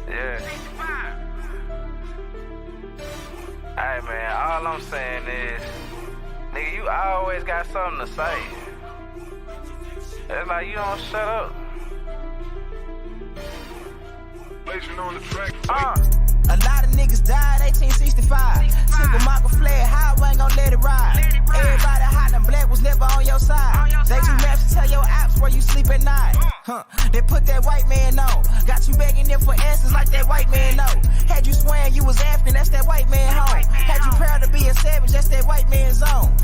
Yeah. Hey man, all I'm saying is, nigga, you always got something to say. It's like you don't shut up. Blazing on the track. A lot of niggas died 1865. Single Michael fled highway, ain't gon' let it ride. Everybody hot and black was never on your side. They do maps to tell your apps where you sleep at night. They put that white man on. Got you begging them for answers like that white man know. Had you swearing you was African, that's that white man home. Had you proud to be a savage, that's that white man's zone.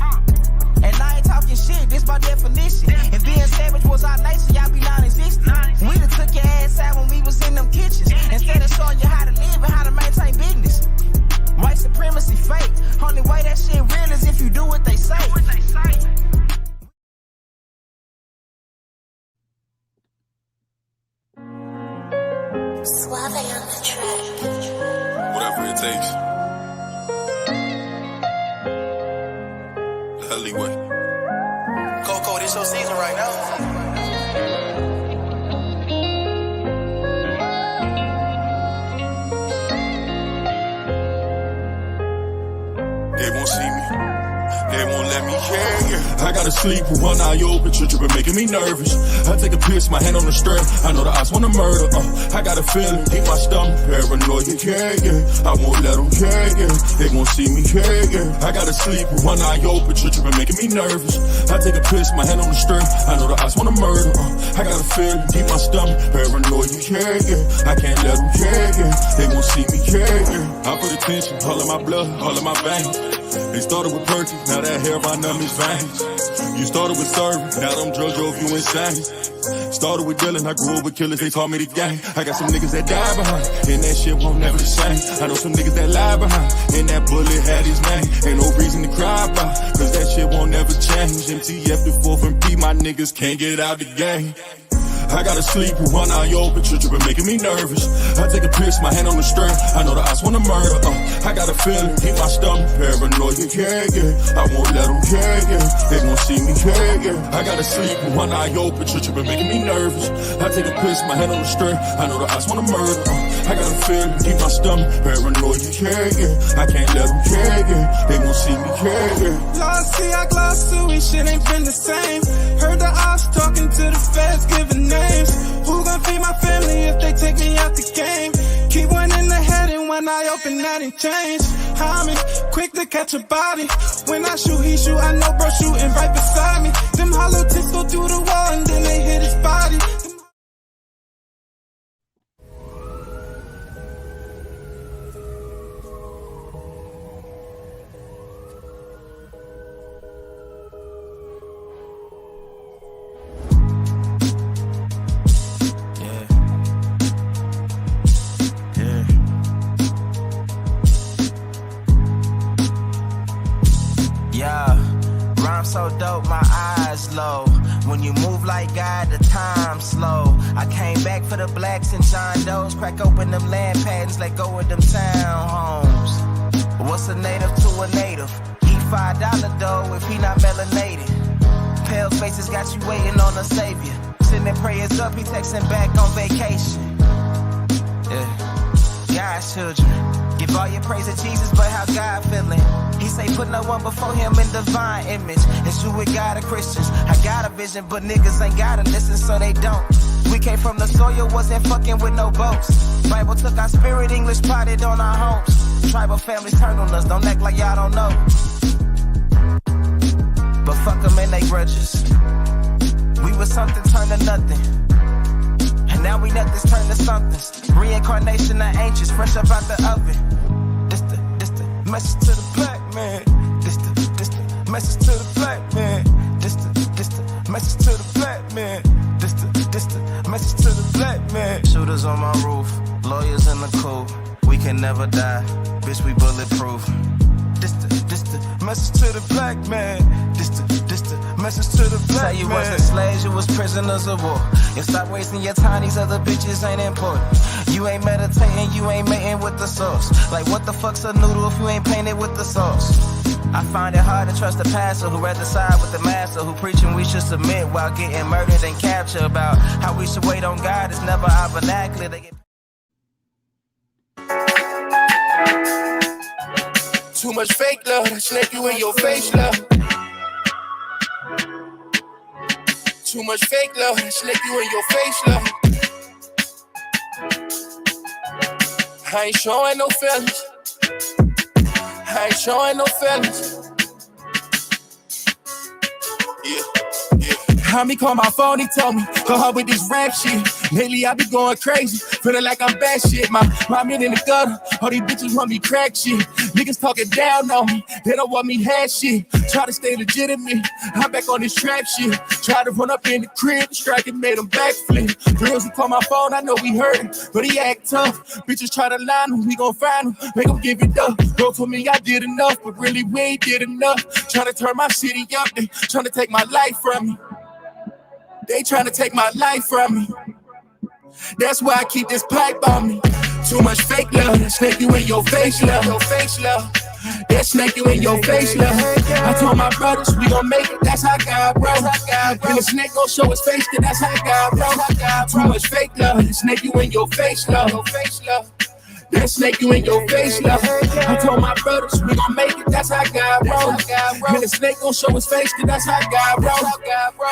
And I ain't talking shit, this by definition. If being savage was our nature, y'all be non-existent. We done took your ass out when we was in them kitchens. Instead of showing you how to live and how to maintain business. White supremacy fake. Only way that shit real is if you do what they say. Suave on the track. Whatever it takes. The alleyway. Coco, this your season right now. They won't see me. They won't let me, yeah. I gotta sleep with one eye open, tripping, making me nervous. I take a piss, my hand on the strap. I know the odds wanna murder, I got a feeling, deep my stomach, paranoid, yeah. I won't let them, yeah. They won't see me, yeah. I gotta sleep with one eye open, tripping, making me nervous. I take a piss, my hand on the strap. I know the odds wanna murder, I got a feeling, deep my stomach, paranoid, yeah. I can't let them, yeah. They won't see me, yeah. I put attention, all of my blood, all of my veins. They started with Perky, now that hair on them is veins. You started with serving, now them drugs drove you insane. Started with dealing, I grew up with killers, they taught me the game. I got some niggas that die behind, and that shit won't never the same. I know some niggas that lie behind, and that bullet had his name. Ain't no reason to cry about, cause that shit won't never change. MTF the 4th and P, my niggas can't get out the game. I gotta sleep with one eye open, tripping, making me nervous. I take a piss, my hand on the string. I know the odds wanna murder, I got a feeling, keep my stomach, paranoid, yeah. I won't let them, yeah. They won't see me, yeah. I gotta sleep with one eye open, tripping, making me nervous. I take a piss, my hand on the string. I know the odds wanna murder, I got a feeling, keep my stomach, paranoid, yeah. I can't let them, yeah. They won't see me, yeah. Lost see, I glossed to it, shit ain't been the same. Heard the ops talking to the feds, giving names. Who gon' feed my family if they take me out the game? Keep one in the head and one eye open, that ain't change. I'm quick to catch a body. When I shoot, he shoot, I know bro shooting right beside me. Them hollow tips go through the wall and then they hit his body. So dope, my eyes low. When you move like God, the time slow. I came back for the blacks and John Doe's. Crack open them land patents, let go of them townhomes. What's a native to a native? He $5 dough if he not melanated. Pale faces got you waiting on a savior. Sending prayers up, he texting back on vacation. Yeah, God's children. Give all your praise to Jesus, but how God feeling? He say put no one before him in divine image. It's you with God of Christians. I got a vision, but niggas ain't gotta listen, so they don't. We came from the soil, wasn't fucking with no boats. Bible took our spirit, English potted on our homes. Tribal families turned on us, don't act like y'all don't know. But fuck them and they grudges. We was something turned to nothing. And now we nothing's turned to somethings. Reincarnation of ancients, fresh up out the oven. This the message to the black man. This the message to the black man. This the message to the black man. This the message to the black man. Shooters on my roof, lawyers in the coop. We can never die, bitch, we bulletproof. This the message to the black man. This the Message to the black man. You wasn't slaves, you was prisoners of war. You stop wasting your time, these other bitches ain't important. You ain't meditating, you ain't mating with the sauce. Like what the fuck's a noodle if you ain't painted with the sauce? I find it hard to trust a pastor who rather side with the master, who preaching we should submit while getting murdered and captured. About how we should wait on God is never our vernacular. They get too much fake love, that snake you in your face, love. Too much fake love, that snake you in your face, love. I ain't showing no feelings. I ain't showing no feelings. Homie called my phone, he told me, go hard with this rap shit. Lately I be going crazy, feeling like I'm bad shit. My men in the gutter, all these bitches want me crack shit. Niggas talking down on me, they don't want me had shit. Try to stay legitimate, I'm back on this trap shit. Try to run up in the crib, strike and made him backflip. Girls who call my phone, I know we hurtin', but he act tough. Bitches try to line him, we gon' find him, make him give it up. Bro told me I did enough, but really we ain't did enough. Trying to turn my city up, they trying to take my life from me. They trying to take my life from me. That's why I keep this pipe on me. Too much fake love, that snake you in your face, love. Your face, love. That snake you in your face, love. I told my brothers we gon' make it, that's how God, bro. And the snake gon' show his face, cause that's how God, bro. Too much fake love, that snake you in your face, love. Your face, love. That snake you in your face, love. I told my brothers we gon' make it, that's how God, bro. And the snake gon' show his face, cause that's how God, bro.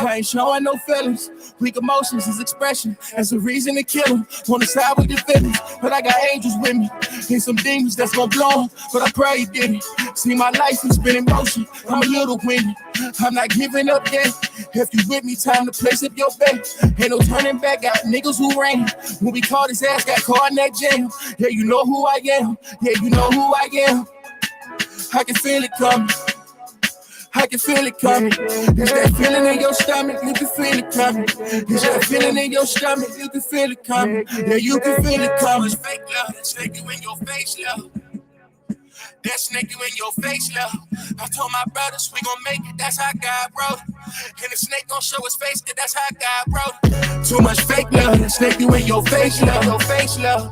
I ain't showing no feelings. Weak emotions is expression. That's a reason to kill him. On the side with your feelings, but I got angels with me. Ain't some demons that's gon' blow him, but I pray he did it. See my life has been in motion. I'm a little windy. I'm not giving up yet. If you with me, time to place up your bet. Ain't no turning back. Got niggas who ran. When we caught his ass, got caught in that jam. Yeah, you know who I am. Yeah, you know who I am. I can feel it coming. I can feel it coming. It's that feeling in your stomach, you can feel it coming. It's that feeling in your stomach, you can feel it coming. Yeah, you can feel it coming. Fake love, that snake you in your face, love. That snake you in your face, love. I told my brothers we gon' make it, that's how God wrote it. And the snake gon' show his face, cause that's how God wrote it. Too much fake love, that snake you in your face, love. Your face, love.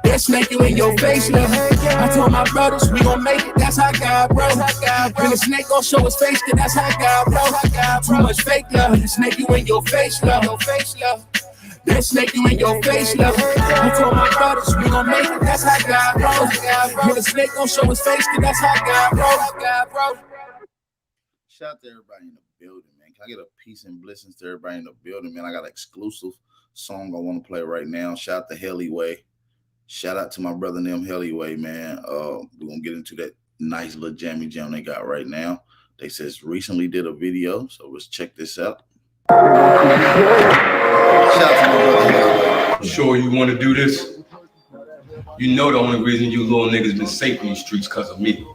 That snake you in your face, love. I told my brothers we gon' make it, that's how God wrote it. And the snake gon' show his face, cause that's how God wrote it. Too much fake love, that snake you in your face, love. Your face, love. That snake you in your face, love. I told my brothers we gon' make it, that's how God wrote it. And the snake gon' show his face, cause that's how God wrote it. Shout out to everybody in the building, man. Can I get a peace and blessings to everybody in the building, man? I got an exclusive song I want to play right now. Shout out to Helliway. Shout out to my brother and them Helliway, man. We're gonna get into that nice little jammy jam they got right now. They says recently did a video, so let's check this out. Shout out to my brother Helliway. Sure you want to do this? You know the only reason you little niggas been safe in these streets because of me.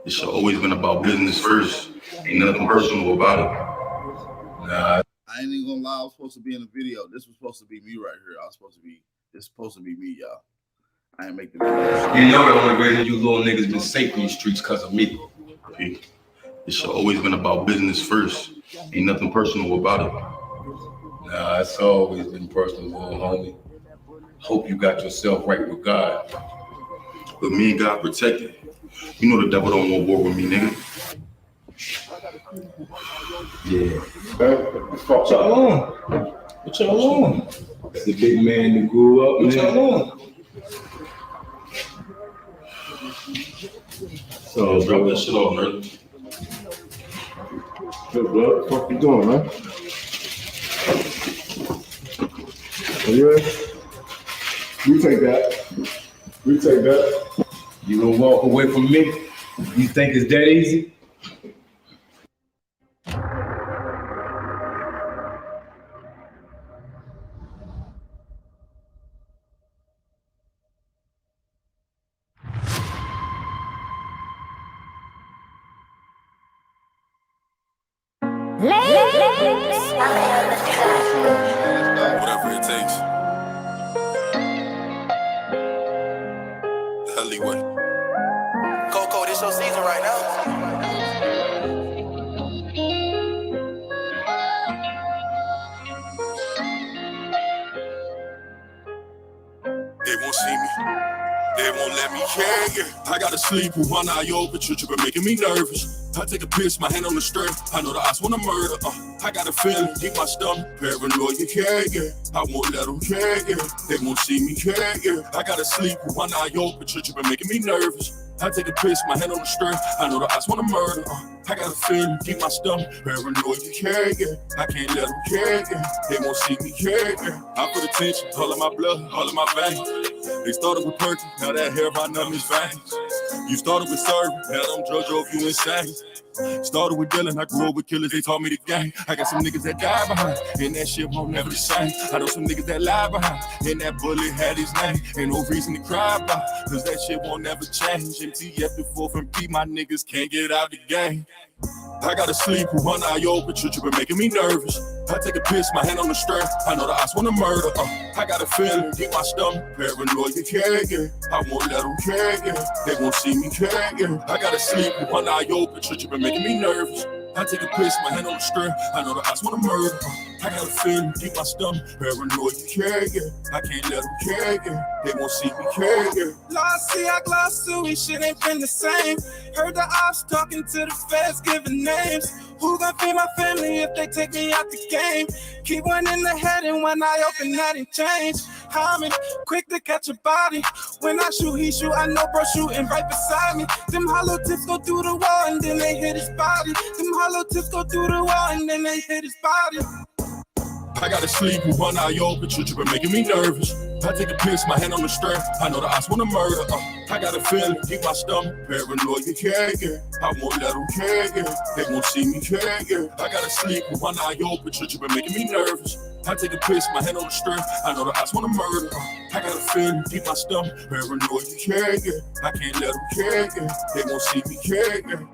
It's always been about business first. Ain't nothing personal about it. Nah. I ain't even gonna lie, I was supposed to be in the video. This was supposed to be me right here. This is supposed to be me, y'all. I ain't make the video. You know the only reason you little niggas been safe in these streets because of me. It's always been about business first. Ain't nothing personal about it. Nah, it's always been personal, little homie. Hope you got yourself right with God. But me and God protected. You know the devil don't want war with me, nigga. Yeah. What y'all on? What y'all on? It's the big man that grew up. What y'all on? So drop that shit off, man. Good, bro. What the fuck you doing, man? Are you ready? You take that. You gonna walk away from me? You think it's that easy? Whatever it takes. Hollywood. Coco, this your season right now. see me. They won't let me care. I gotta sleep with one eye open, tripping, making me nervous. I take a piss, my hand on the string. I know the odds wanna murder. I got a feeling deep my stomach, paranoia, yeah. I won't let them care. They won't see me care. I gotta sleep with one eye open, tripping, making me nervous. I take a piss, my hand on the string. I know the odds wanna murder. I got a feeling deep my stomach, paranoia, yeah. I can't let them care. They won't see me care. I put attention, all of my blood, all of my veins. They started with perky, now that hair right numb his veins. You started with serving, now them drugs drove you insane. Started with dealing, I grew up with killers, they taught me the game. I got some niggas that die behind, and that shit won't never the same. I know some niggas that lie behind, and that bullet had his name. Ain't no reason to cry about, cause that shit won't never change. MTF the 4th and P, my niggas can't get out the game. I gotta sleep with one eye open, tripping, making me nervous. I take a piss, my hand on the string. I know the odds wanna murder. I got a feeling deep my stomach, paranoia, yeah. I won't let them care. They won't see me care. I gotta sleep with one eye open, tripping, making me nervous. I take a piss, my hand on the string. I know the odds wanna murder. I got a feeling deep my stomach, paranoia, yeah. I can't let them care. They won't see me care. Lost, see, I glossed through it, shit ain't been the same. Heard the ops talking to the feds, giving names. Who gon' feed my family if they take me out the game? Keep one in the head and one eye open, that ain't change. I'm quick to catch a body. When I shoot, he shoot, I know bro shooting right beside me. Them hollow tips go through the wall and then they hit his body. Them hollow tips go through the wall and then they hit his body. I gotta sleep with one eye open, tripping, making me nervous. I take a piss, my hand on the string. I know the odds wanna murder. I got a feeling deep my stomach, paranoia, yeah. I won't let them care. They won't see me care. I gotta sleep with one eye open, tripping, making me nervous. I take a piss, my hand on the string. I know the odds wanna murder. I got a feeling deep my stomach, paranoia, yeah. I can't let them care. They won't see me care.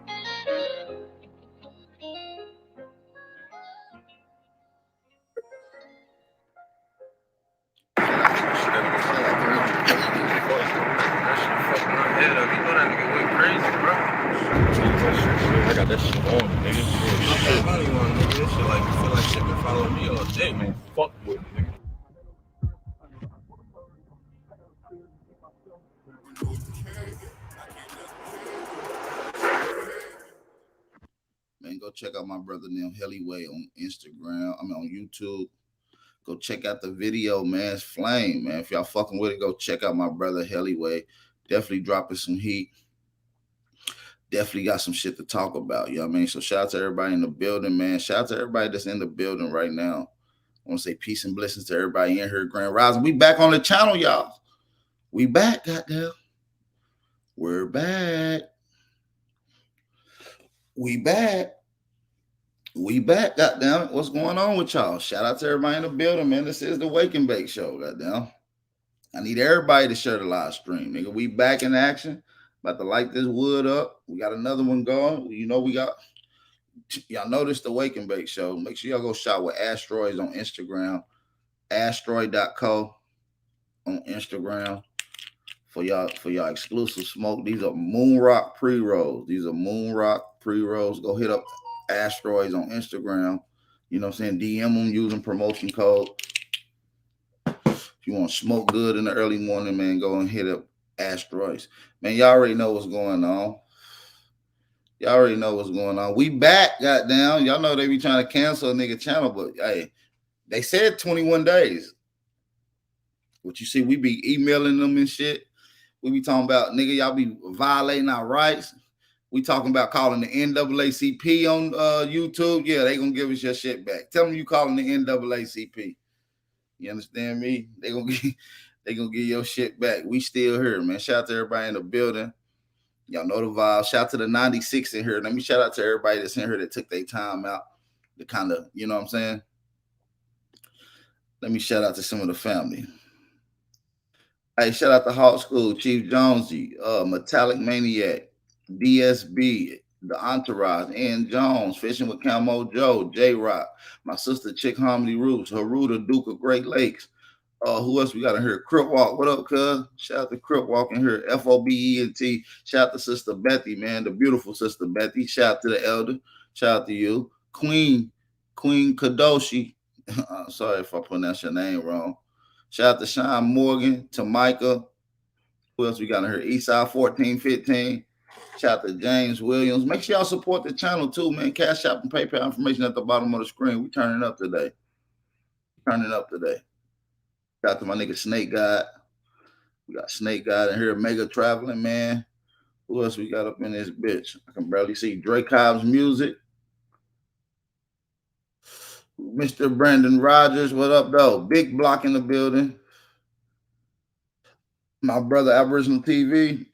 I got that shit on, nigga. This shit like, feel like shit been following me all day, man. Fuck with it, nigga. Man, go check out my brother named Hellyway on Instagram. On YouTube. Go check out the video, man. It's flame, man. If y'all fucking with it, go check out my brother Hellyway. Definitely dropping some heat. Definitely got some shit to talk about. You know what I mean? So shout out to everybody in the building, man. Shout out to everybody that's in the building right now. I want to say peace and blessings to everybody in here. Grand Rising. We back on the channel, y'all. We back, goddamn. We're back. We back. We back, goddamn. What's going on with y'all? Shout out to everybody in the building, man. This is the Wake and Bake Show, goddamn. I need everybody to share the live stream, nigga. We back in action. About to light this wood up. We got another one going. You know, we got, y'all notice the Wake and Bake Show. Make sure y'all go shop with Asteroids on Instagram. Asteroid.co on Instagram for y'all exclusive smoke. These are Moon Rock pre-rolls. Go hit up Asteroids on Instagram. You know what I'm saying? DM them using promotion code. If you want to smoke good in the early morning, man, go and hit up Asteroids. Man, y'all already know what's going on. We back, goddamn. Y'all know they be trying to cancel a nigga channel, but hey, they said 21 days. What you see, we be emailing them and shit. We be talking about, nigga, y'all be violating our rights. We talking about calling the NAACP on YouTube. Yeah, they gonna give us your shit back. Tell them you calling the NAACP. You understand me? They gonna give your shit back. We still here, man. Shout out to everybody in the building. Y'all know the vibe. Shout out to the 96 in here. Let me shout out to everybody that's in here that took their time out to kind of, you know what I'm saying? Let me shout out to some of the family. Hey, shout out to Hawk School, Chief Jonesy, Metallic Maniac, DSB, The Entourage, Ian Jones, Fishing with Camo Joe, J-Rock, my sister Chick Harmony Roots, Haruda Duke of Great Lakes. Who else we got in here? Crip Walk. What up, cuz? Shout out to Crip Walk in here. FOBENT. Shout out to Sister Bethy, man. The beautiful Sister Bethy. Shout out to the elder. Shout out to you. Queen Kadoshi. Sorry if I pronounce your name wrong. Shout out to Sean Morgan, to Micah, Who else we got in here? Eastside 1415. Shout out to James Williams. Make sure y'all support the channel too, man. Cash App and PayPal information at the bottom of the screen. We turning up today. Shout out to my nigga Snake God. We got Snake God in here. Mega Traveling, man. Who else we got up in this bitch? I can barely see. Drake Cobb's Music. Mr. Brandon Rogers, what up, though? Big Block in the building. My brother Aboriginal TV.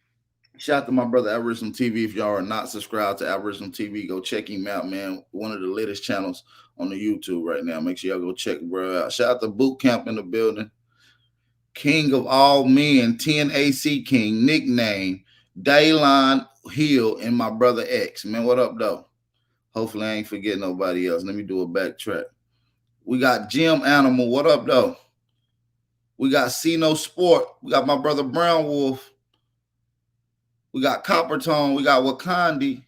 Shout out to my brother Aboriginal TV. If y'all are not subscribed to Aboriginal TV, go check him out, man. One of the latest channels on the YouTube right now. Make sure y'all go check bro out. Shout out to Boot Camp in the building. King of all men, 10AC King, nickname, Daylon Hill, and my brother X. Man, what up, though? Hopefully I ain't forgetting nobody else. Let me do a backtrack. We got Jim Animal. What up, though? We got Sino Sport. We got my brother Brown Wolf. We got Coppertone. We got Wakandi.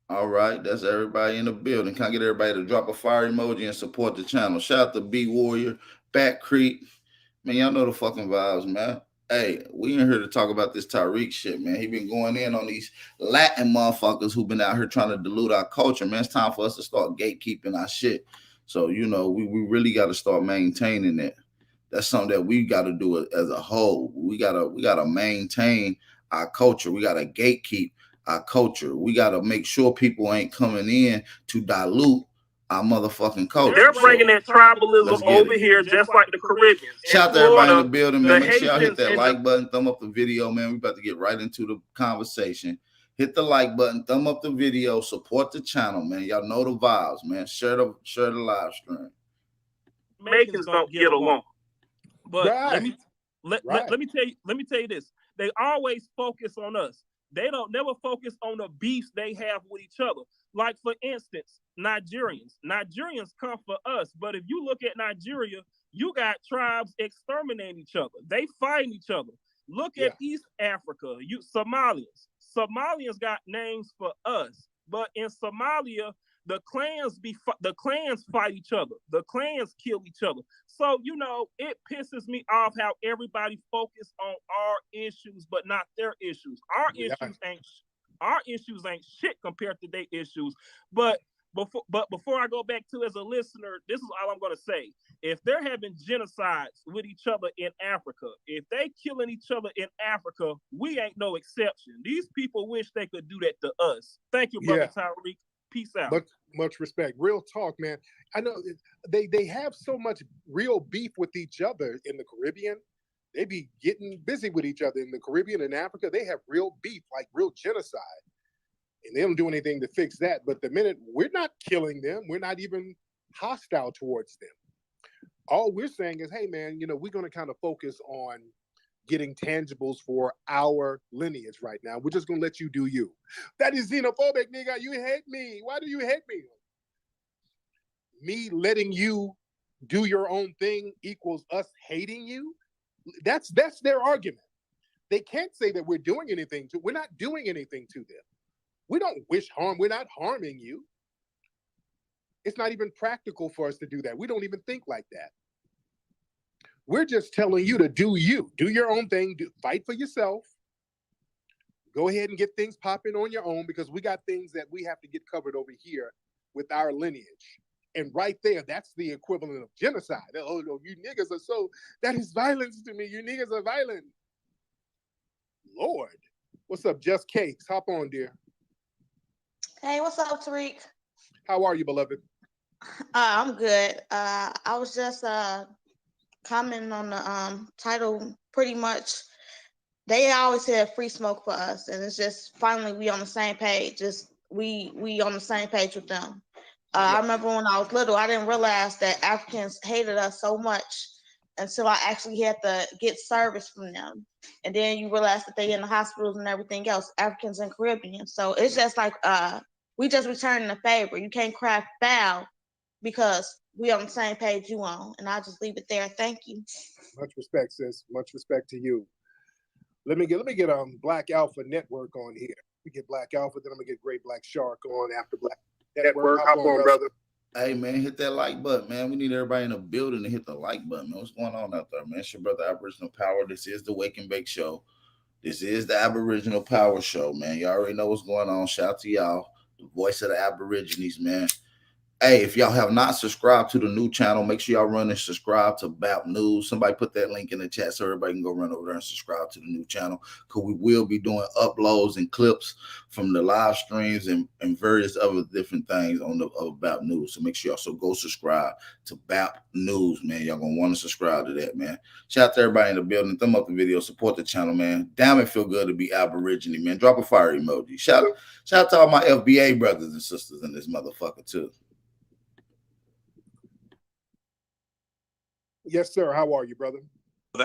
All right, that's everybody in the building. Can I get everybody to drop a fire emoji and support the channel? Shout out to B Warrior, Bat Creek. Man, y'all know the fucking vibes, man. Hey, we in here to talk about this Tariq shit, man. He been going in on these Latin motherfuckers who been out here trying to dilute our culture, man. It's time for us to start gatekeeping our shit. So, you know, we really got to start maintaining it. That's something that we got to do as a whole. We gotta maintain our culture. We gotta gatekeep our culture. We gotta make sure people ain't coming in to dilute our motherfucking culture. They're bringing that tribalism over here, just like the Caribbean. Shout out to everybody in the building, man. Make sure y'all hit that like button, thumb up the video, man. We about to get right into the conversation. Hit the like button, thumb up the video, support the channel, man. Y'all know the vibes, man. Share the live stream. Mexicans don't get along. But Right. let me tell you this. They always focus on us. They don't never focus on the beefs they have with each other. Like, for instance, Nigerians. Nigerians come for us, but if you look at Nigeria, you got tribes exterminating each other. They fighting each other. Look at East Africa. Somalians got names for us, but in Somalia, the clans fight each other. The clans kill each other. So, you know, it pisses me off how everybody focus on our issues, but not their issues. Our issues ain't shit compared to their issues. But before I go back to, as a listener, this is all I'm going to say. If they're having genocides with each other in Africa, if they killing each other in Africa, we ain't no exception. These people wish they could do that to us. Thank you, brother Tariq. Peace out. Much respect. Real talk, man. I know they have so much real beef with each other in the Caribbean. They be getting busy with each other in the Caribbean and Africa. They have real beef, like real genocide. And they don't do anything to fix that. But the minute we're not killing them, we're not even hostile towards them. All we're saying is, hey, man, you know, we're going to kind of focus on getting tangibles for our lineage right now. We're just going to let you do you. That is xenophobic, nigga. You hate me. Why do you hate me? Me letting you do your own thing equals us hating you? That's their argument. They can't say that we're doing anything to. We're not doing anything to them. We don't wish harm. We're not harming you. It's not even practical for us to do that. We don't even think like that. We're just telling you to do you. Do your own thing. Fight for yourself. Go ahead and get things popping on your own, because we got things that we have to get covered over here with our lineage. And right there, that's the equivalent of genocide. Oh, no, you niggas are so, that is violence to me. You niggas are violent. Lord. What's up, Just Cakes? Hop on, dear. Hey, what's up, Tariq? How are you, beloved? I'm good. I was just commenting on the title. Pretty much, they always said free smoke for us, and it's just finally we on the same page. Just we on the same page with them. I remember when I was little, I didn't realize that Africans hated us so much until I actually had to get service from them, and then you realize that they in the hospitals and everything else. Africans and Caribbean, so it's just like we just returning a favor. You can't cry foul because we on the same page you on, and I'll just leave it there. Thank you. Much respect, sis. Much respect to you. Let me get Black Alpha Network on here. We get Black Alpha, then I'm gonna get Great Black Shark on after Black Network. Hop on, brother. Hey man, hit that like button, man. We need everybody in the building to hit the like button, man. What's going on out there, man? It's your brother Aboriginal Power. This is the Wake and Bake Show. This is the Aboriginal Power Show, man. Y'all already know what's going on. Shout out to y'all, the voice of the Aborigines, man. Hey, if y'all have not subscribed to the new channel, make sure y'all run and subscribe to BAP News. Somebody put that link in the chat so everybody can go run over there and subscribe to the new channel, because we will be doing uploads and clips from the live streams and various other different things on the BAP News. So make sure y'all also go subscribe to BAP News, man. Y'all gonna want to subscribe to that, man. Shout out to everybody in the building. Thumb up the video, support the channel, man. Damn, it feel good to be Aborigine, man. Drop a fire emoji. Shout out to all my FBA brothers and sisters in this motherfucker too. Yes, sir. How are you, brother?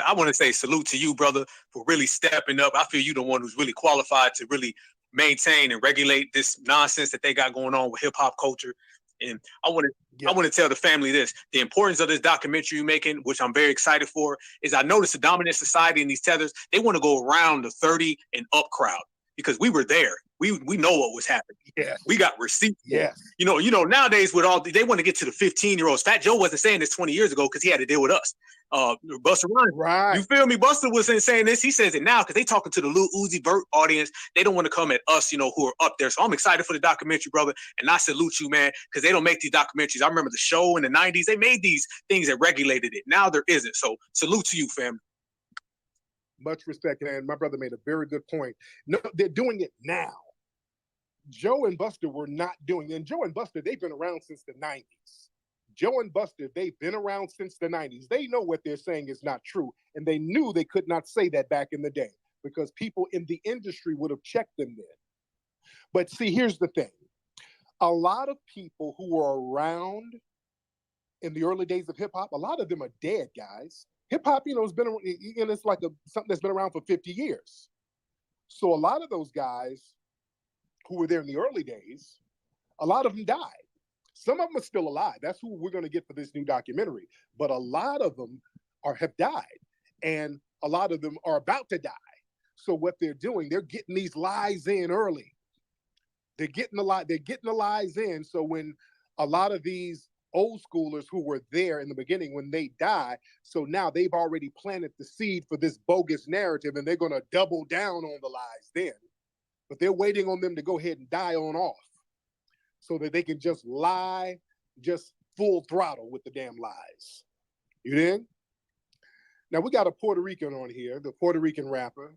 I want to say salute to you, brother, for really stepping up. I feel you the one who's really qualified to really maintain and regulate this nonsense that they got going on with hip hop culture. And I want to tell the family this: the importance of this documentary you're making, which I'm very excited for, is I noticed the dominant society in these tethers, they want to go around the 30 and up crowd, because we were there. We know what was happening. Yeah. We got receipts. Yeah. You know, nowadays with all they want to get to the 15-year-olds. Fat Joe wasn't saying this 20 years ago because he had to deal with us. Busta Rhymes. Right. You feel me? Busta was saying this. He says it now because they talking to the Lil Uzi Vert audience. They don't want to come at us, who are up there. So I'm excited for the documentary, brother. And I salute you, man, because they don't make these documentaries. I remember the show in the 90s. They made these things that regulated it. Now there isn't. So salute to you, fam. Much respect. And my brother made a very good point. No, they're doing it now. Joe and Buster were not doing it. And Joe and Buster, they've been around since the 90s. Joe and Buster, they've been around since the 90s. They know what they're saying is not true. And they knew they could not say that back in the day, because people in the industry would have checked them then. But see, here's the thing. A lot of people who were around in the early days of hip hop, a lot of them are dead, guys. Hip hop, has been, it's like something that's been around for 50 years. So a lot of those guys who were there in the early days, a lot of them died. Some of them are still alive. That's who we're going to get for this new documentary. But a lot of them have died, and a lot of them are about to die. So what they're doing, they're getting these lies in early. They're getting the lies in. So when a lot of these old schoolers who were there in the beginning, when they die, so now they've already planted the seed for this bogus narrative, and they're going to double down on the lies then. But they're waiting on them to go ahead and die on off so that they can just lie, just full throttle with the damn lies. You dig? Now, we got a Puerto Rican on here, the Puerto Rican rapper,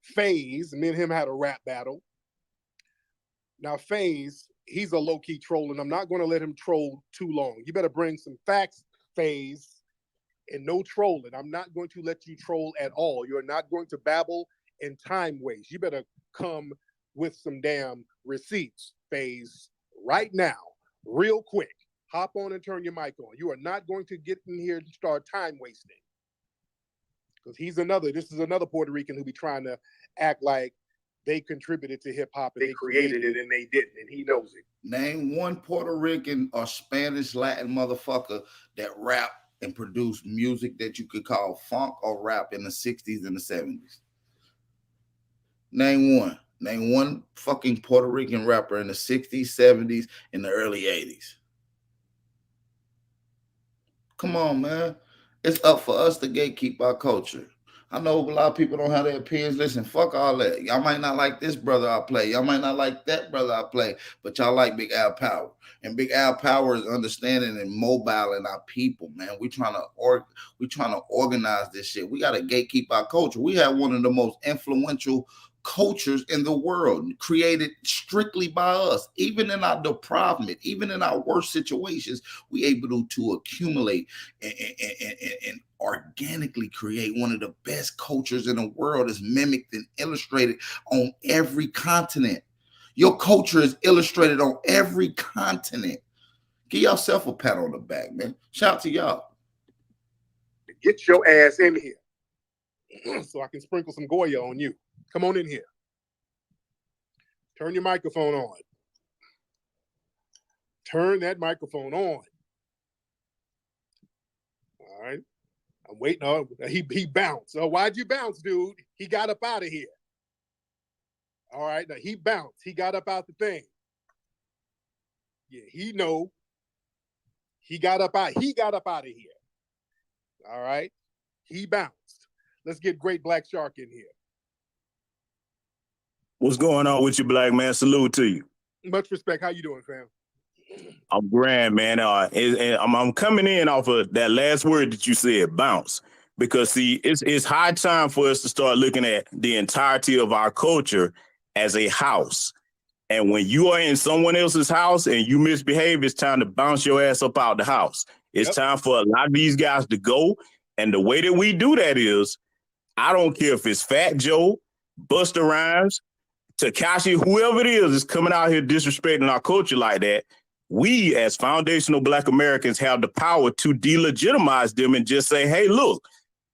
FaZe. Me and him had a rap battle. Now, FaZe, he's a low-key troll, and I'm not going to let him troll too long. You better bring some facts, FaZe, and no trolling. I'm not going to let you troll at all. You're not going to babble and time waste. You better come with some damn receipts, FaZe, right now, real quick. Hop on and turn your mic on. You are not going to get in here and start time wasting. Because this is another Puerto Rican who be trying to act like they contributed to hip hop and they created it and they didn't, and he knows it. Name one Puerto Rican or Spanish Latin motherfucker that rap and produced music that you could call funk or rap in the 60s and the 70s. Name one. Name one fucking Puerto Rican rapper in the 60s, 70s, and the early 80s. Come on, man. It's up for us to gatekeep our culture. I know a lot of people don't have their opinions. Listen, fuck all that. Y'all might not like this brother I play. Y'all might not like that brother I play, but y'all like Big Al Power. And Big Al Power is understanding and mobile in our people, man. We trying to organize this shit. We got to gatekeep our culture. We have one of the most influential cultures in the world, created strictly by us. Even in our deprivement, even in our worst situations, we able to accumulate and organically create one of the best cultures in the world. Is mimicked and illustrated on every continent. Your culture is illustrated on every continent. Give yourself a pat on the back, man. Shout out to y'all. Get your ass in here so I can sprinkle some Goya on you. Come on in here. Turn your microphone on. Turn that microphone on. All right. I'm waiting on he bounced. Oh, why'd you bounce, dude? He got up out of here. All right. Now he bounced. He got up out the thing. Yeah, he know. He got up out of here. All right. He bounced. Let's get Great Black Shark in here. What's going on with you, black man? Salute to you. Much respect. How you doing, fam? I'm grand, man. I'm coming in off of that last word that you said, bounce. Because, see, it's high time for us to start looking at the entirety of our culture as a house. And when you are in someone else's house and you misbehave, it's time to bounce your ass up out the house. It's time for a lot of these guys to go. And the way that we do that is, I don't care if it's Fat Joe, Busta Rhymes, Tekashi, whoever it is coming out here disrespecting our culture like that. We, as foundational Black Americans, have the power to delegitimize them and just say, hey, look,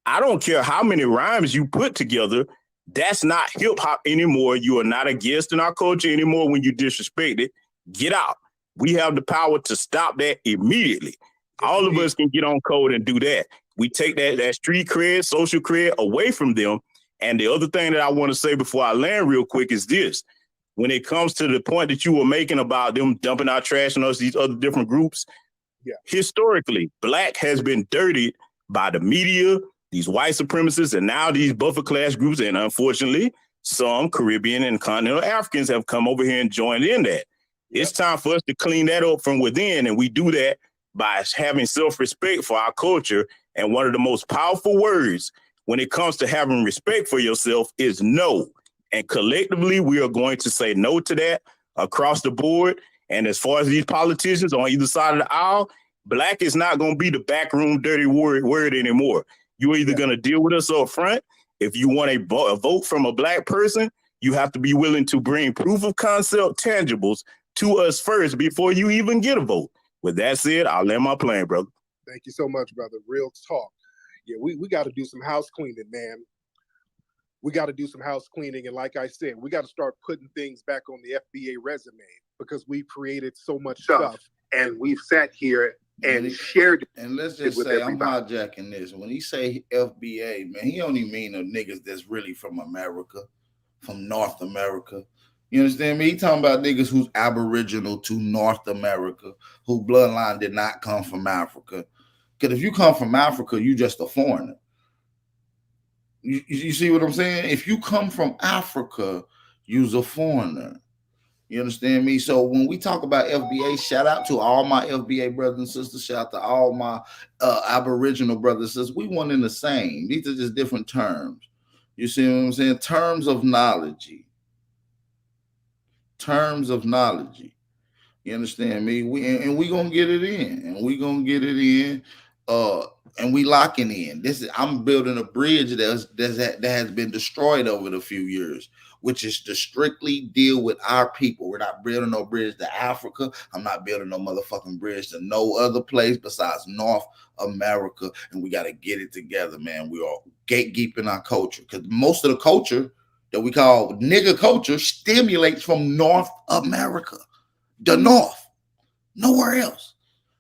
I don't care how many rhymes you put together. That's not hip hop anymore. You are not a guest in our culture anymore when you disrespect it. Get out. We have the power to stop that immediately. All of us can get on code and do that. We take that street cred, social cred away from them. And the other thing that I want to say before I land real quick is this. When it comes to the point that you were making about them dumping our trash on us, these other different groups, historically, Black has been dirtied by the media, these white supremacists, and now these buffer class groups. And unfortunately, some Caribbean and continental Africans have come over here and joined in that. It's time for us to clean that up from within. And we do that by having self-respect for our culture. And one of the most powerful words when it comes to having respect for yourself is no. And collectively, we are going to say no to that across the board. And as far as these politicians on either side of the aisle, Black is not going to be the backroom dirty word anymore. You're either going to deal with us up front. If you want a vote from a Black person, you have to be willing to bring proof of concept tangibles to us first before you even get a vote. With that said, I'll land my plane, brother. Thank you so much, brother. Real talk. Yeah, we got to do some house cleaning, man. We got to do some house cleaning. And like I said, we got to start putting things back on the FBA resume because we've created so much stuff and we've sat here and shared it. And let's just say everybody. I'm hijacking this. When he say FBA, man, he only mean the niggas that's really from America, from North America. You understand me? He talking about niggas who's aboriginal to North America, whose bloodline did not come from Africa. Because if you come from Africa, you just a foreigner. You see what I'm saying? If you come from Africa, you's a foreigner. You understand me? So when we talk about FBA, shout out to all my FBA brothers and sisters. Shout out to all my Aboriginal brothers and sisters. We one in the same. These are just different terms. You see what I'm saying? Terms of knowledge. Terms of knowledge. You understand me? We gonna get it in. And we gonna get it in. And we locking in. I'm building a bridge that has been destroyed over the few years, which is to strictly deal with our people. We're not building no bridge to Africa. I'm not building no motherfucking bridge to no other place besides North America. And we got to get it together, man. We are gatekeeping our culture because most of the culture that we call nigga culture stimulates from North America, the North, nowhere else.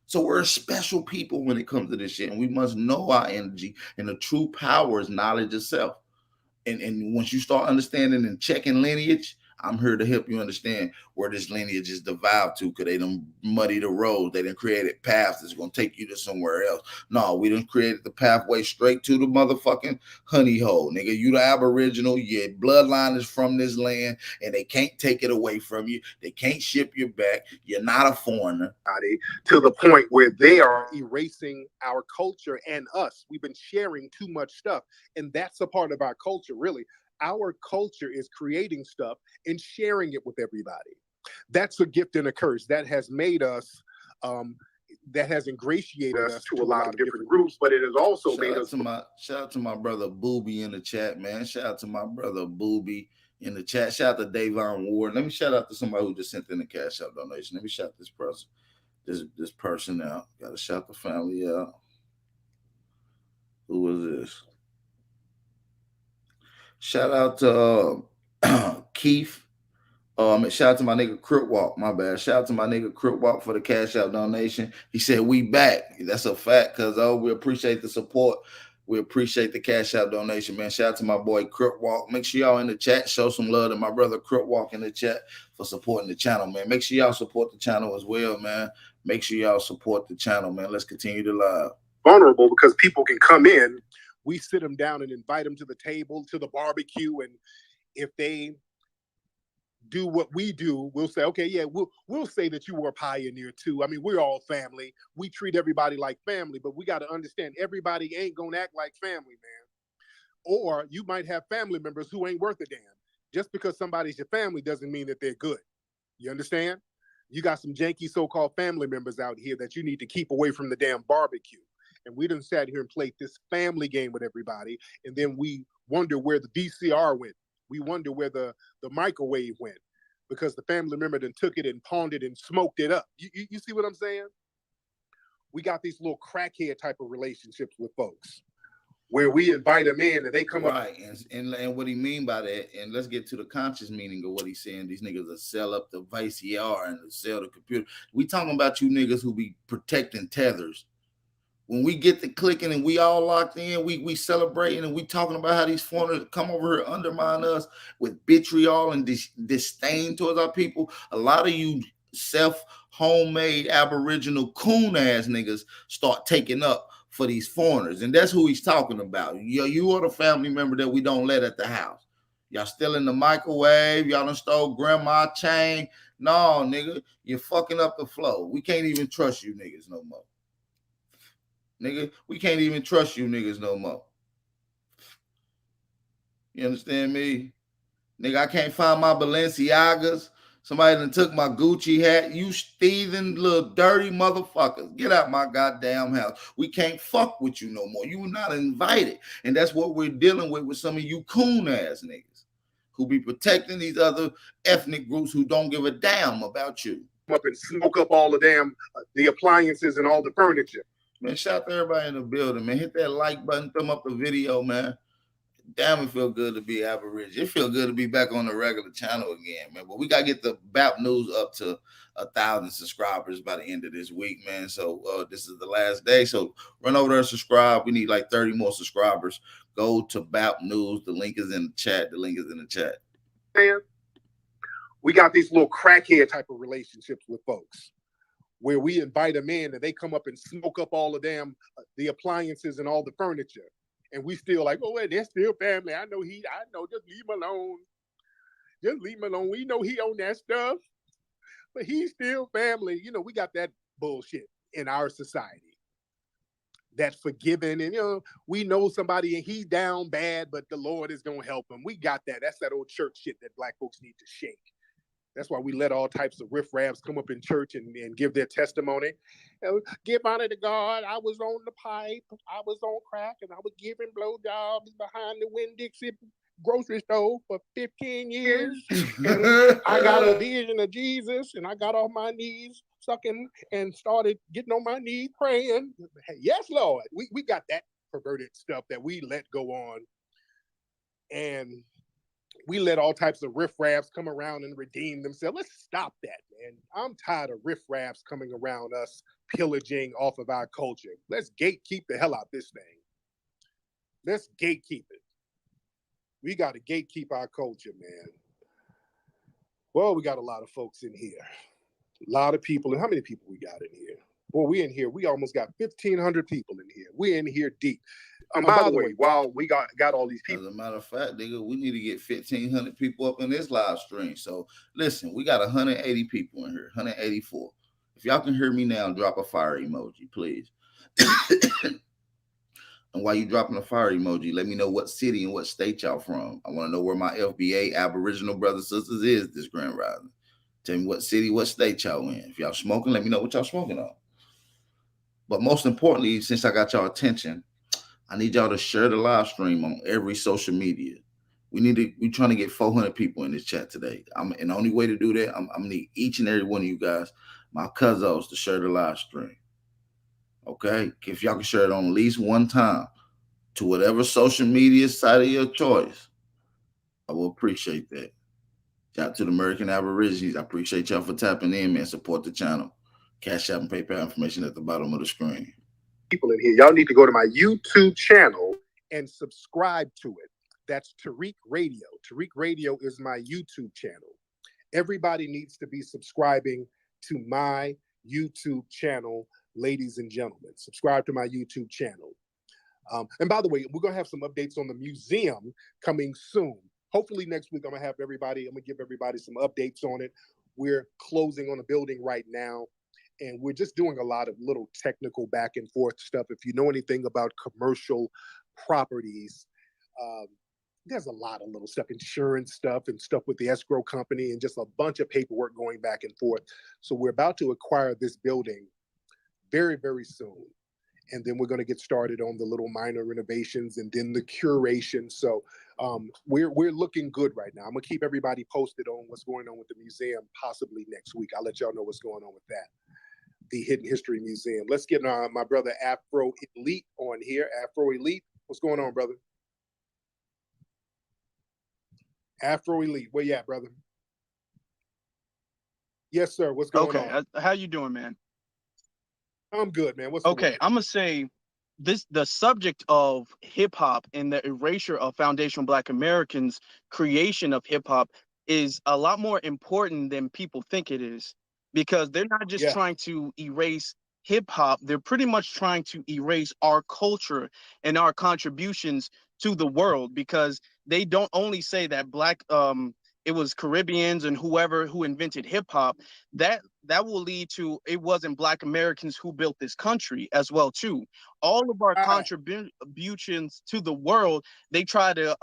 So we're a special people when it comes to this shit, and we must know our energy, and the true power is knowledge itself. And once you start understanding and checking lineage, I'm here to help you understand where this lineage is devolved to, because they done muddy the road. They done created paths that's going to take you to somewhere else. No, we done created the pathway straight to the motherfucking honey hole. Nigga, you the Aboriginal, your bloodline is from this land, and they can't take it away from you. They can't ship you back. You're not a foreigner. To the point where they are erasing our culture and us. We've been sharing too much stuff, and that's a part of our culture, really. Our culture is creating stuff and sharing it with everybody. That's a gift and a curse that has made us, that has ingratiated us to a lot of different groups, but it has also made us. Shout out to my brother Booby in the chat, man. Shout out to my brother Booby in the chat. Shout out to Davon Ward. Let me shout out to somebody who just sent in a cash out donation. Let me shout this person, this person out. Got to shout the family out. Who was this? Shout out to Keith. Shout out to my nigga Crip Walk. My bad. Shout out to my nigga Crip Walk for the cash out donation. He said we back. That's a fact, because we appreciate the support. We appreciate the cash out donation, man. Shout out to my boy Crip Walk. Make sure y'all in the chat show some love to my brother Crip Walk in the chat for supporting the channel, man. Make sure y'all support the channel as well, man. Make sure y'all support the channel, man. Let's continue to live. Vulnerable because people can come in. We sit them down and invite them to the table, to the barbecue, and if they do what we do, we'll say, okay, yeah, we'll say that you were a pioneer too. I mean, we're all family. We treat everybody like family, but we got to understand everybody ain't gonna act like family, man. Or you might have family members who ain't worth a damn. Just because somebody's your family doesn't mean that they're good. You understand? You got some janky so-called family members out here that you need to keep away from the damn barbecue. And we done sat here and played this family game with everybody, and then we wonder where the VCR went. We wonder where the microwave went because the family member then took it and pawned it and smoked it up. You see what I'm saying? We got these little crackhead type of relationships with folks where we invite them in and they come up. Right, and what he mean by that, and let's get to the conscious meaning of what he's saying. These niggas will sell up the VCR and sell the computer. We talking about you niggas who be protecting tethers. When we get the clicking and we all locked in, we celebrating and we talking about how these foreigners come over here, undermine us with vitriol and disdain towards our people. A lot of you homemade Aboriginal coon ass niggas start taking up for these foreigners, and that's who he's talking about. You are the family member that we don't let at the house. Y'all still in the microwave. Y'all done stole grandma chain. No, nigga, you're fucking up the flow. We can't even trust you niggas no more. Nigga, we can't even trust you niggas no more. You understand me? Nigga, I can't find my Balenciagas. Somebody done took my Gucci hat. You thieving little dirty motherfuckers. Get out my goddamn house. We can't fuck with you no more. You were not invited. And that's what we're dealing with some of you coon ass niggas who be protecting these other ethnic groups who don't give a damn about you. Up and smoke up all the appliances and all the furniture. Man, shout out to everybody in the building, man. Hit that like button, thumb up the video, man. Damn, it feel good to be Aboriginal. It feel good to be back on the regular channel again, man. But we got to get the BAP News up to 1,000 subscribers by the end of this week, man. So this is the last day. So run over there and subscribe. We need like 30 more subscribers. Go to BAP News. The link is in the chat. Man, we got these little crackhead type of relationships with folks where we invite them in and they come up and smoke up all the appliances and all the furniture. And we still like, oh, they're still family. I know, just leave him alone. Just leave him alone. We know he own that stuff, but he's still family. You know, we got that bullshit in our society. That's forgiving. And, we know somebody and he's down bad, but the Lord is going to help him. We got that. That's that old church shit that black folks need to shake. That's why we let all types of riffraffs come up in church and give their testimony. Give honor to God. I was on the pipe. I was on crack, and I was giving blowjobs behind the Winn-Dixie grocery store for 15 years. And I got a vision of Jesus, and I got off my knees sucking and started getting on my knees praying. Yes, Lord. We got that perverted stuff that we let go on. And we let all types of riffraffs come around and redeem themselves. Let's stop that, man. I'm tired of riffraffs coming around us, pillaging off of our culture. Let's gatekeep the hell out this thing. Let's gatekeep it. We got to gatekeep our culture, man. Well, we got a lot of folks in here. A lot of people. And how many people we got in here? Boy, we in here. We almost got 1,500 people in here. We in here deep. By the way, while we got all these people. As a matter of fact, nigga, we need to get 1,500 people up in this live stream. So listen, we got 180 people in here, 184. If y'all can hear me now, drop a fire emoji, please. And while you dropping a fire emoji, let me know what city and what state y'all from. I want to know where my FBA Aboriginal brothers and sisters is this Grand Rising. Tell me what city, what state y'all in. If y'all smoking, let me know what y'all smoking on. But most importantly, since I got y'all attention, I need y'all to share the live stream on every social media. We're trying to get 400 people in this chat today. And the only way to do that, I'm gonna need each and every one of you guys, my cousins, to share the live stream. Okay? If y'all can share it on at least one time to whatever social media site of your choice, I will appreciate that. Shout out to the American Aborigines. I appreciate y'all for tapping in, man. Support the channel. Cash App and PayPal information at the bottom of the screen. People in here, y'all need to go to my YouTube channel and subscribe to it. That's Tariq Radio. Tariq Radio is my YouTube channel. Everybody needs to be subscribing to my YouTube channel, ladies and gentlemen. Subscribe to my YouTube channel. And by the way, we're going to have some updates on the museum coming soon. Hopefully next week, I'm going to give everybody some updates on it. We're closing on a building right now, and we're just doing a lot of little technical back and forth stuff. If you know anything about commercial properties, there's a lot of little stuff, insurance stuff and stuff with the escrow company and just a bunch of paperwork going back and forth. So we're about to acquire this building very, very soon. And then we're going to get started on the little minor renovations and then the curation. So we're looking good right now. I'm going to keep everybody posted on what's going on with the museum possibly next week. I'll let y'all know what's going on with that. The Hidden History Museum. Let's get my brother Afro Elite on here. Afro Elite, what's going on, brother? Afro Elite, where you at, brother? Yes, sir. What's going on? Okay, how you doing, man? I'm good, man. What's okay? I'm gonna say the subject of hip hop and the erasure of foundational Black Americans' creation of hip hop is a lot more important than people think it is, because they're not just trying to erase hip hop, they're pretty much trying to erase our culture and our contributions to the world, because they don't only say that it was Caribbeans and whoever who invented hip hop. That will lead to it wasn't Black Americans who built this country as well too. All of our contributions to the world, they try to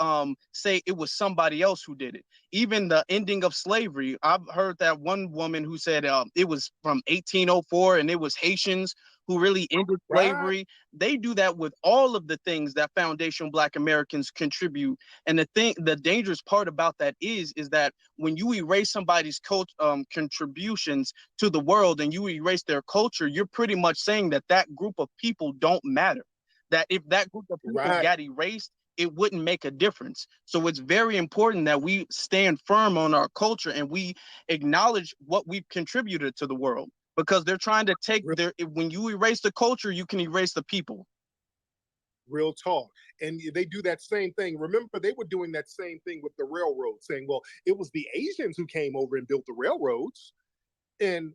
say it was somebody else who did it. Even the ending of slavery, I've heard that one woman who said it was from 1804 and it was Haitians who really ended slavery. They do that with all of the things that foundational Black Americans contribute. And the dangerous part about that is that when you erase somebody's contributions to the world and you erase their culture, you're pretty much saying that group of people don't matter. That if that group of people got erased, it wouldn't make a difference. So it's very important that we stand firm on our culture and we acknowledge what we've contributed to the world. Because they're trying to take when you erase the culture, you can erase the people. Real talk. And they do that same thing. Remember, they were doing that same thing with the railroads, saying, well, it was the Asians who came over and built the railroads. And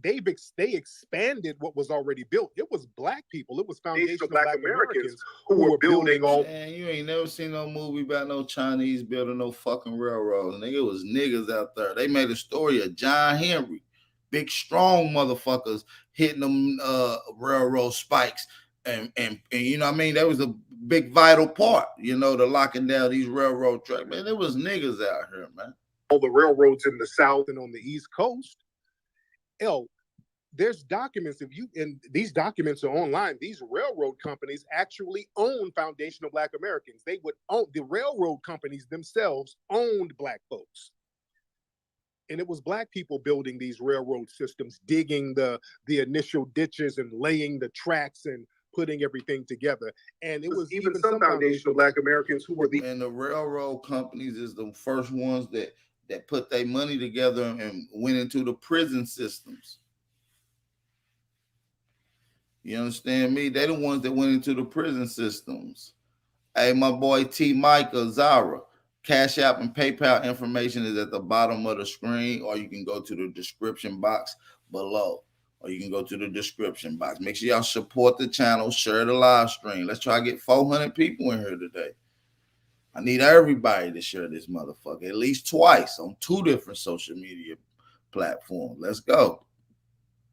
they expanded what was already built. It was Black people. It was foundational Black Americans who were building all. Man, you ain't never seen no movie about no Chinese building no fucking railroads. Nigga, it was niggas out there. They made a story of John Henry. Big, strong motherfuckers hitting them railroad spikes. And you know what I mean? That was a big vital part, you know, to locking down these railroad tracks. Man, there was niggas out here, man. All the railroads in the South and on the East Coast. There's documents, and these documents are online. These railroad companies actually own foundational Black Americans. They would own, the railroad companies themselves owned Black folks. And it was Black people building these railroad systems, digging the initial ditches and laying the tracks and putting everything together. And it was even some foundational Black Americans who were and the railroad companies is the first ones that put their money together and went into the prison systems. You understand me? They're the ones that went into the prison systems. Hey, my boy T. Mike Zara. Cash App and PayPal information is at the bottom of the screen, or you can go to the description box below, or you can go to the description box. Make sure y'all support the channel, share the live stream. Let's try to get 400 people in here today. I need everybody to share this motherfucker at least twice on 2 different social media platforms. Let's go.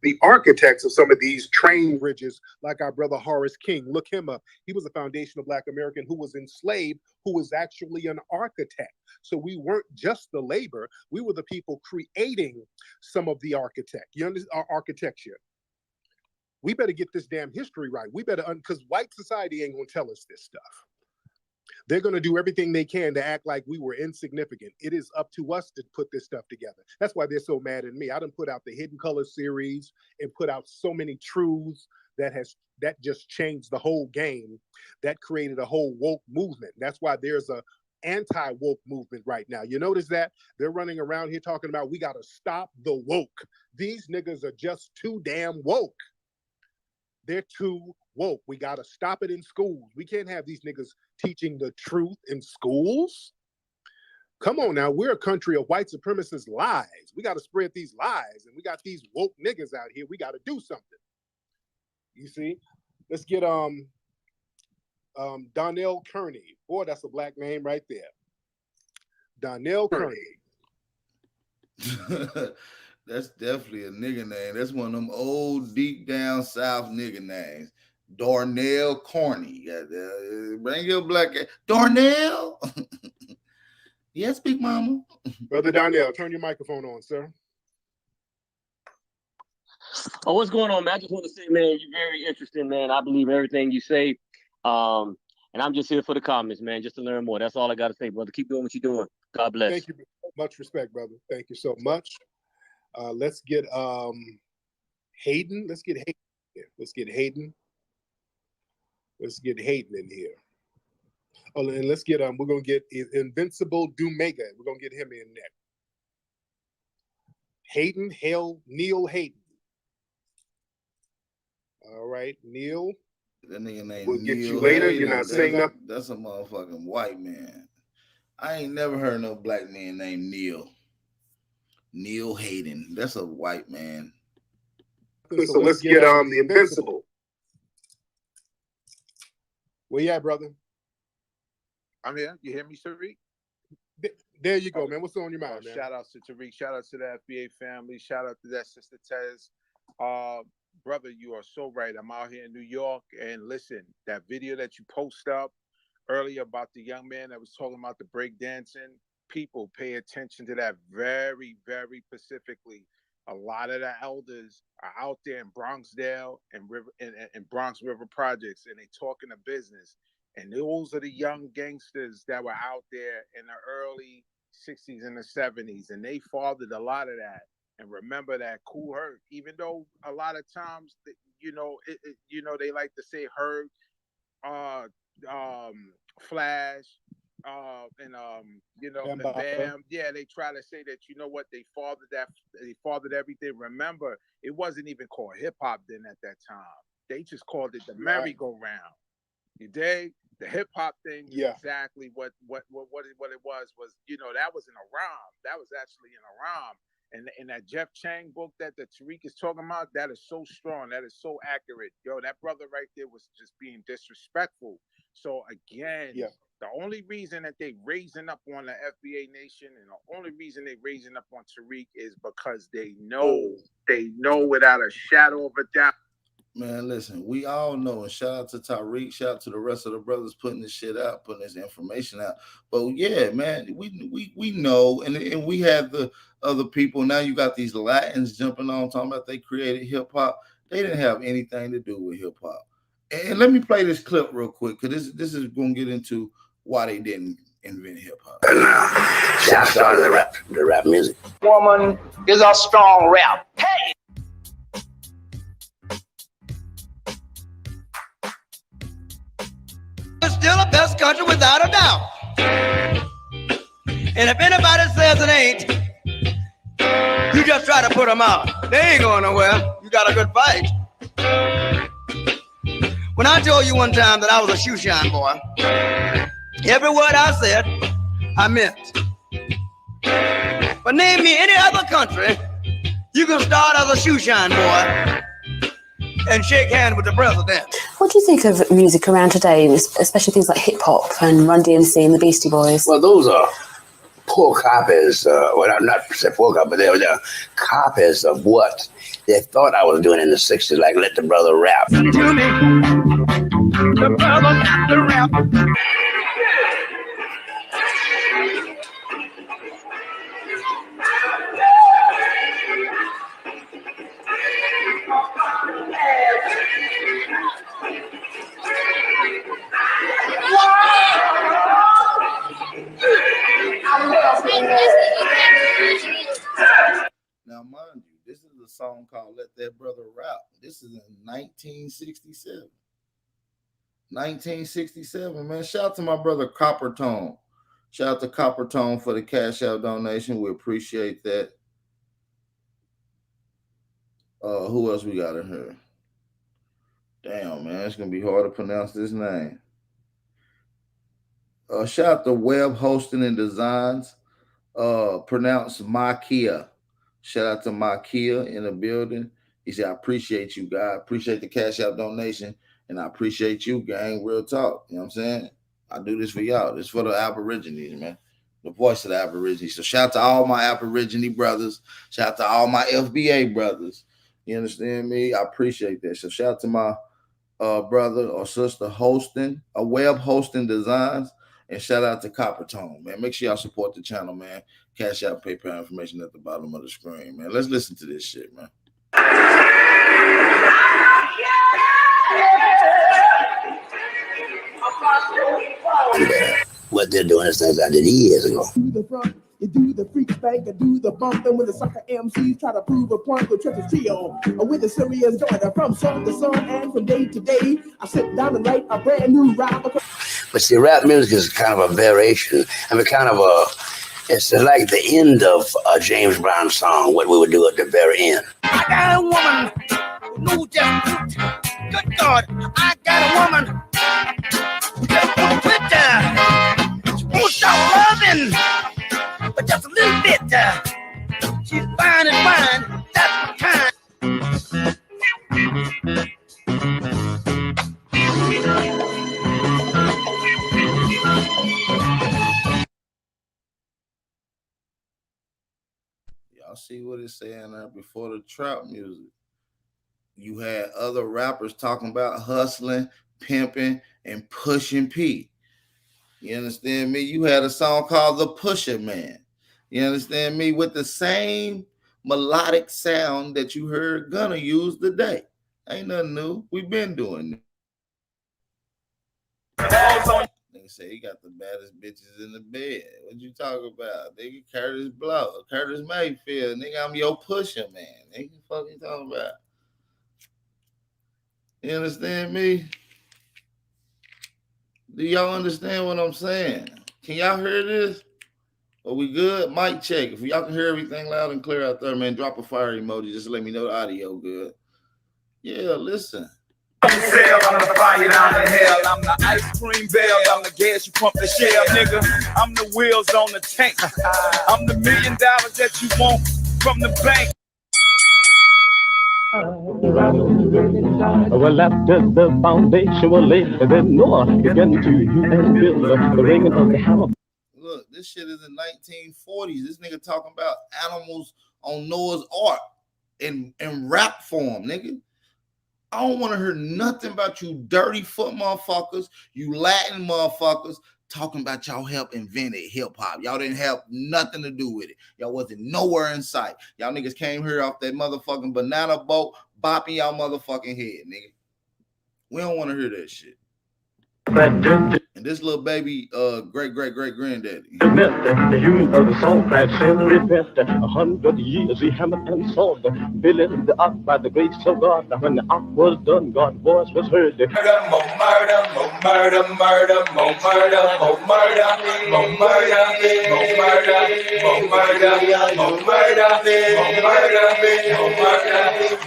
The architects of some of these train bridges, like our brother Horace King, look him up. He was a foundational Black American who was enslaved, who was actually an architect. So we weren't just the labor, we were the people creating some of the our architecture. We better get this damn history right. We better, because white society ain't gonna tell us this stuff. They're going to do everything they can to act like we were insignificant. It is up to us to put this stuff together. That's why they're so mad at me. I done put out the Hidden Color series and put out so many truths that just changed the whole game. That created a whole woke movement. That's why there's a anti-woke movement right now. You notice that? They're running around here talking about we got to stop the woke. These niggas are just too damn woke. They're too woke. We got to stop it in schools. We can't have these niggas teaching the truth in schools. Come on now, we're a country of white supremacist lies. We got to spread these lies, and we got these woke niggas out here. We got to do something. You see? Let's get Donnell Kearney. Boy, that's a black name right there. Donnell Kearney. That's definitely a nigga name. That's one of them old, deep down South nigga names. Darnell Corney. Bring your black guy. Darnell. Yes, big mama. Brother Donnell, turn your microphone on, sir. Oh, what's going on, man? I just want to say, man, you're very interesting, man. I believe everything you say. And I'm just here for the comments, man, just to learn more. That's all I got to say, brother. Keep doing what you're doing. God bless. Thank you. Much respect, brother. Thank you so much. Let's get Hayden. Let's get Hayden here. Let's get Hayden. Let's get Hayden in here. Oh, and let's get we're gonna get Invincible Dumega. We're gonna get him in next. Hayden, Neil Hayden. All right, Neil. That nigga named We'll Neil get you later. Hayden. You're not saying nothing. That's a motherfucking white man. I ain't never heard no black man named Neil. Neil Hayden. That's a white man. So let's get the Invincible. Where you at, brother? I'm here. You hear me, Tariq? There you go, man. What's on your mind, man? Shout out to Tariq. Shout out to the FBA family. Shout out to that sister Tez. Brother, you are so right. I'm out here in New York, and listen, that video that you post up earlier about the young man that was talking about the breakdancing, people pay attention to that very, very specifically. A lot of the elders are out there in Bronxdale and Bronx River Projects, and they talking to business. And those are the young gangsters that were out there in the early 60s and the 70s, and they fathered a lot of that. And remember that Kool Herc, even though a lot of times, they like to say Herc, Flash, and Bam. Yeah, they try to say that, you know what, they fathered everything. Remember, it wasn't even called hip hop then at that time. They just called it the merry-go-round. You dig? The hip hop thing is exactly what it was, that was in a rhyme. That was actually in a rhyme. And that Jeff Chang book that the Tariq is talking about, that is so strong. That is so accurate. Yo, that brother right there was just being disrespectful. So again, the only reason that they raising up on the FBA Nation and the only reason they raising up on Tariq is because they know without a shadow of a doubt. Man, listen, we all know, and shout out to Tariq, shout out to the rest of the brothers putting this shit out, putting this information out. But yeah, man, we know, and we have the other people. Now you got these Latins jumping on, talking about they created hip hop. They didn't have anything to do with hip hop. And let me play this clip real quick, because this is going to get into why they didn't invent hip hop. I started the rap music. Woman is a strong rap. Hey! It's still the best country without a doubt. And if anybody says it ain't, you just try to put them out. They ain't going nowhere. You got a good fight. When I told you one time that I was a shoe shine boy, every word I said, I meant. But name me any other country, you can start as a shoe shine boy and shake hands with the president. What do you think of music around today, especially things like hip hop and Run DMC and the Beastie Boys? Well, those are poor copies. Not poor copies, but they're copies of what they thought I was doing in the 60s, like Let the Brother Rap. To me, the brother got the rap. Now, mind you, this is a song called Let That Brother Rap. This is in 1967. 1967, man. Shout out to my brother Copper Tone. Shout out to Copper Tone for the Cash Out donation. We appreciate that. Who else we got in here? Damn, man, it's gonna be hard to pronounce this name. Shout out to Web Hosting and Designs. pronounced Makia. Shout out to Makia in the building. He said, I appreciate you, guys. Appreciate the Cash App donation. And I appreciate you, gang. Real talk. You know what I'm saying? I do this for y'all. This for the Aborigines, man. The voice of the Aborigines. So shout out to all my Aborigine brothers. Shout out to all my FBA brothers. You understand me? I appreciate that. So shout out to my brother or sister hosting, a web hosting designs. And shout out to Coppertone, man. Make sure y'all support the channel, man. Cash App, PayPal information at the bottom of the screen, man. Let's listen to this shit, man. What they're doing is things I did years ago. Do the front, you do the freak spank, you do the bump, and when the sucker MCs try to prove a point with Treasure Trio, with the serious joiner from song to song and from day to day, I sit down and write a brand new rhyme. But see, rap music is kind of a variation. I mean, it's like the end of a James Brown song, what we would do at the very end. I got a woman who knows just good God. I got a woman who just won't quit. She won't stop loving, but just a little bit. She's fine and fine, that's my kind. Y'all see what it's saying there before the trap music. You had other rappers talking about hustling, pimping, and pushing P. You understand me? You had a song called The Pusher Man. You understand me? With the same melodic sound that you heard Gunna use today. Ain't nothing new. We've been doing it. Nigga say he got the baddest bitches in the bed. What you talking about? Nigga, Curtis Mayfield. Nigga, I'm your pusher, man. Nigga, what the fuck you talking about? You understand me? Do y'all understand what I'm saying? Can y'all hear this? Are we good? Mic check. If y'all can hear everything loud and clear out there, man, drop a fire emoji just to let me know the audio good. Yeah, listen. I'm the fire down in hell. I'm the ice cream bell. I'm the gas you pump the shell, nigga. I'm the wheels on the tank. I'm the $1 million that you want from the bank. Well, after the foundation was laid, then Noah began to use and build the ring of the hammer. Look, this shit is in 1940s. This nigga talking about animals on Noah's Ark in rap form, nigga. I don't want to hear nothing about you dirty foot motherfuckers, you Latin motherfuckers, talking about y'all helped invented hip-hop. Y'all didn't have nothing to do with it. Y'all wasn't nowhere in sight. Y'all niggas came here off that motherfucking banana boat, bopping y'all motherfucking head, nigga. We don't want to hear that shit. And this little baby, great granddaddy. The use of the song that said, repent 100 years he hammered and sawed, building the ark by the grace of God. When the ark was done, God's voice was heard. Murder, more murder, more murder, murder, more murder, more murder, more murder, more murder, more murder, more murder, more murder,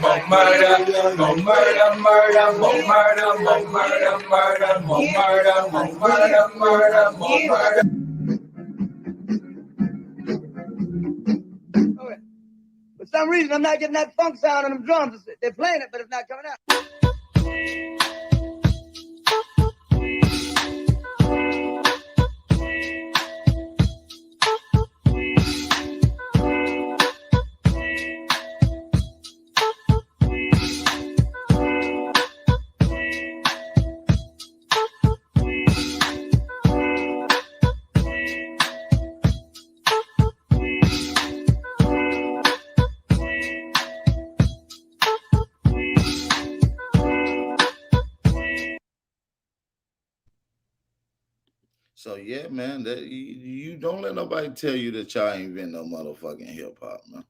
more murder, more murder, murder, more murder, more murder, murder, more murder, more murder, more murder. For some reason, I'm not getting that funk sound on them drums. They're playing it, but it's not coming out. So yeah, man, that you don't let nobody tell you that y'all ain't invent no motherfucking hip hop, man.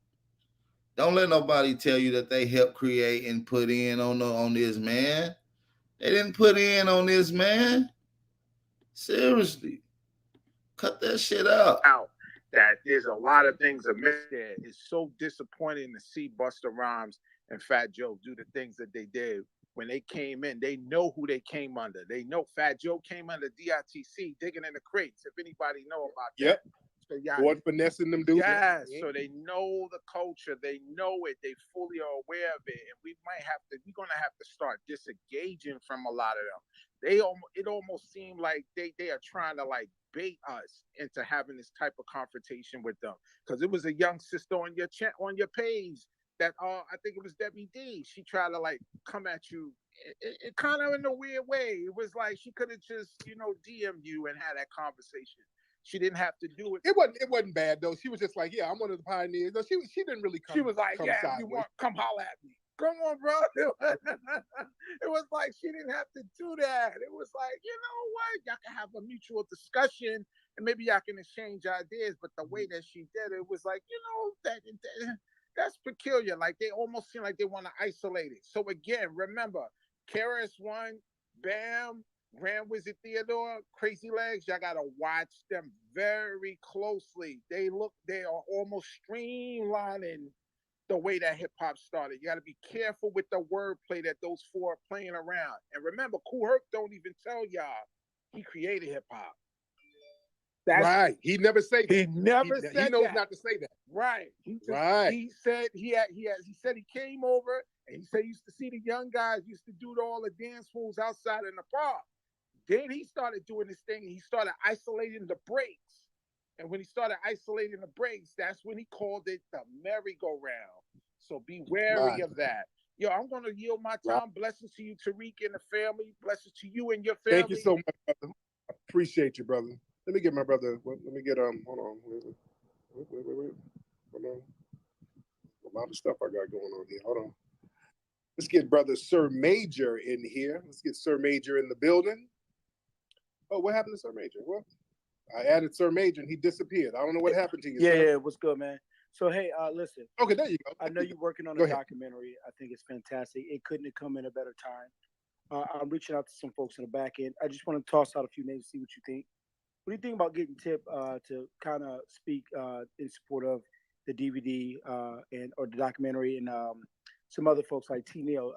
Don't let nobody tell you that they helped create and put in on this, man. They didn't put in on this, man. Seriously, cut that shit out. That there's a lot of things amiss there. It's so disappointing to see Busta Rhymes and Fat Joe do the things that they did. When they came in, they know who they came under. They know Fat Joe came under DITC, digging in the crates. If anybody know about that, What finessing them dudes? Yes, so they know the culture, they know it, they fully are aware of it, and we're gonna have to start disengaging from a lot of them. It almost seemed like they are trying to like bait us into having this type of confrontation with them. Because it was a young sister on your page that I think it was Debbie D. She tried to like come at you, it kind of in a weird way. It was like she could have just DM you and had that conversation. She didn't have to do it. It wasn't bad though. She was just like, yeah, I'm one of the pioneers. No, she didn't really come. She was like, yeah, if you want, come holler at me. Come on, bro. It was like she didn't have to do that. It was like, you know what? Y'all can have a mutual discussion and maybe y'all can exchange ideas. But the way that she did it was like, that's peculiar. Like they almost seem like they want to isolate it. So again, remember, KRS-One, Bam, Grand Wizard Theodore, Crazy Legs, y'all gotta watch them very closely. They are almost streamlining the way that hip hop started. You gotta be careful with the wordplay that those four are playing around. And remember, Kool Herc don't even tell y'all he created hip hop. Right. He never said that. He never said that. He knows not to say that. Right. He said he said he came over and he said he used to see the young guys used to do all the dance moves outside in the park. Then he started doing this thing and he started isolating the breaks. And when he started isolating the breaks, that's when he called it the merry-go-round. So be wary of that. Yo, I'm going to yield my time. Blessings to you, Tariq, and the family. Blessings to you and your family. Thank you so much, brother. I appreciate you, brother. Let me get my brother. Let me get hold on. Wait. Hold on. A lot of stuff I got going on here. Hold on. Let's get brother Sir Major in here. Let's get Sir Major in the building. Oh, what happened to Sir Major? What? I added Sir Major and he disappeared. I don't know what happened to you. Yeah, what's good, man? So hey, listen. Okay, there you go. I know you're working on a documentary. I think it's fantastic. It couldn't have come in a better time. I'm reaching out to some folks in the back end. I just want to toss out a few names, see what you think. What do you think about getting Tip to kind of speak in support of the DVD or the documentary and some other folks like Tony Neal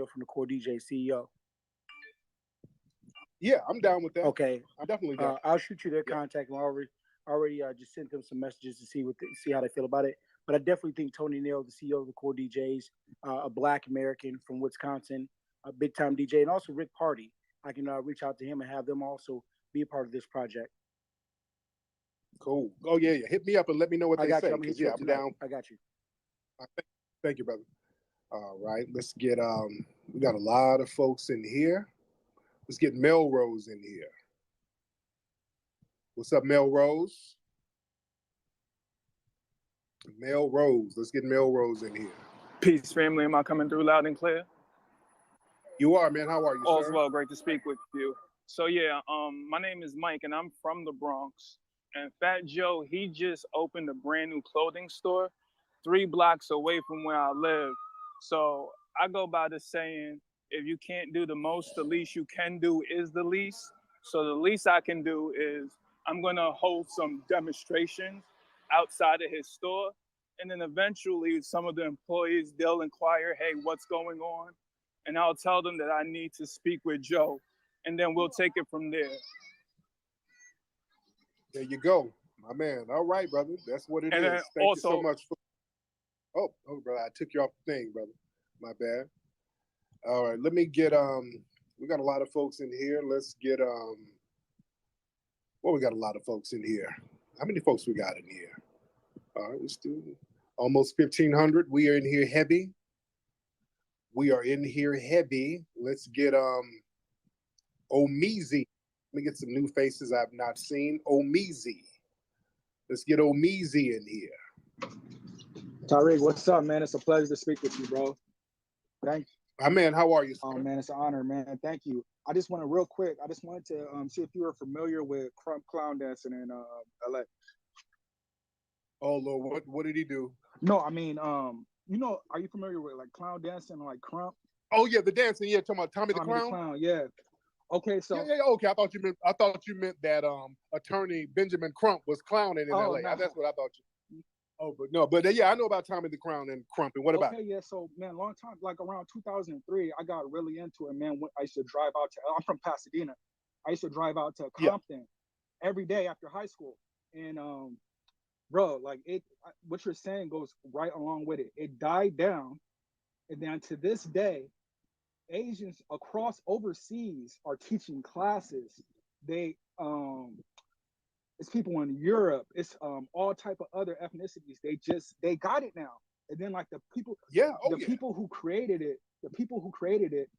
from the Core DJ CEO? Yeah, I'm down with that. Okay, I'm definitely down. I'll shoot you their contact. I already just sent them some messages to see see how they feel about it. But I definitely think Tony Neal, the CEO of the Core DJs, a Black American from Wisconsin, a big time DJ, and also Rick Party. I can reach out to him and have them also be a part of this project. Cool. Oh yeah. Hit me up and let me know what they say. I'm down. I got you. Thank you, brother. All right, let's get we got a lot of folks in here. Let's get Melrose in here. What's up, Melrose? Melrose. Let's get Melrose in here. Peace, family. Am I coming through loud and clear? You are, man. How are you, All's sir? well. Great to speak with you. So yeah, my name is Mike, and I'm from the Bronx. And Fat Joe, he just opened a brand new clothing store 3 blocks away from where I live. So I go by the saying, if you can't do the most, the least you can do is the least. So the least I can do is I'm going to hold some demonstrations outside of his store. And then eventually some of the employees, they'll inquire, hey, what's going on? And I'll tell them that I need to speak with Joe. And then we'll take it from there. There you go, my man. All right, brother. That's what it is. Thank you so much. Oh, brother, I took you off the thing, brother. My bad. All right, let me get we got a lot of folks in here. Let's get we got a lot of folks in here. How many folks we got in here? All right, let's do almost 1,500. We are in here heavy. Let's get Omizi. Let me get some new faces I've not seen. Omizi. Let's get Omizi in here. Tariq, what's up, man? It's a pleasure to speak with you, bro. Thank you. My man, how are you, sir? Oh, man, it's an honor, man. Thank you. I just wanted to see if you were familiar with Crump Clown dancing in LA. Oh, Lord, what did he do? No, I mean, are you familiar with like clown dancing, like Crump? Oh yeah, the dancing. Yeah, talking about Tommy the Clown. Yeah. Okay, so okay. I thought you meant that attorney Benjamin Crump was clowning in LA. No. That's what I thought you. Oh, but no, but yeah, I know about Tommy the Clown and Crump. And what about? Okay, yeah. So man, long time, like around 2003, I got really into it, man. I used to drive out to. I'm from Pasadena. I used to drive out to Compton every day after high school, and bro, like what you're saying goes right along with it. It died down, and then to this day, Asians across overseas are teaching classes. They it's people in Europe, it's all type of other ethnicities. They got it now. And then like the people people who created it,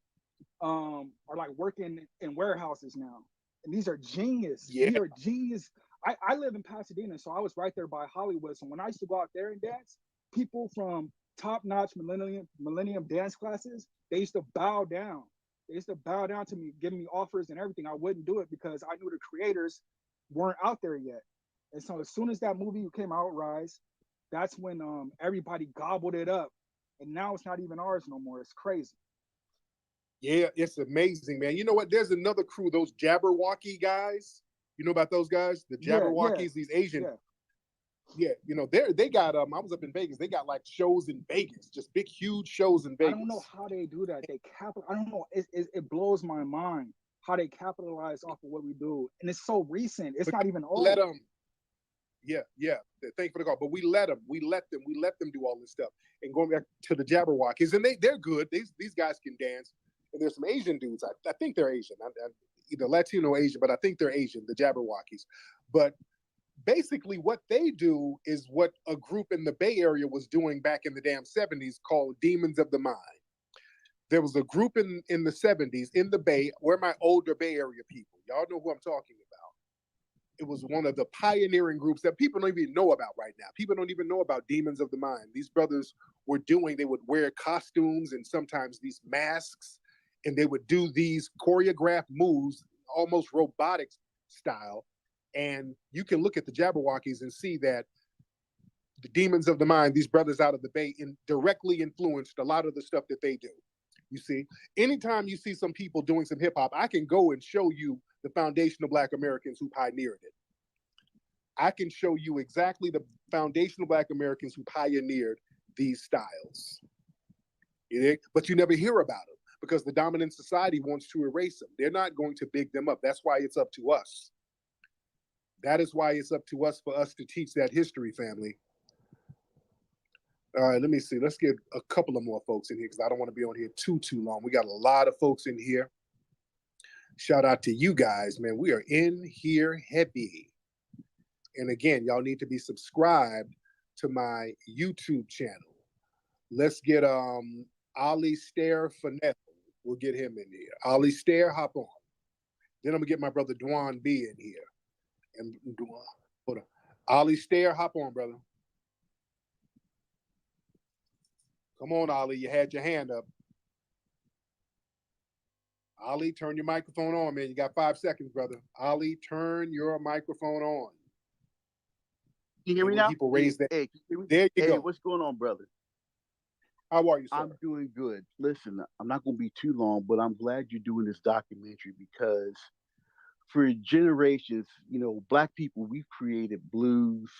are like working in warehouses now. And these are genius. Yeah. These are genius. I live in Pasadena, so I was right there by Hollywood. So when I used to go out there and dance, people from top-notch millennium dance classes, they used to bow down. They used to bow down to me, giving me offers and everything. I wouldn't do it because I knew the creators weren't out there yet. And so as soon as that movie came out, Rise, that's when everybody gobbled it up. And now it's not even ours no more. It's crazy. Yeah, it's amazing, man. You know what? There's another crew, those Jabberwocky guys. You know about those guys? The Jabberwockies, these Asian. Yeah, you know, they got I was up in Vegas. They got like shows in Vegas, just big, huge shows in Vegas. I don't know how they do that. I don't know. It blows my mind how they capitalize off of what we do, and it's so recent. It's not even old. Let them. Yeah. Thank you for the call, but we let them do all this stuff. And going back to the Jabberwockies, and they're good. These guys can dance. And there's some Asian dudes. I think they're Asian. Either Latino or Asian, but I think they're Asian, the Jabberwockies. But basically what they do is what a group in the Bay Area was doing back in the damn 70s called Demons of the Mind. There was a group in the 70s in the Bay. We're my older Bay Area people. Y'all know who I'm talking about. It was one of the pioneering groups that people don't even know about right now. People don't even know about Demons of the Mind. These brothers they would wear costumes and sometimes these masks, and they would do these choreographed moves, almost robotics style. And you can look at the Jabberwockies and see that the Demons of the Mind, these brothers out of the Bay, directly influenced a lot of the stuff that they do. You see, anytime you see some people doing some hip hop, I can go and show you the foundational Black Americans who pioneered it. I can show you exactly the foundational Black Americans who pioneered these styles. But you never hear about them because the dominant society wants to erase them. They're not going to big them up. That's why it's up to us. That is why it's up to us for us to teach that history, family. All right, let me see. Let's get a couple of more folks in here because I don't want to be on here too long. We got a lot of folks in here. Shout out to you guys, man. We are in here heavy. And again, y'all need to be subscribed to my YouTube channel. Let's get Ali Stair Finesse. We'll get him in here. Ali Stair, hop on. Then I'm gonna get my brother Dwan B in here. And hold on. Ali Stair, hop on, brother. Come on, Ali. You had your hand up. Ali, turn your microphone on, man. You got 5 seconds, brother. Ali, turn your microphone on. Can you hear me now? People raise that. Hey, there you go. What's going on, brother? How are you, sir? I'm doing good. Listen, I'm not going to be too long, but I'm glad you're doing this documentary because for generations, you know, Black people, we've created blues,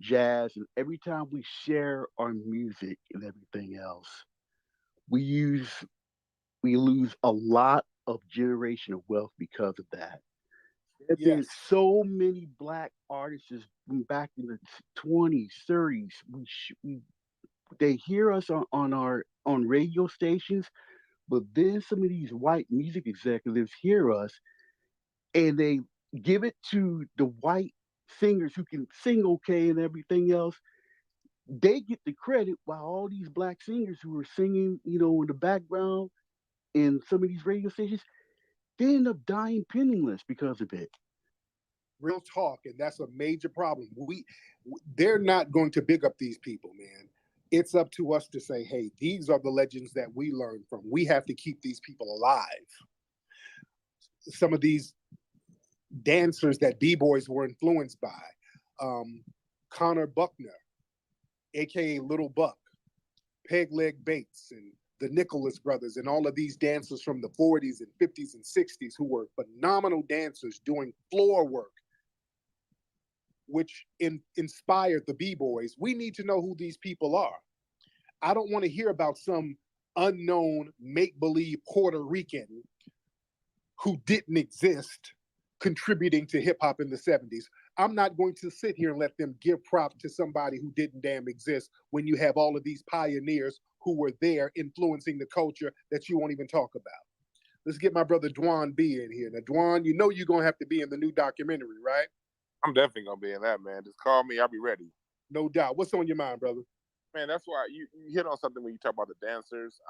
jazz, and every time we share our music and everything else, we lose a lot of generational wealth because of that. There have been so many Black artists from back in the 20s, 30s. They hear us on radio stations, but then some of these white music executives hear us and they give it to the white singers who can sing okay and everything else. They get the credit while all these Black singers who are singing, you know, in the background in some of these radio stations, they end up dying penniless because of it. Real talk, and that's a major problem. They're not going to big up these people, man. It's up to us to say, hey, these are the legends that we learn from. We have to keep these people alive. Some of these dancers that B-boys were influenced by, Connor Buckner, aka Little Buck, Peg Leg Bates, and the Nicholas brothers, and all of these dancers from the 40s and 50s and 60s who were phenomenal dancers doing floor work, which inspired the B-boys. We need to know who these people are. I don't want to hear about some unknown make-believe Puerto Rican who didn't exist contributing to hip-hop in the 70s. I'm not going to sit here and let them give props to somebody who didn't damn exist when you have all of these pioneers who were there influencing the culture that you won't even talk about. Let's get my brother Dwan B in here. Now, Dwan, you know you're going to have to be in the new documentary, right? I'm definitely going to be in that, man. Just call me. I'll be ready. No doubt. What's on your mind, brother? Man, that's why you hit on something when you talk about the dancers.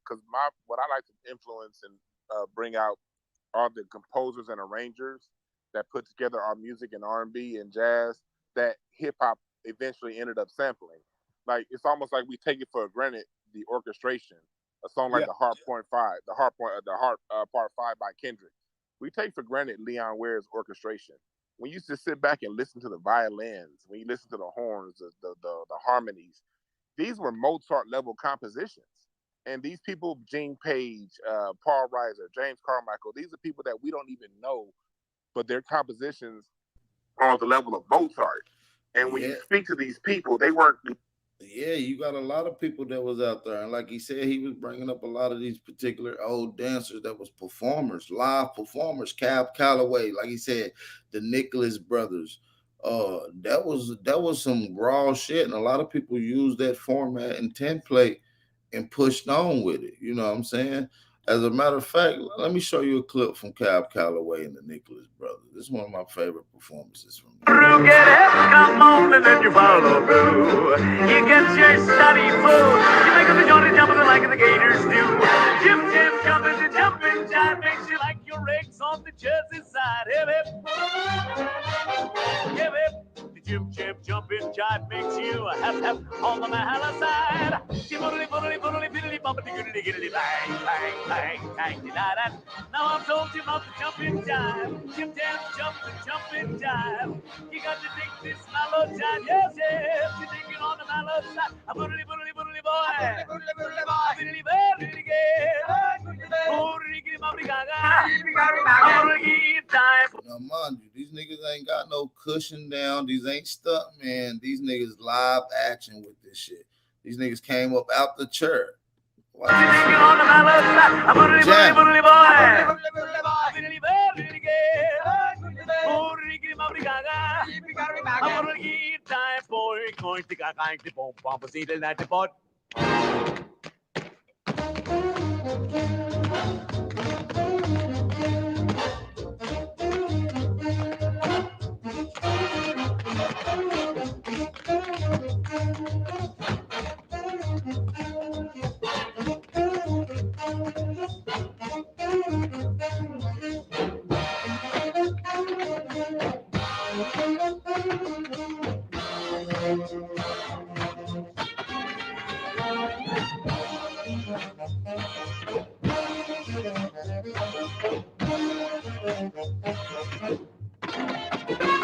Because what I like to influence and bring out are the composers and arrangers that put together our music and R&B and jazz that hip hop eventually ended up sampling. Like, it's almost like we take it for granted, the orchestration. A song like the Heart Part 5 by Kendrick. We take for granted Leon Ware's orchestration. When you used to sit back and listen to the violins, when you listen to the horns, the harmonies, these were Mozart level compositions. And these people, Gene Page, Paul Reiser, James Carmichael, these are people that we don't even know, but their compositions are on the level of Mozart. And when you speak to these people, they weren't. Yeah, you got a lot of people that was out there. And like he said, he was bringing up a lot of these particular old dancers that was performers, live performers. Cab Calloway, like he said, the Nicholas brothers. That was some raw shit. And a lot of people used that format and template and pushed on with it. You know what I'm saying? As a matter of fact, let me show you a clip from Cab Calloway and the Nicholas brothers. This is one of my favorite performances from them. Get up, come on, and then you follow through. You get your study full. You make up the joint and jump like the Gators do. Jim, jumping, jive makes you like your eggs on the Jersey side. Hip, hip. Hip, hip. The Jim, jumping, jive makes you hep on the Mahala side. Now I've told you about the jumping jive. Jim, jumping jive. You got to take this mellow jive. Yes, you take it on the mellow side. A boodly boy. Now, mind you, these niggas ain't got no cushion down. These ain't stunt, man. These niggas live action with this shit. These niggas came up out the chair. Watch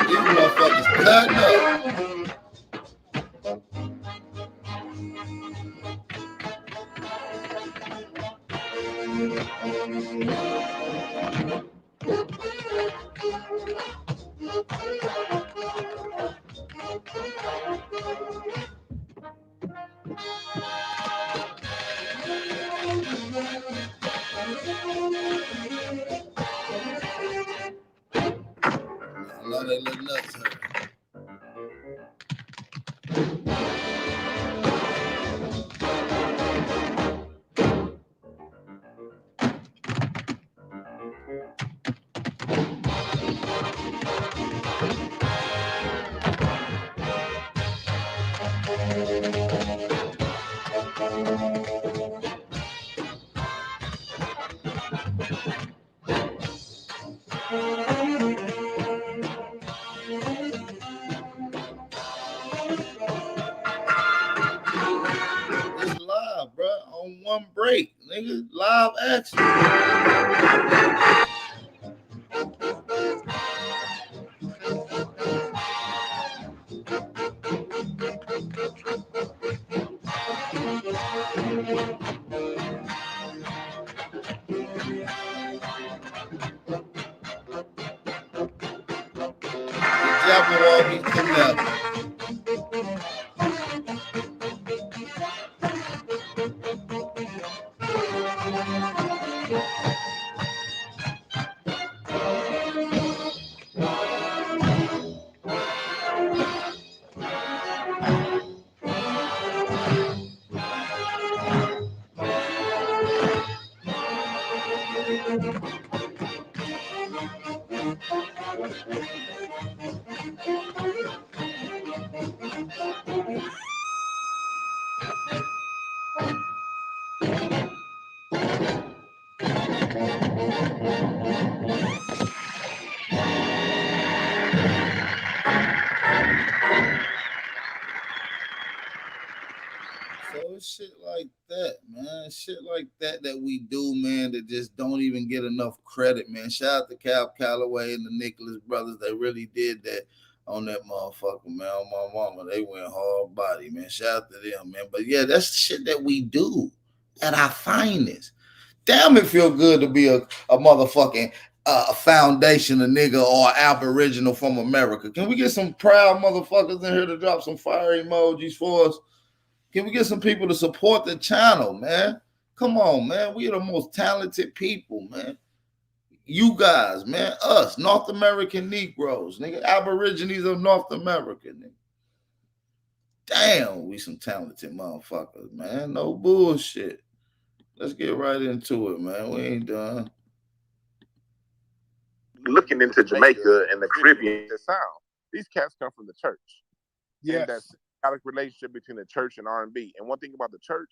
These motherfuckers cutting up. I love that little nuts hurt. It's live, bro. On one break, nigga. Live action. The Jabberwocky together. So it's shit like that, man. Shit like that we do, man, that just don't even get enough credit, man. Shout out to Cal Calloway and the Nicholas brothers. They really did that on that motherfucker, man. On my mama, they went hard body, man. Shout out to them, man. But yeah, that's shit that we do at our finest. Damn, it feel good to be a motherfucking foundation, a nigga, or Aboriginal from America. Can we get some proud motherfuckers in here to drop some fire emojis for us? Can we get some people to support the channel, man? Come on, man. We are the most talented people, man. You guys, man. Us, North American Negroes, nigga. Aborigines of North America, nigga. Damn, we some talented motherfuckers, man. No bullshit. Let's get right into it, man. We ain't done. Looking into Jamaica and the Caribbean, the sound. These cats come from the church. Yes. And that's relationship between the church and R&B. And one thing about the church,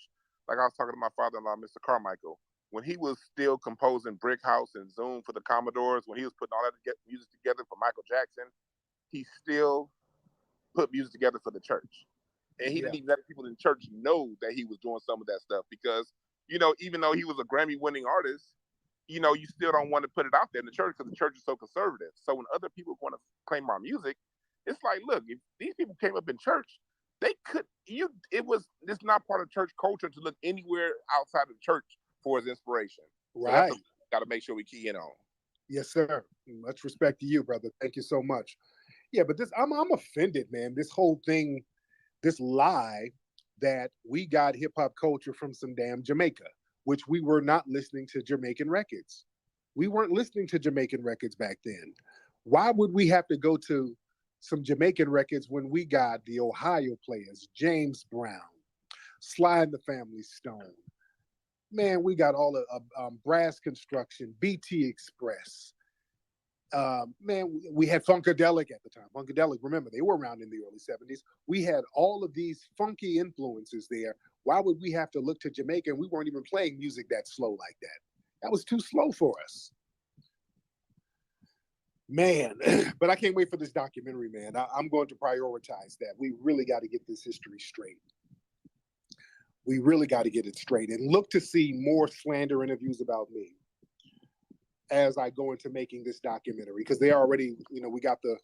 like I was talking to my father-in-law, Mr. Carmichael, when he was still composing Brick House and Zoom for the Commodores, when he was putting all that music together for Michael Jackson, he still put music together for the church. And he didn't even let people in church know that he was doing some of that stuff because, you know, even though he was a Grammy-winning artist, you know, you still don't want to put it out there in the church because the church is so conservative. So when other people want to claim our music, it's like, look, if these people came up in church, they could, it's not part of church culture to look anywhere outside of the church for his inspiration. Right. So got to make sure we key in on. Yes, sir. Much respect to you, brother. Thank you so much. Yeah, but I'm offended, man. This whole thing, this lie that we got hip hop culture from some damn Jamaica, which we were not listening to Jamaican records. We weren't listening to Jamaican records back then. Why would we have to go to some Jamaican records when we got the Ohio players, James Brown, Sly and the Family Stone? Man, we got all the Brass Construction, BT Express. Man, we had Funkadelic at the time. Funkadelic, remember, they were around in the early 70s. We had all of these funky influences there. Why would we have to look to Jamaica? And we weren't even playing music that slow like that. That was too slow for us. Man, but I can't wait for this documentary, man. I'm going to prioritize that. We really got to get this history straight. We really got to get it straight and look to see more slander interviews about me as I go into making this documentary, because they already, you know, we got the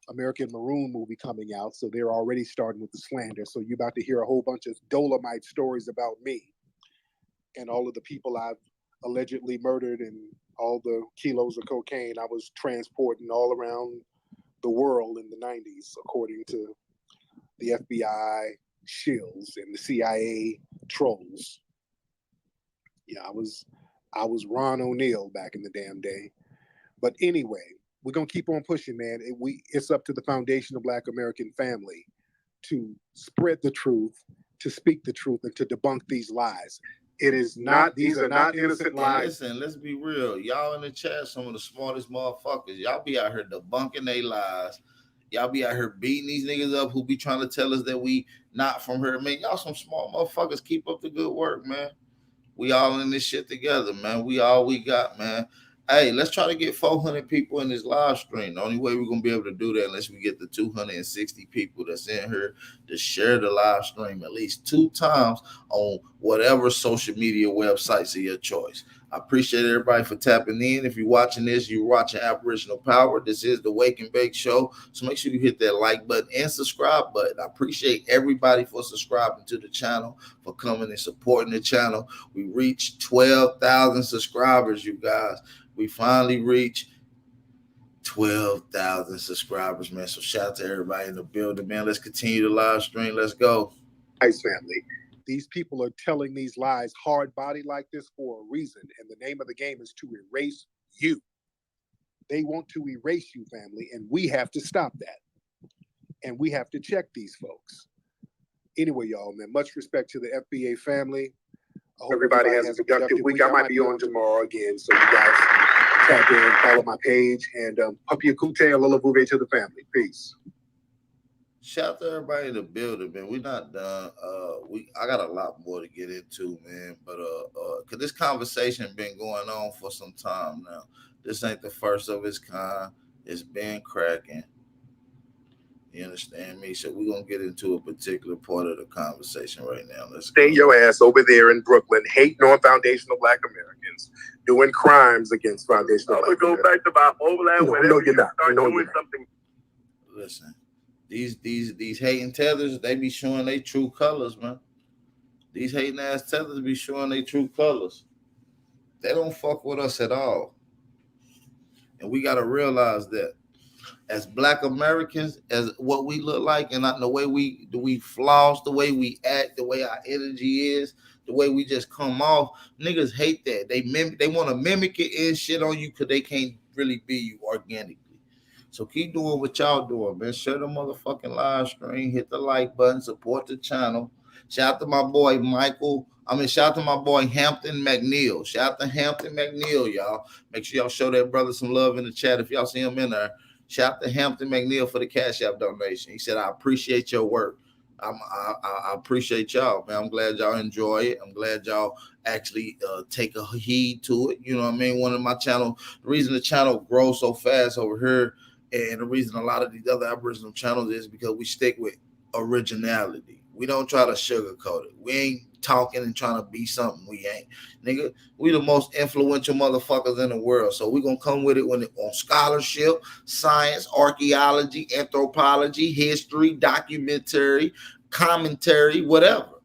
American Maroon movie coming out, so they're already starting with the slander. So you're about to hear a whole bunch of Dolomite stories about me and all of the people I've allegedly murdered and all the kilos of cocaine I was transporting all around the world in the 90s, according to the FBI shills and the CIA trolls. Yeah, I was Ron O'Neal back in the damn day. But anyway, we're gonna keep on pushing, man. It's up to the foundation of Black American family to spread the truth, to speak the truth, and to debunk these lies. It is not, these are not innocent lies. Listen, let's be real. Y'all in the chat, some of the smartest motherfuckers. Y'all be out here debunking their lies. Y'all be out here beating these niggas up who be trying to tell us that we not from here. Man, y'all some smart motherfuckers. Keep up the good work, man. We all in this shit together, man. We all we got, man. Hey, let's try to get 400 people in this live stream. The only way we're going to be able to do that unless we get the 260 people that's in here to share the live stream at least 2 times on whatever social media websites of your choice. I appreciate everybody for tapping in. If you're watching this, you're watching Aboriginal Power. This is the Wake and Bake Show. So make sure you hit that like button and subscribe button. I appreciate everybody for subscribing to the channel, for coming and supporting the channel. We reached 12,000 subscribers, you guys. We finally reached 12,000 subscribers, man. So shout out to everybody in the building, man. Let's continue the live stream. Let's go. Nice family. These people are telling these lies hard body like this for a reason. And the name of the game is to erase you. They want to erase you, family. And we have to stop that. And we have to check these folks. Anyway, y'all, man, much respect to the FBA family. I hope everybody has a productive week. I might be on tomorrow again. So you guys tap in, follow my page, and Papi Akute, Alola Vuve to the family. Peace. Shout out to everybody in the building, man. We're not done. I got a lot more to get into, man. But cause this conversation been going on for some time now. This ain't the first of its kind. It's been cracking. You understand me? So we're gonna get into a particular part of the conversation right now. Let's stay go. your ass over there in Brooklyn, hating on foundational Black Americans, doing crimes against foundational Black Americans. Go back to my homeland. No, you're not. Start No, doing you're not. something. Listen, these hating tethers, they be showing their true colors, man. These hating ass tethers be showing their true colors. They don't fuck with us at all. And we gotta realize that as Black Americans, as what we look like, and not the way we flaws, the way we act, the way our energy is, the way we just come off. Niggas hate that. They want to mimic it and shit on you because they can't really be you organically. So keep doing what y'all doing, man. Share the motherfucking live stream, hit the like button, support the channel. Shout out to my boy shout out to my boy Hampton McNeil. Shout out to Hampton McNeil, y'all. Make sure y'all show that brother some love in the chat if y'all see him in there. Shout out to Hampton McNeil for the Cash App donation. He said, I appreciate your work. I appreciate y'all, man. I'm glad y'all enjoy it. I'm glad y'all actually take a heed to it. You know what I mean? One of my channel, the reason the channel grows so fast over here, and the reason a lot of these other Aboriginal channels is because we stick with originality. We don't try to sugarcoat it. We ain't talking and trying to be something we ain't. Nigga, we the most influential motherfuckers in the world. So we gonna come with it on scholarship, science, archaeology, anthropology, history, documentary, commentary, whatever.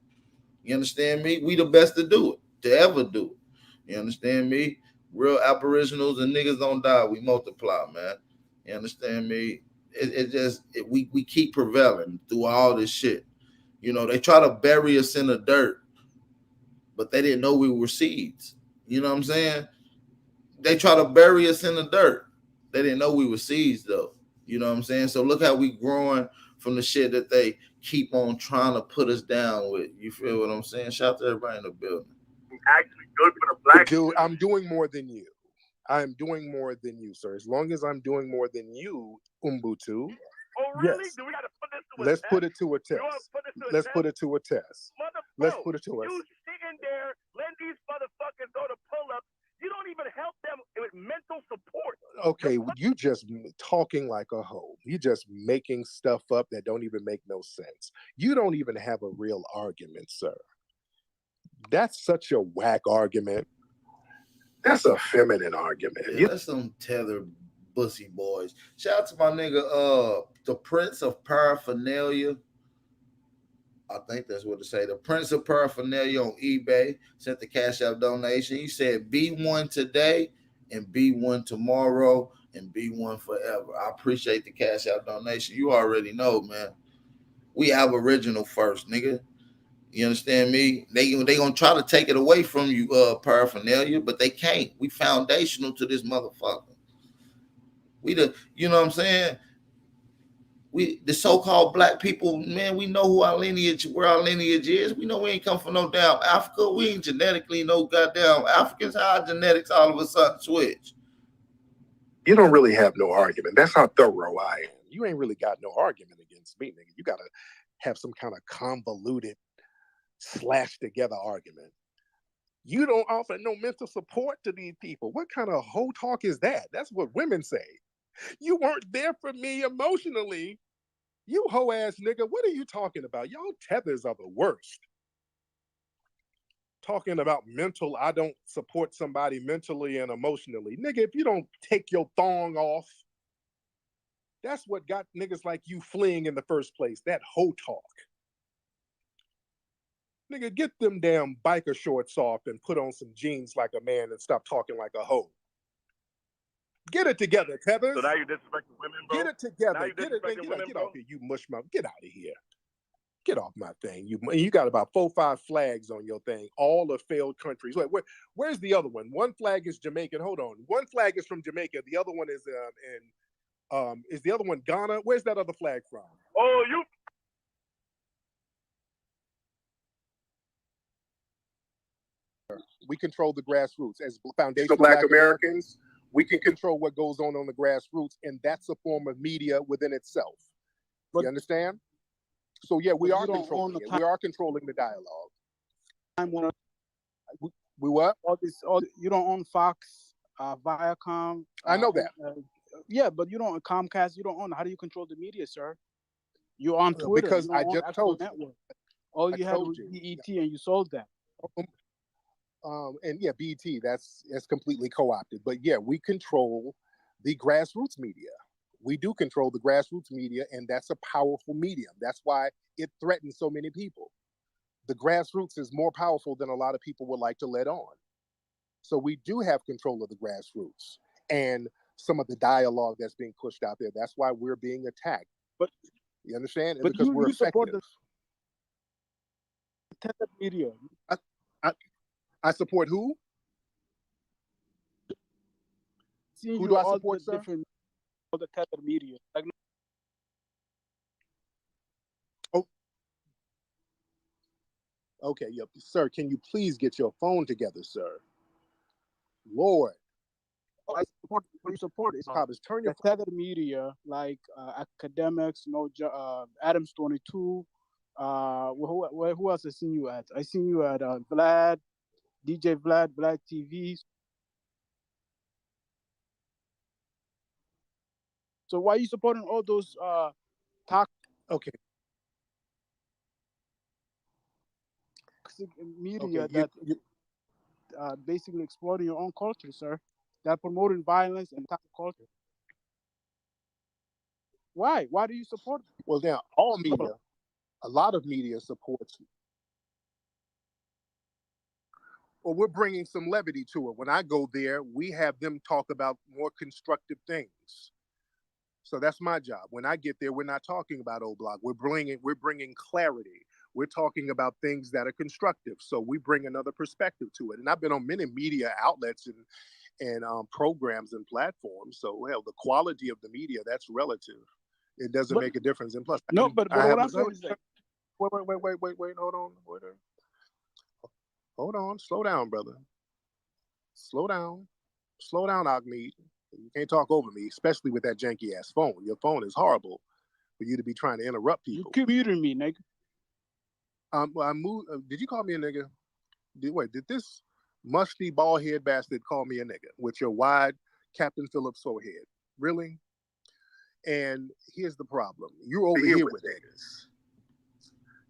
You understand me? We the best to do it, to ever do it. You understand me? Real Aboriginals and niggas don't die. We multiply, man. You understand me? We keep prevailing through all this shit. You know, they try to bury us in the dirt, but they didn't know we were seeds. You know what I'm saying? They try to bury us in the dirt. They didn't know we were seeds, though. You know what I'm saying? So look how we growing from the shit that they keep on trying to put us down with. You feel what I'm saying? Shout out to everybody in the building. Actually good for the Black. Dude, I'm doing more than you. I am doing more than you, sir. As long as I'm doing more than you, Umbutu. Oh, really? Yes. Do we got to put this to a Let's test? put it to a test. Let's put it to a test. Let's put it to a test. You sit in there, let these motherfuckers go to pull-ups. You don't even help them with mental support. Okay, you just talking like a hoe. You just making stuff up that don't even make no sense. You don't even have a real argument, sir. That's such a whack argument. That's a feminine argument. Yeah, that's some tether bussy boys. Shout out to my nigga, the Prince of Paraphernalia. I think that's what to say. The Prince of Paraphernalia on eBay sent the Cash App donation. He said, be one today and be one tomorrow and be one forever. I appreciate the Cash App donation. You already know, man. We Aboriginal first, nigga. You understand me? They gonna try to take it away from you, paraphernalia, but they can't. We foundational to this motherfucker. You know what I'm saying? We the so-called Black people, man, we know where our lineage is. We know we ain't come from no damn Africa. We ain't genetically no goddamn Africans. How our genetics all of a sudden switch? You don't really have no argument. That's how thorough I am. You ain't really got no argument against me, nigga. You gotta have some kind of convoluted, slashed together argument. You don't offer no mental support to these people. What kind of hoe talk is that? That's what women say. You weren't there for me emotionally. You hoe ass nigga, what are you talking about? Y'all tethers are the worst. Talking about mental, I don't support somebody mentally and emotionally. Nigga, if you don't take your thong off, that's what got niggas like you fleeing in the first place, that hoe talk. Nigga, get them damn biker shorts off and put on some jeans like a man and stop talking like a hoe. Get it together, Tethers. So now you're disrespecting women, bro? Get it together. Now you're disrespecting women, get bro? off here, you mushmouth. Get out of here. Get off my thing. You got about 4 or 5 flags on your thing. All the failed countries. Wait, where's the other one? One flag is Jamaican. Hold on. One flag is from Jamaica. The other one is is the other one Ghana? Where's that other flag from? Oh, you. We control the grassroots as foundational Black Americans. We can control what goes on the grassroots, and that's a form of media within itself. You understand? So yeah, we are controlling it. We are controlling the dialogue. We what? You don't own Fox, Viacom. I know that. Yeah, but you don't Comcast. You don't own. How do you control the media, sir? You're on Twitter. Because I just told you. Network. All you had was BET, and you sold that. And yeah, BET, that's completely co-opted. But yeah, we control the grassroots media. We do control the grassroots media, and that's a powerful medium. That's why it threatens so many people. The grassroots is more powerful than a lot of people would like to let on. So we do have control of the grassroots and some of the dialogue that's being pushed out there. That's why we're being attacked. But you understand? But because we're support effective. the tethered media. I support who? Who do I support, sir? All the tethered media. Like, okay, yep. Sir, can you please get your phone together, sir? Lord. I support what you support is turn the tethered media, like academics, Adams 22. Who else I seen you at? I seen you at Vlad, DJ Vlad, Vlad TV. So why are you supporting all those toxic media that basically exploiting your own culture, sir? That promoting violence and toxic culture. Why? Why do you support it? Well, now all media, a lot of media supports. Well, we're bringing some levity to it. When I go there, we have them talk about more constructive things. So that's my job. When I get there, we're not talking about old block. We're bringing clarity. We're talking about things that are constructive. So we bring another perspective to it. And I've been on many media outlets and programs and platforms. So hell, the quality of the media, that's relative. It doesn't make a difference. And plus, what I'm saying is like, wait, hold on, slow down, brother. Slow down, Ahmed. You can't talk over me, especially with that janky ass phone. Your phone is horrible for you to be trying to interrupt people. You keep muting me, nigga. I moved. Did you call me a nigga? Did this musty bald head bastard call me a nigga with your wide Captain Phillips forehead? Really? And here's the problem. You're over here with niggas.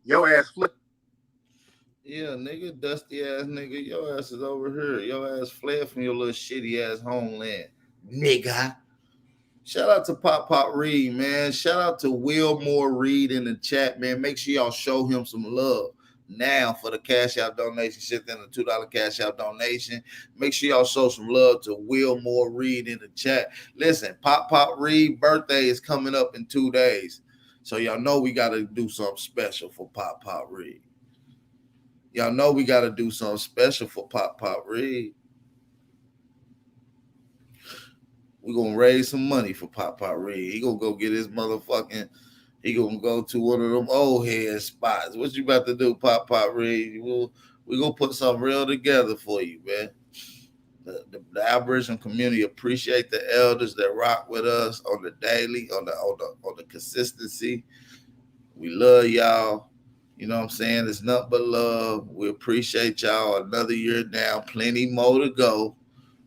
Your ass flip. Yeah, nigga, dusty ass nigga. Your ass is over here. Your ass fled from your little shitty ass homeland. Nigga. Shout out to Pop Reed, man. Shout out to Wilmore Reed in the chat, man. Make sure y'all show him some love now for the Cash App donation. Shit, then the $2 Cash App donation. Make sure y'all show some love to Wilmore Reed in the chat. Listen, Pop Reed birthday is coming up in 2 days. So y'all know we got to do something special for Pop Reed. Y'all know we got to do something special for Pop Reed. We're going to raise some money for Pop Reed. He going to go get his motherfucking, he going to go to one of them old head spots. What you about to do, Pop Reed? We're going to put something real together for you, man. The Aboriginal community appreciate the elders that rock with us on the daily, on the consistency. We love y'all. You know what I'm saying? It's nothing but love. We appreciate y'all. Another year down, plenty more to go.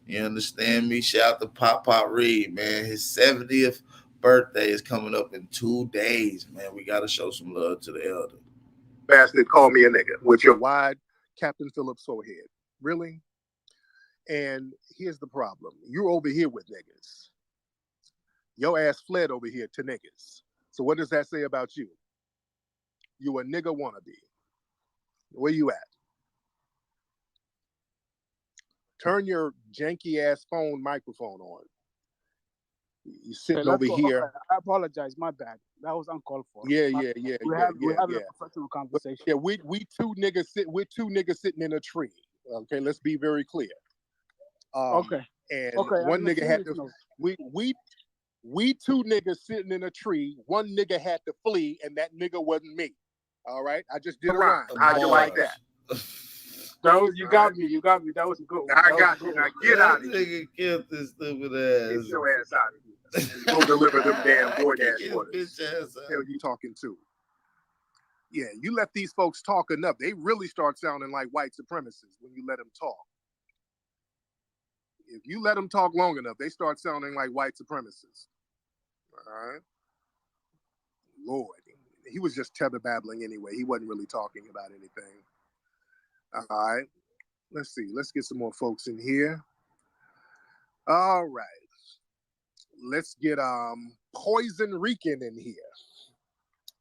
You understand me? Shout out to Pop Reed, man. His 70th birthday is coming up in 2 days, man. We got to show some love to the elder. Bastard call me a nigga with your wide Captain Phillips forehead. Really? And here's the problem. You're over here with niggas. Your ass fled over here to niggas. So what does that say about you? You a nigga wannabe. Where you at? Turn your janky ass phone microphone on. You sitting over here. I apologize. My bad. That was uncalled for. Yeah. We're having a professional conversation. Yeah, we're two niggas sitting in a tree. Okay, let's be very clear. Okay. And one nigga had to. We two niggas sitting in a tree. One nigga had to flee, and that nigga wasn't me. All right, I just did a rhyme. How'd you like that? You got me. You got me. That was a good one. I got you. Now get out of here. Nigga killed this stupid ass. Get your ass out of here. Go deliver them damn DoorDash orders. Hell you talking to? Yeah, you let these folks talk enough, they really start sounding like white supremacists when you let them talk. If you let them talk long enough, they start sounding like white supremacists. All right? Lord, he was just tether babbling anyway. He wasn't really talking about anything. All right, let's see. Let's get some more folks in here. All right. Let's get Poison Rican in here.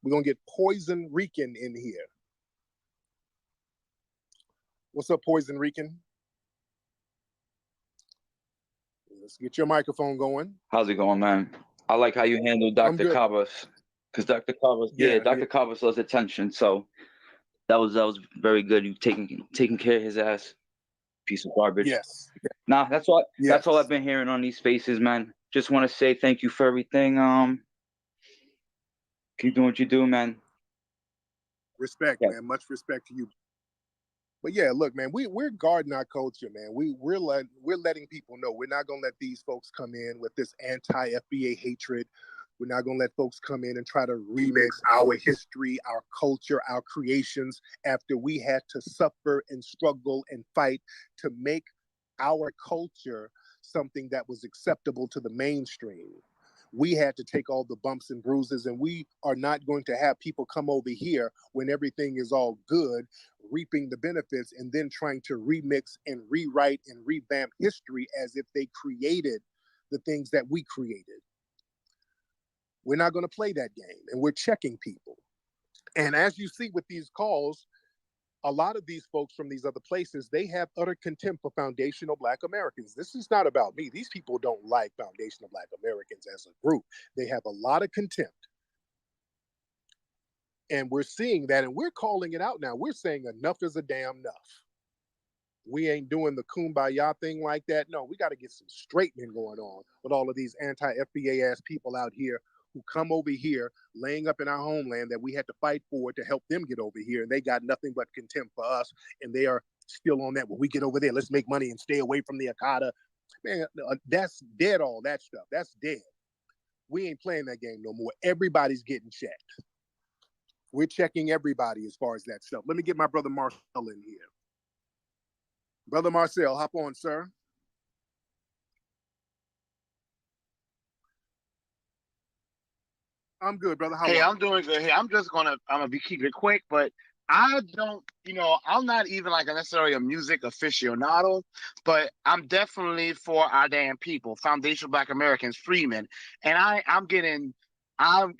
We're going to get Poison Rican in here. What's up, Poison Rican? Let's get your microphone going. How's it going, man? I like how you handle Dr. Cabas, because Dr. Cabas, Dr. Cabas loves attention. So that was very good. You taking care of his ass, piece of garbage. Yes. Nah, that's all I've been hearing on these spaces, man. Just want to say thank you for everything. Keep doing what you do, man. Respect, man. Much respect to you. But yeah, look, man, we're guarding our culture, man. We're letting people know we're not gonna let these folks come in with this anti-FBA hatred. We're not gonna let folks come in and try to remix our history, our culture, our creations after we had to suffer and struggle and fight to make our culture something that was acceptable to the mainstream. We had to take all the bumps and bruises, and we are not going to have people come over here when everything is all good, reaping the benefits, and then trying to remix and rewrite and revamp history as if they created the things that we created. We're not going to play that game, and we're checking people. And as you see with these calls, a lot of these folks from these other places, they have utter contempt for foundational Black Americans. This is not about me. These people don't like foundational Black Americans as a group. They have a lot of contempt. And we're seeing that, and we're calling it out now. We're saying enough is a damn enough. We ain't doing the kumbaya thing like that. No, we got to get some straightening going on with all of these anti-FBA ass people out here who come over here laying up in our homeland that we had to fight for to help them get over here. And they got nothing but contempt for us. And they are still on that. When we get over there, let's make money and stay away from the Akata. Man, that's dead, all that stuff. That's dead. We ain't playing that game no more. Everybody's getting checked. We're checking everybody as far as that stuff. Let me get my brother Marcel in here. Brother Marcel, hop on, sir. I'm good, brother. How Hey, are you? I'm doing good. Hey, I'm gonna keep it quick, but I don't, I'm not even like necessarily a music aficionado, but I'm definitely for our damn people, foundational Black Americans, freemen, and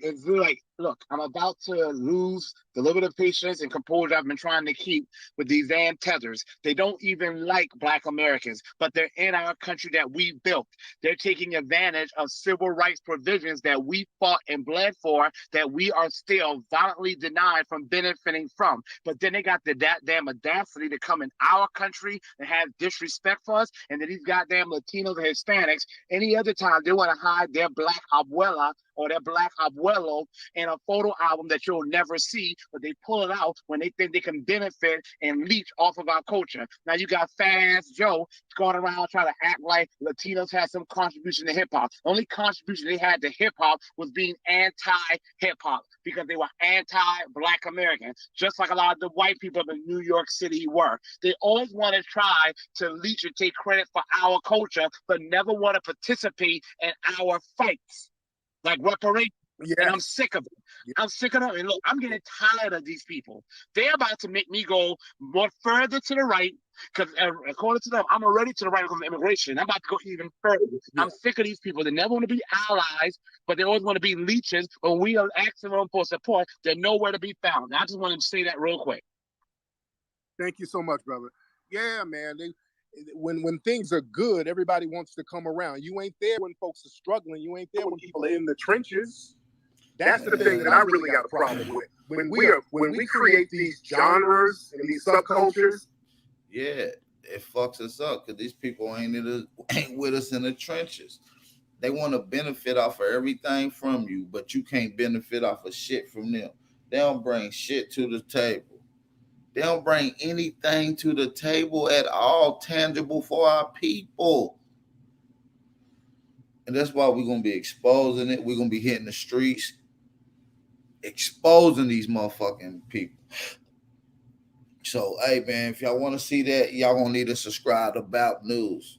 it's really like, look, I'm about to lose the little bit of patience and composure I've been trying to keep with these damn tethers. They don't even like Black Americans, but they're in our country that we built. They're taking advantage of civil rights provisions that we fought and bled for, that we are still violently denied from benefiting from. But then they got that damn audacity to come in our country and have disrespect for us, and then these goddamn Latinos and Hispanics, any other time they want to hide their Black abuela or their Black abuelo in a photo album that you'll never see, but they pull it out when they think they can benefit and leech off of our culture. Now you got Fat Ass Joe going around trying to act like Latinos had some contribution to hip hop. The only contribution they had to hip hop was being anti-hip hop because they were anti-Black American, just like a lot of the white people in New York City were. They always want to try to leech and take credit for our culture, but never want to participate in our fights. Like reparations. Yeah. And I'm sick of it. Yeah. I'm sick of them. And look, I'm getting tired of these people. They're about to make me go more further to the right, because according to them, I'm already to the right because of immigration. I'm about to go even further. Yeah. I'm sick of these people. They never want to be allies, but they always want to be leeches. When we are asking them for support, they're nowhere to be found. I just wanted to say that real quick. Thank you so much, brother. Yeah, man. When things are good, everybody wants to come around. You ain't there when folks are struggling. You ain't there when people are in the trenches. That's the thing that I really got a problem with. When we create these genres and these subcultures, yeah, it fucks us up because these people ain't with us in the trenches. They want to benefit off of everything from you, but you can't benefit off of shit from them. They don't bring shit to the table. They don't bring anything to the table at all tangible for our people. And that's why we're going to be exposing it. We're going to be hitting the streets, exposing these motherfucking people. So, hey, man, if y'all want to see that, y'all going to need to subscribe to About News.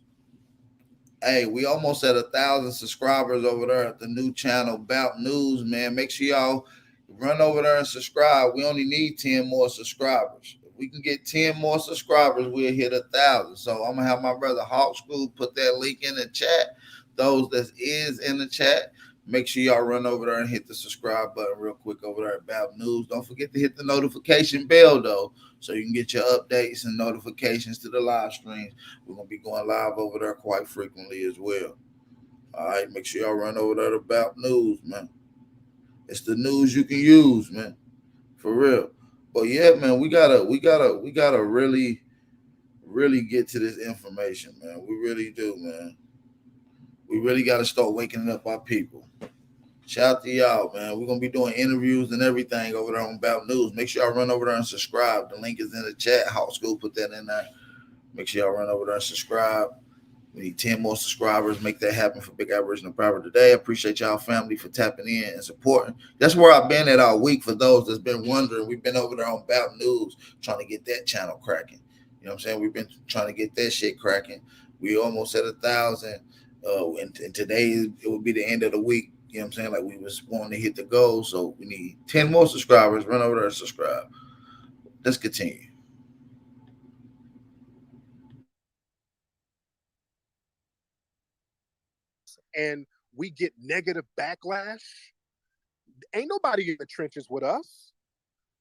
Hey, we almost at 1,000 subscribers over there at the new channel, About News, man. Make sure y'all run over there and subscribe. We only need 10 more subscribers. If we can get 10 more subscribers, we'll hit 1,000. So I'm going to have my brother Hawk School put that link in the chat. Those that is in the chat, make sure y'all run over there and hit the subscribe button real quick over there at About News. Don't forget to hit the notification bell, though, so you can get your updates and notifications to the live streams. We're going to be going live over there quite frequently as well. All right, make sure y'all run over there to About News, man. It's the news you can use, man, for real. But yeah, man, we gotta really get to this information, man. We really do, man. We really got to start waking up our people. Shout out to y'all, man. We're going to be doing interviews and everything over there on About News. Make sure y'all run over there and subscribe. The link is in the chat. Hawk School put that in there. Make sure y'all run over there and subscribe. We need 10 more subscribers. Make that happen for Big Aboriginal Power today. I appreciate y'all family for tapping in and supporting. That's where I've been at all week. For those that's been wondering, we've been over there on About News trying to get that channel cracking. You know what I'm saying? We've been trying to get that shit cracking. We almost at 1,000. And today it will be the end of the week. You know what I'm saying? Like we was wanting to hit the goal. So we need 10 more subscribers. Run over there and subscribe. Let's continue. And we get negative backlash. Ain't nobody in the trenches with us.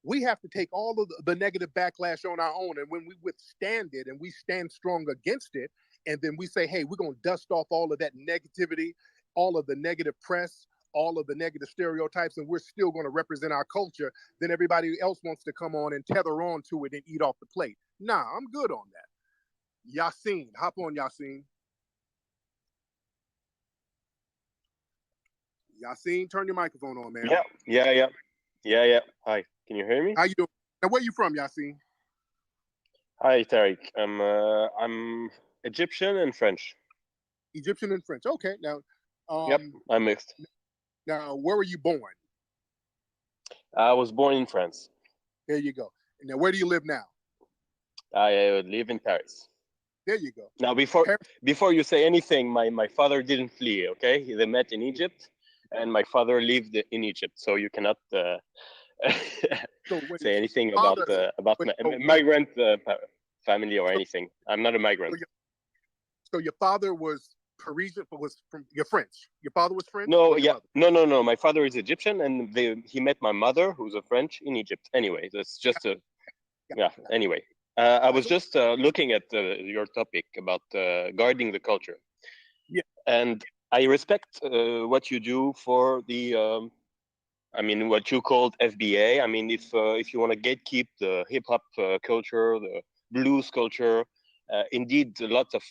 We have to take all of the negative backlash on our own. And when we withstand it and we stand strong against it, and then we say, hey, we're going to dust off all of that negativity, all of the negative press, all of the negative stereotypes, and we're still going to represent our culture, then everybody else wants to come on and tether on to it and eat off the plate. Nah, I'm good on that. Yassine, hop on, Yassine. Yassine, turn your microphone on, man. Yeah. Hi, can you hear me? How you doing? Now, where you from, Yassine? Hi, Tariq. I'm Egyptian and French. Egyptian and French. Okay. Now, yep, I'm mixed. Now, where were you born? I was born in France. There you go. Now, where do you live now? I live in Paris. There you go. Now, before you say anything, my father didn't flee. Okay, they met in Egypt, and my father lived in Egypt. So you cannot say anything about migrant family or anything. I'm not a migrant. So your father was Parisian, you're French. Your father was French? No, no. My father is Egyptian, and he met my mother, who's a French, in Egypt. Anyway, that's just Anyway, I was just looking at your topic about guarding the culture. Yeah. And I respect what you do for the. What you called FBA. I mean, if you want to gatekeep the hip hop culture, the blues culture, indeed, a lot of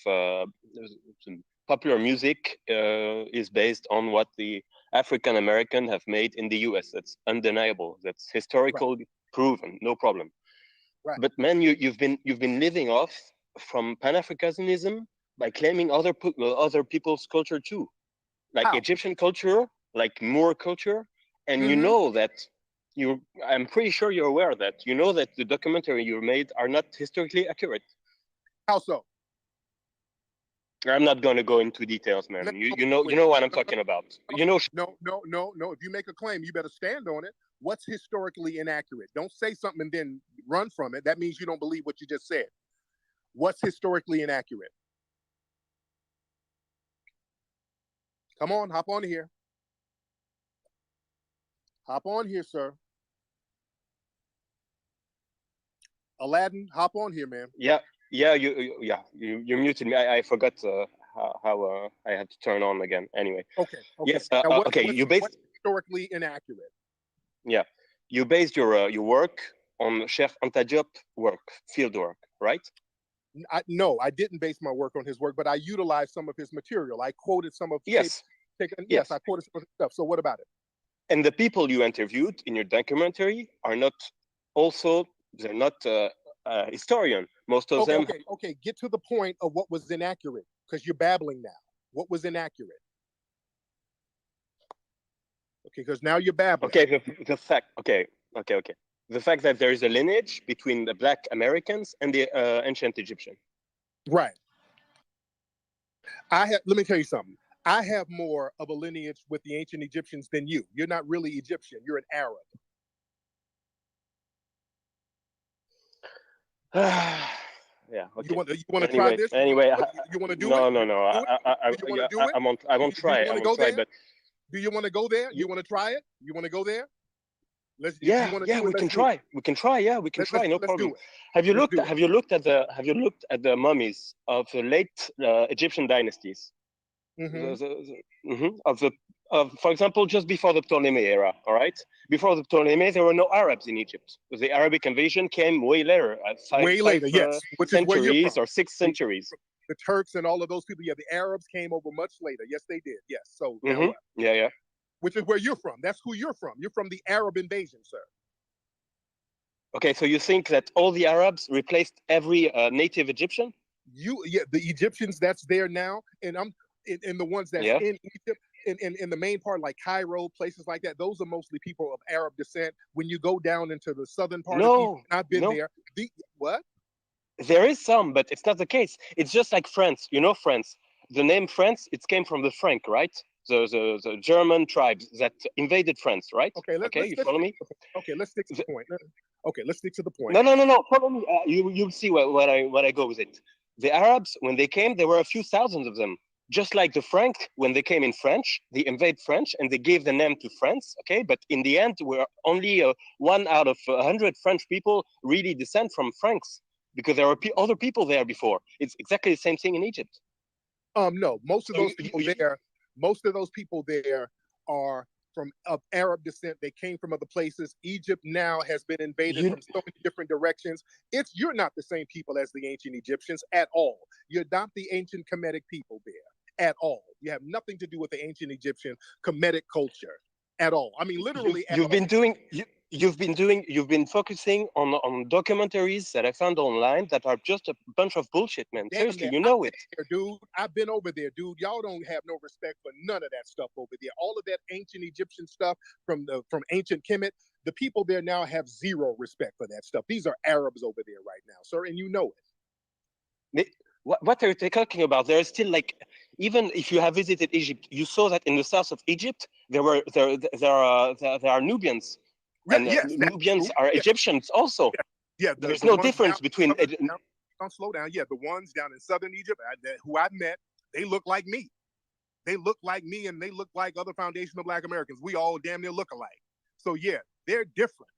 popular music is based on what the African American have made in the U.S. That's undeniable. That's historically proven. No problem. Right. But man, you've been living off from Pan-Africanism by claiming other people's culture too, like How? Egyptian culture, like Moor culture. And you know that I'm pretty sure you're aware of that. You know that the documentary you made are not historically accurate. How so? I'm not going to go into details, man. You know what I'm talking about. You know. No. If you make a claim, you better stand on it. What's historically inaccurate? Don't say something and then run from it. That means you don't believe what you just said. What's historically inaccurate? Come on, hop on here. Hop on here, sir. Aladdin, hop on here, man. Yeah. You muted me. I forgot how I had to turn on again. Anyway. Okay. Yes. Now, what's historically inaccurate? Yeah, you based your work on Chef Anta Diop field work, right? No, I didn't base my work on his work, but I utilized some of his material. I quoted some of yes, I quoted some of his stuff. So what about it? And the people you interviewed in your documentary are not also They're not historian. Most of them. Okay. Get to the point of what was inaccurate, because you're babbling now. What was inaccurate? Okay, because now you're babbling. Okay, the fact. Okay. The fact that there is a lineage between the Black Americans and the ancient Egyptian. Right. Let me tell you something. I have more of a lineage with the ancient Egyptians than you. You're not really Egyptian. You're an Arab. Yeah. Okay. You want to try this? Anyway, you want to do no, it? No. I won't try. I won't try. But do you want to go there? You want to try it? You want to go there? We can try. We can try. Yeah, we can try. No problem. Have you looked at the mummies of the late Egyptian dynasties? For example, just before the Ptolemy era. All right. Before the Ptolemy, there were no Arabs in Egypt. The Arabic invasion came way later, yes, which centuries or 6 centuries. The Turks and all of those people. Yeah, the Arabs came over much later. Yes, they did. Yes. So yeah. Which is where you're from. That's who you're from. You're from the Arab invasion, sir. Okay, so you think that all the Arabs replaced every native Egyptian? The Egyptians that's there now, and I'm in the ones that's in Egypt, in the main part, like Cairo, places like that. Those are mostly people of Arab descent. When you go down into the southern part of Egypt, I've been there. What? There is some, but it's not the case. It's just like France. You know France. The name France, it came from the Frank, right? The German tribes that invaded France, right? Okay, you follow me? Okay, let's stick to the point. Okay, let's stick to the point. No. Follow me. You'll see where I go with it. The Arabs, when they came, there were a few thousands of them. Just like the Frank, when they came in French, they invade French and they gave the name to France. Okay, but in the end, we're only 1 out of 100 French people really descend from Franks, because there were other people there before. It's exactly the same thing in Egypt. No, most of those people there are of Arab descent. They came from other places. Egypt now has been invaded from so many different directions. You're not the same people as the ancient Egyptians at all. You're not the ancient Kemetic people there at all. You have nothing to do with the ancient Egyptian Kemetic culture at all. I mean, literally. You've been focusing on documentaries that I found online that are just a bunch of bullshit, man. Seriously, you know it. Dude, I've been over there, dude. Y'all don't have no respect for none of that stuff over there. All of that ancient Egyptian stuff from ancient Kemet, the people there now have zero respect for that stuff. These are Arabs over there right now, sir, and you know it. What are they talking about? There is still, like, even if you have visited Egypt, you saw that in the south of Egypt there are Nubians. And Nubians are Egyptians also. Yeah, there's no difference between. Don't slow down. Yeah, the ones down in southern Egypt who I met, they look like me. They look like me, and they look like other foundational Black Americans. We all damn near look alike. So yeah, they're different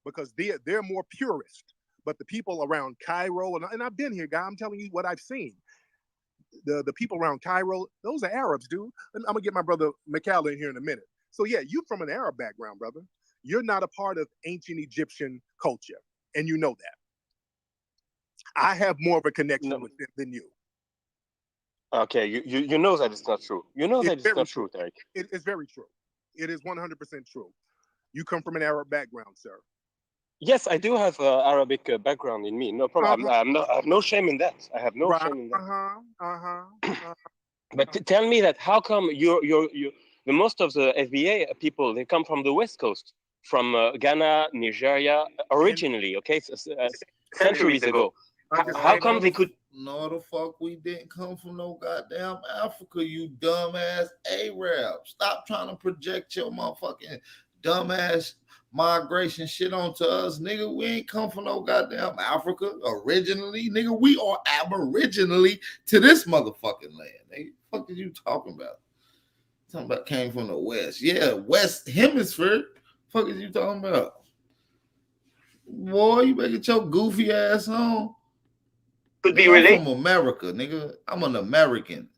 because they're more purist. But the people around Cairo, and I've been here, guy, I'm telling you what I've seen. The people around Cairo, those are Arabs, dude. And I'm gonna get my brother McCalla in here in a minute. So yeah, you from an Arab background, brother. You're not a part of ancient Egyptian culture, and you know that. I have more of a connection with them than you. Okay, you know that it's not true. You know that it's not true, Tariq. It's very true. It is 100% true. You come from an Arab background, sir. Yes, I do have Arabic background in me. No problem. I have no shame in that. I have no shame in that. But tell me that, how come the most of the FBA people, they come from the West Coast, from Ghana, Nigeria, originally, okay, centuries ago. How come they could? No, the fuck we didn't come from no goddamn Africa, you dumbass Arab. Stop trying to project your motherfucking dumbass migration shit onto us, nigga. We ain't come from no goddamn Africa originally, nigga. We are aboriginally to this motherfucking land. Nigga, what the fuck are you talking about? Talking about came from the West. Yeah, West Hemisphere. Fuck is you talking about? Boy, you better get your goofy ass on. Could be related. I'm from America, nigga. I'm an American.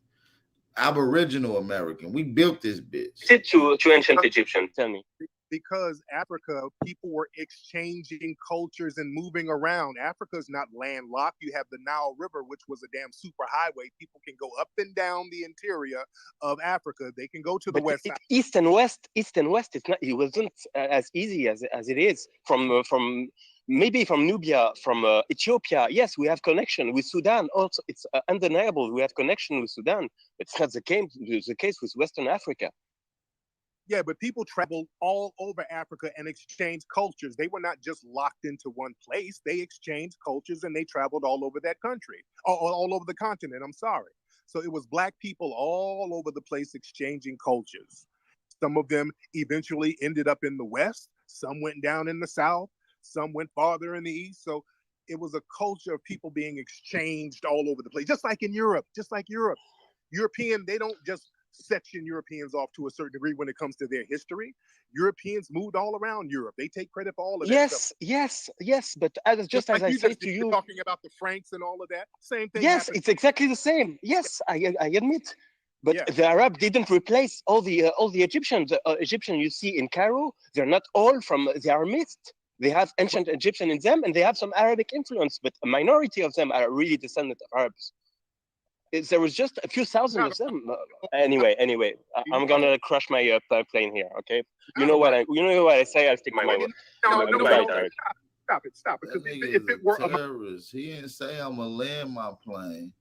Aboriginal American. We built this bitch. Sit to ancient Egyptian. Tell me. Because Africa, people were exchanging cultures and moving around. Africa's not landlocked. You have the Nile River, which was a damn super highway. People can go up and down the interior of Africa. They can go to the west side. East and west. It's not. It wasn't as easy as it is from maybe from Nubia, from Ethiopia. Yes, we have connection with Sudan. Also, it's undeniable we have connection with Sudan. It's not the case with Western Africa. Yeah, but people traveled all over Africa and exchanged cultures. They were not just locked into one place. They exchanged cultures and they traveled all over that country, all over the continent. I'm sorry. So it was Black people all over the place exchanging cultures. Some of them eventually ended up in the West. Some went down in the South. Some went farther in the East. So it was a culture of people being exchanged all over the place, just like in Europe, European, they don't just section Europeans off to a certain degree when it comes to their history. Europeans moved all around Europe. They take credit for all of that stuff. Yes. But just as I say to you, talking about the Franks and all of that, same thing. Yes, it's exactly the same. Yes, I admit. But the Arab didn't replace all the Egyptians. Egyptians you see in Cairo, they're not all from. They are mixed. They have ancient Egyptian in them, and they have some Arabic influence. But a minority of them are really descendant of Arabs. There was just a few thousand of them. Anyway, I'm gonna crush my plane here. Okay, you know what I say. I'll stick my word. Stop it. Because if it were a terrorist, he didn't say I'm gonna land my plane.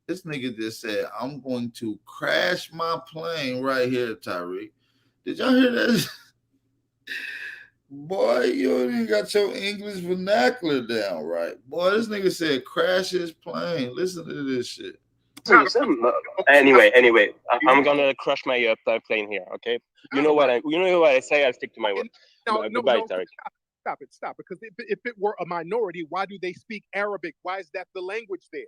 This nigga just said I'm going to crash my plane right here, Tariq. Did y'all hear that? Boy, you ain't even got your English vernacular down right. Boy, this nigga said crash his plane. Listen to this shit. Anyway, I'm gonna crush my plane here. Okay, you know what I say. I'll stick to my word. Goodbye, Tariq. Stop it. Because if it were a minority, why do they speak Arabic? Why is that the language there?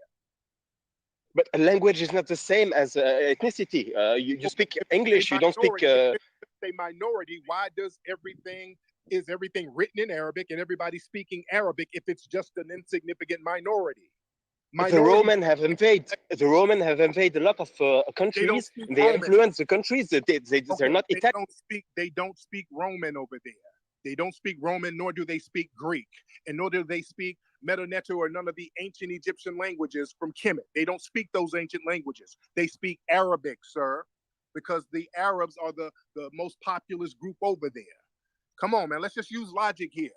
But a language is not the same as ethnicity. You speak English. You don't speak. A minority. Why does everything written in Arabic and everybody speaking Arabic if it's just an insignificant minority? The Romans have invaded a lot of countries. They influence the countries. They're not Italian. They don't speak Roman over there. They don't speak Roman, nor do they speak Greek, and nor do they speak Metaneto or none of the ancient Egyptian languages from Kemet. They don't speak those ancient languages. They speak Arabic, sir, because the Arabs are the most populous group over there. Come on, man. Let's just use logic here.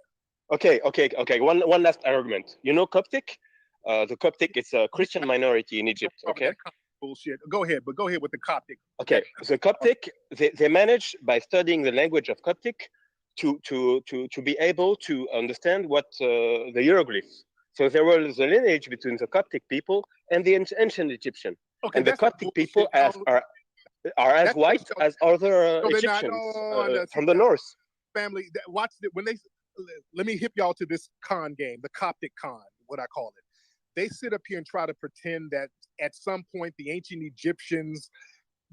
Okay. One last argument. You know Coptic? The Coptic is a Christian minority in Egypt. Okay. Bullshit. Go ahead with the Coptic. Okay. The Coptic, they managed by studying the language of Coptic to be able to understand what the hieroglyphs. So there was a lineage between the Coptic people and the ancient Egyptian. Okay, and the Coptic people are as white as other Egyptians from the north. Family, watch it when they. Let me hip y'all to this con game, the Coptic con, what I call it. They sit up here and try to pretend that at some point the ancient Egyptians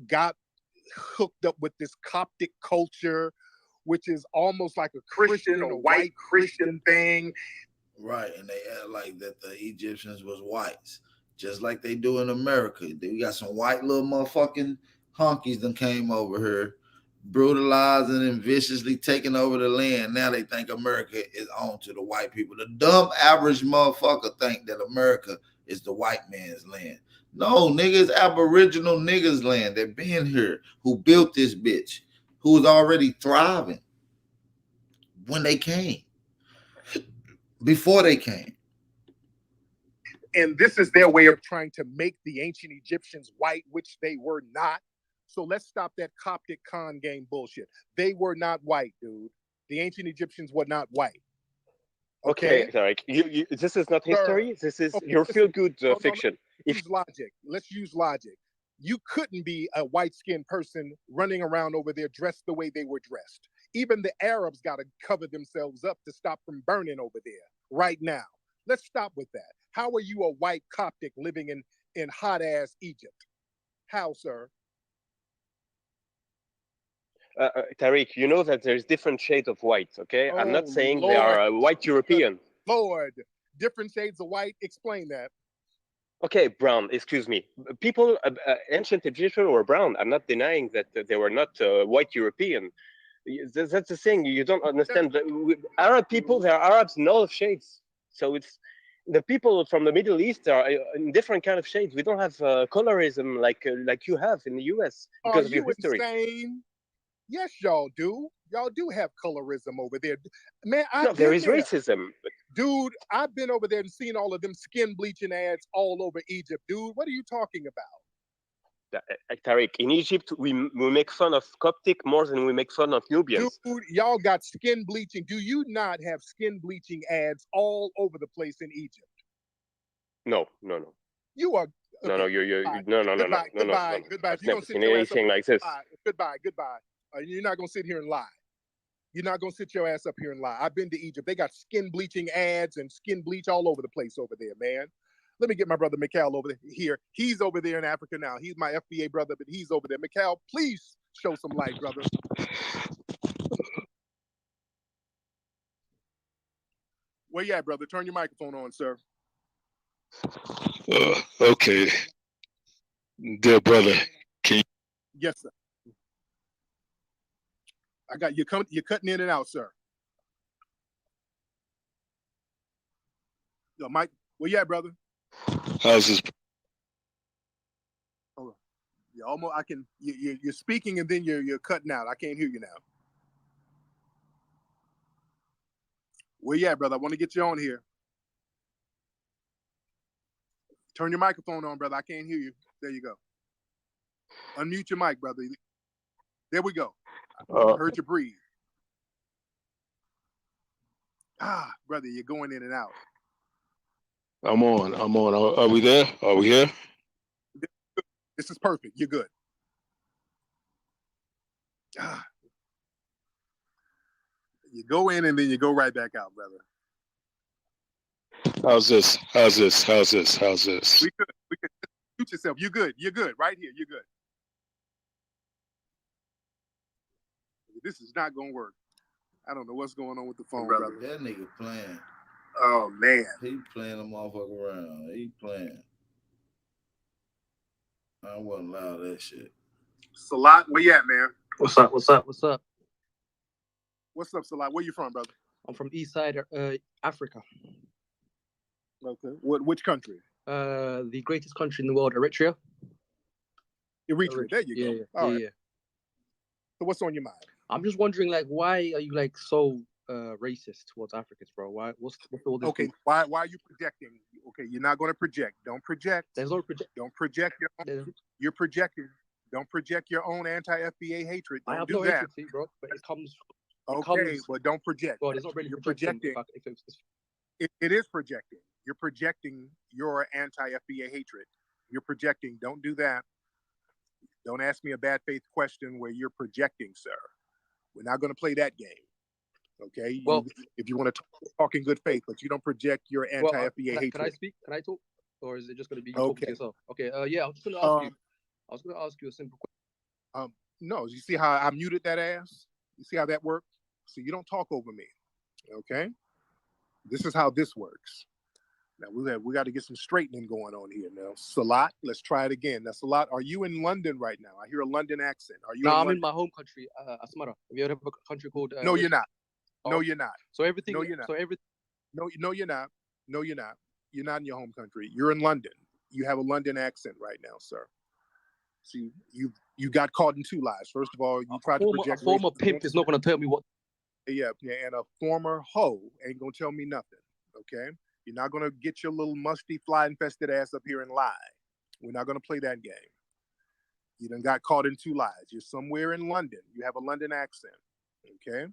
got hooked up with this Coptic culture, which is almost like a Christian or white Christian thing. Right, and they act like that the Egyptians was whites, just like they do in America. We got some white little motherfucking honkies that came over here, brutalizing and viciously taking over the land. Now they think America is on to the white people. The dumb average motherfucker think that America is the white man's land. No, niggas, aboriginal niggas' land. They've been here, who built this bitch, who was already thriving when they came, before they came. And this is their way of trying to make the ancient Egyptians white, which they were not. So let's stop that Coptic con game bullshit. They were not white, dude. The ancient Egyptians were not white. Okay, Tariq, you this is not history. This is your feel-good fiction. Let's use logic. You couldn't be a white-skinned person running around over there dressed the way they were dressed. Even the Arabs got to cover themselves up to stop from burning over there right now. Let's stop with that. How are you a white Coptic living in hot-ass Egypt? How, sir? Tariq, you know that there's different shades of white, okay? I'm not saying they are white European. Lord, different shades of white? Explain that. Okay, brown, excuse me. People, ancient Egyptians were brown. I'm not denying that they were not white European. That's the thing. You don't understand. Arab people, they are Arabs in all shades. So it's the people from the Middle East are in different kind of shades. We don't have colorism like you have in the US because of your history. Insane? Yes, y'all do. Y'all do have colorism over there, man. No, there is racism. Dude, I've been over there and seen all of them skin bleaching ads all over Egypt, dude. What are you talking about? Tariq, in Egypt, we make fun of Coptic more than we make fun of Nubians. Dude, y'all got skin bleaching. Do you not have skin bleaching ads all over the place in Egypt? No. You are. Okay. No, you're no. Goodbye. I've never seen anything like this. Goodbye. You're not gonna sit here and lie. You're not gonna sit your ass up here and lie. I've been to Egypt. They got skin bleaching ads and skin bleach all over the place over there, man. Let me get my brother Mikhail over here. He's over there in Africa now. He's my FBA brother, but he's over there. Mikhail, please show some light, brother. Where you at, brother? Turn your microphone on, sir. Okay. Dear brother, can you... Yes, sir. I got you. You're cutting in and out, sir. Yo, Mike, where you at, brother? How's this? Hold on. You almost. I can. You're speaking and then you're cutting out. I can't hear you now. Where you at, brother? I want to get you on here. Turn your microphone on, brother. I can't hear you. There you go. Unmute your mic, brother. There we go. I heard you breathe. Brother, you're going in and out. I'm on. Are we there? Are we here? This is perfect. You're good. You go in and then you go right back out, brother. How's this? We could mute yourself. You're good. Right here. You're good. This is not gonna work. I don't know what's going on with the phone, brother. That nigga playing. Oh man. He playing a motherfucker around. He playing. I wouldn't allow that shit. Salat, where you at, man? What's up? What's up, Salat? Where you from, brother? I'm from East Side, Africa. Okay. Which country? The greatest country in the world, Eritrea. Eritrea. There you go. Yeah. All right. So what's on your mind? I'm just wondering, like, why are you like so racist towards Africans, bro? What's all this? Okay. Why are you projecting? Okay, you're not going to project. Don't project. There's no project. Don't project your own. You're projecting. Don't project your own anti-FBA hatred. Don't I have do no that. hatred, bro. But it comes. Okay, but don't project. Bro, it's not really You're projecting. projecting. It is projecting. You're projecting your anti-FBA hatred. You're projecting. Don't do that. Don't ask me a bad faith question where you're projecting, sir. We're not going to play that game. Okay? Well, if you want to talk in good faith, but you don't project your anti-FBA hatred. Can I speak? Can I talk? Or is it just going to be you Okay. talking to yourself? Okay. Yeah. I was just going to ask you. I was going to ask you a simple question. No. You see how I muted that ass? You see how that worked? So you don't talk over me. Okay? This is how this works. Now we got to get some straightening going on here now. Salat, let's try it again. Now, Salat, are you in London right now? I hear a London accent. Are you? No, in I'm London? in my home country, Asmara. Have you ever heard of a country called? No, you're not. Oh. No, you're not. So everything. No, you're not. So everything. No, you're not. No, you're not. You're not in your home country. You're in London. You have a London accent right now, sir. See, you got caught in two lies. First of all, you tried to project. A former pimp is not going to tell me what. Yeah, and a former hoe ain't gonna tell me nothing. Okay. You're not going to get your little musty fly-infested ass up here and lie. We're not going to play that game. You done got caught in two lies. You're somewhere in London. You have a London accent. Okay?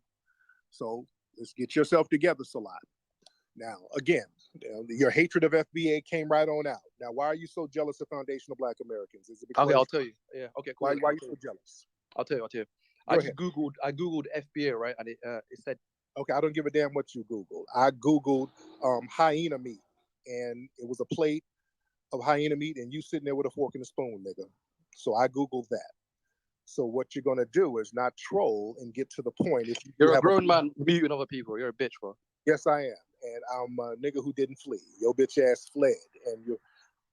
So let's get yourself together, Salat. Now, again, your hatred of FBA came right on out. Now, why are you so jealous of foundational Black Americans? Is it because Okay, I'll tell you. Yeah, okay, cool. Why are you so jealous? I'll tell you. I Googled FBA, right? And it said. Okay, I don't give a damn what you Googled. I Googled hyena meat, and it was a plate of hyena meat, and you sitting there with a fork and a spoon, nigga. So I Googled that. So what you're gonna do is not troll and get to the point. If you're a grown man muting other people, you're a bitch, bro. Yes, I am, and I'm a nigga who didn't flee. Your bitch ass fled, and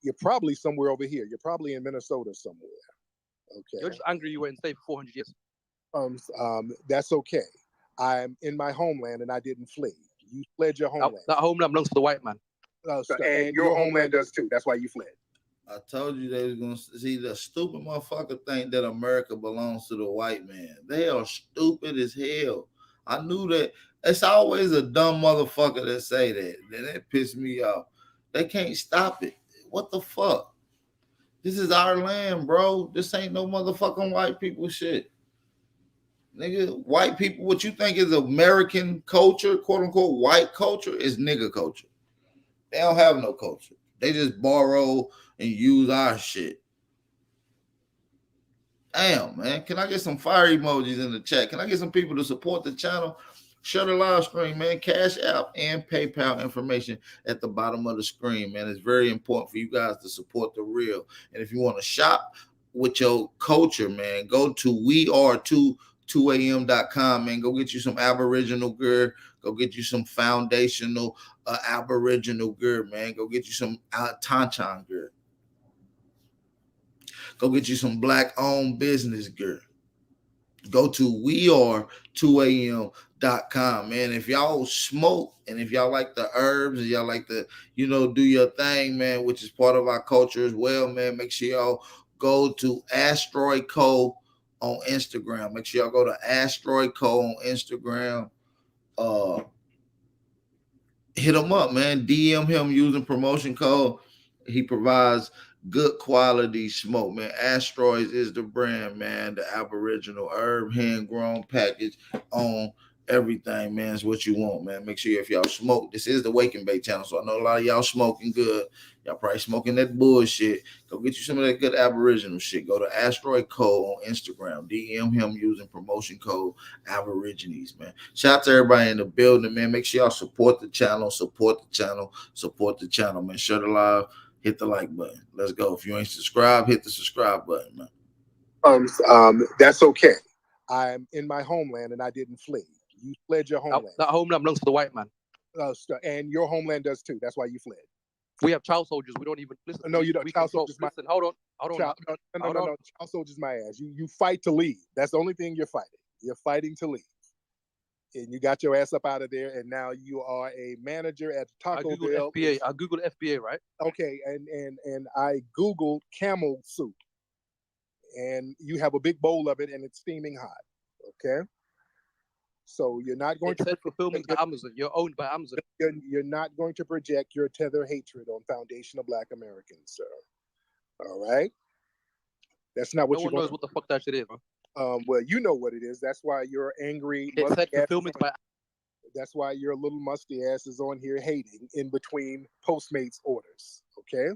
you're probably somewhere over here. You're probably in Minnesota somewhere. Okay. You're just angry you went and stayed for 400 years. That's okay. I'm in my homeland and I didn't flee. You fled your homeland. That homeland belongs to the white man. And your homeland does too. That's why you fled. I told you they was gonna see the stupid motherfucker think that America belongs to the white man. They are stupid as hell. I knew that. It's always a dumb motherfucker that say that. Then that pissed me off. They can't stop it. What the fuck? This is our land, bro. This ain't no motherfucking white people shit. Nigga, white people, what you think is American culture, quote unquote, white culture, is nigga culture. They don't have no culture. They just borrow and use our shit. Damn, man. Can I get some fire emojis in the chat? Can I get some people to support the channel? Share the live stream, man. Cash App and PayPal information at the bottom of the screen, man. It's very important for you guys to support the real. And if you want to shop with your culture, man, go to weare2am.com, man. Go get you some Aboriginal gear. Go get you some foundational Aboriginal gear, man. Go get you some Tanchan gear. Go get you some black-owned business gear. Go to weare2am.com, man. If y'all smoke and if y'all like the herbs and y'all like to, do your thing, man, which is part of our culture as well, man, make sure y'all go to Asteroid Co. on Instagram. Make sure y'all go to Asteroid Co. on Instagram. Hit him up, man. DM him using promotion code. He provides good quality smoke, man. Asteroids is the brand, man. The Aboriginal herb hand grown package on everything, man. Is what you want, man. Make sure if y'all smoke, this is the Wake and Bake channel, so I know a lot of y'all smoking good. Y'all probably smoking that bullshit. Go get you some of that good Aboriginal shit. Go to Asteroid Co. on Instagram. DM him using promotion code Aborigines, man. Shout out to everybody in the building, man. Make sure y'all support the channel, man. Share the live. Hit the like button. Let's go. If you ain't subscribed, hit the subscribe button, man. That's okay. I'm in my homeland and I didn't flee. You fled your homeland. That homeland belongs to the white man. And your homeland does too. That's why you fled. We have child soldiers. We don't even listen. No, you don't. Child soldiers. Listen, hold on. No. Child soldiers, my ass. You fight to leave. That's the only thing you're fighting. You're fighting to leave. And you got your ass up out of there, and now you are a manager at Taco Bell. FBA. I googled FBA, right? Okay, and I googled camel soup, and you have a big bowl of it, and it's steaming hot. Okay, so you're not going to fulfillment by Amazon. You're owned by Amazon. You're not going to project your tether hatred on Foundation of Black Americans, sir. All right, that's not what no one knows what the fuck that shit is, man. Well, you know what it is. That's why you're angry. It said fulfillment by. That's why your little musty ass is on here hating in between Postmates orders. Okay,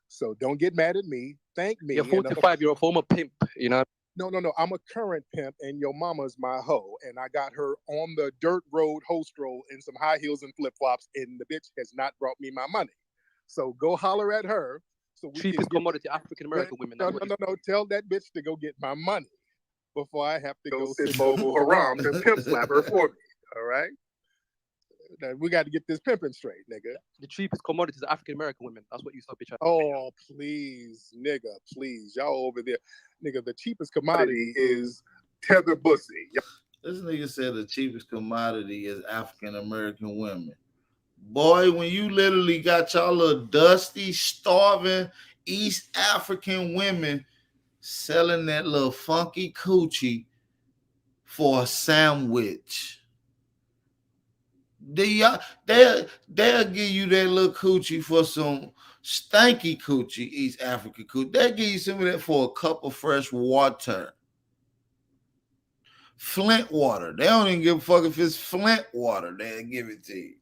so don't get mad at me. Thank me. You're 45. You're a former pimp. You know. No. I'm a current pimp, and your mama's my hoe, and I got her on the dirt road host roll in some high heels and flip flops, and the bitch has not brought me my money. So go holler at her. So we cheapest commodity African American women. No. Tell that bitch to go get my money before I have to go sit Mobile Haram and pimp slap her for me. All right? Now, we got to get this pimping straight, nigga. The cheapest commodity is African American women. That's what you saw, bitch. Oh, please, nigga, please. Y'all over there. Nigga, the cheapest commodity is tether pussy. This nigga said the cheapest commodity is African American women. Boy, when you literally got y'all little dusty, starving East African women selling that little funky coochie for a sandwich. They'll give you that little coochie for some stanky coochie, East African coochie. They'll give you some of that for a cup of fresh water. Flint water. They don't even give a fuck if it's Flint water. They'll give it to you.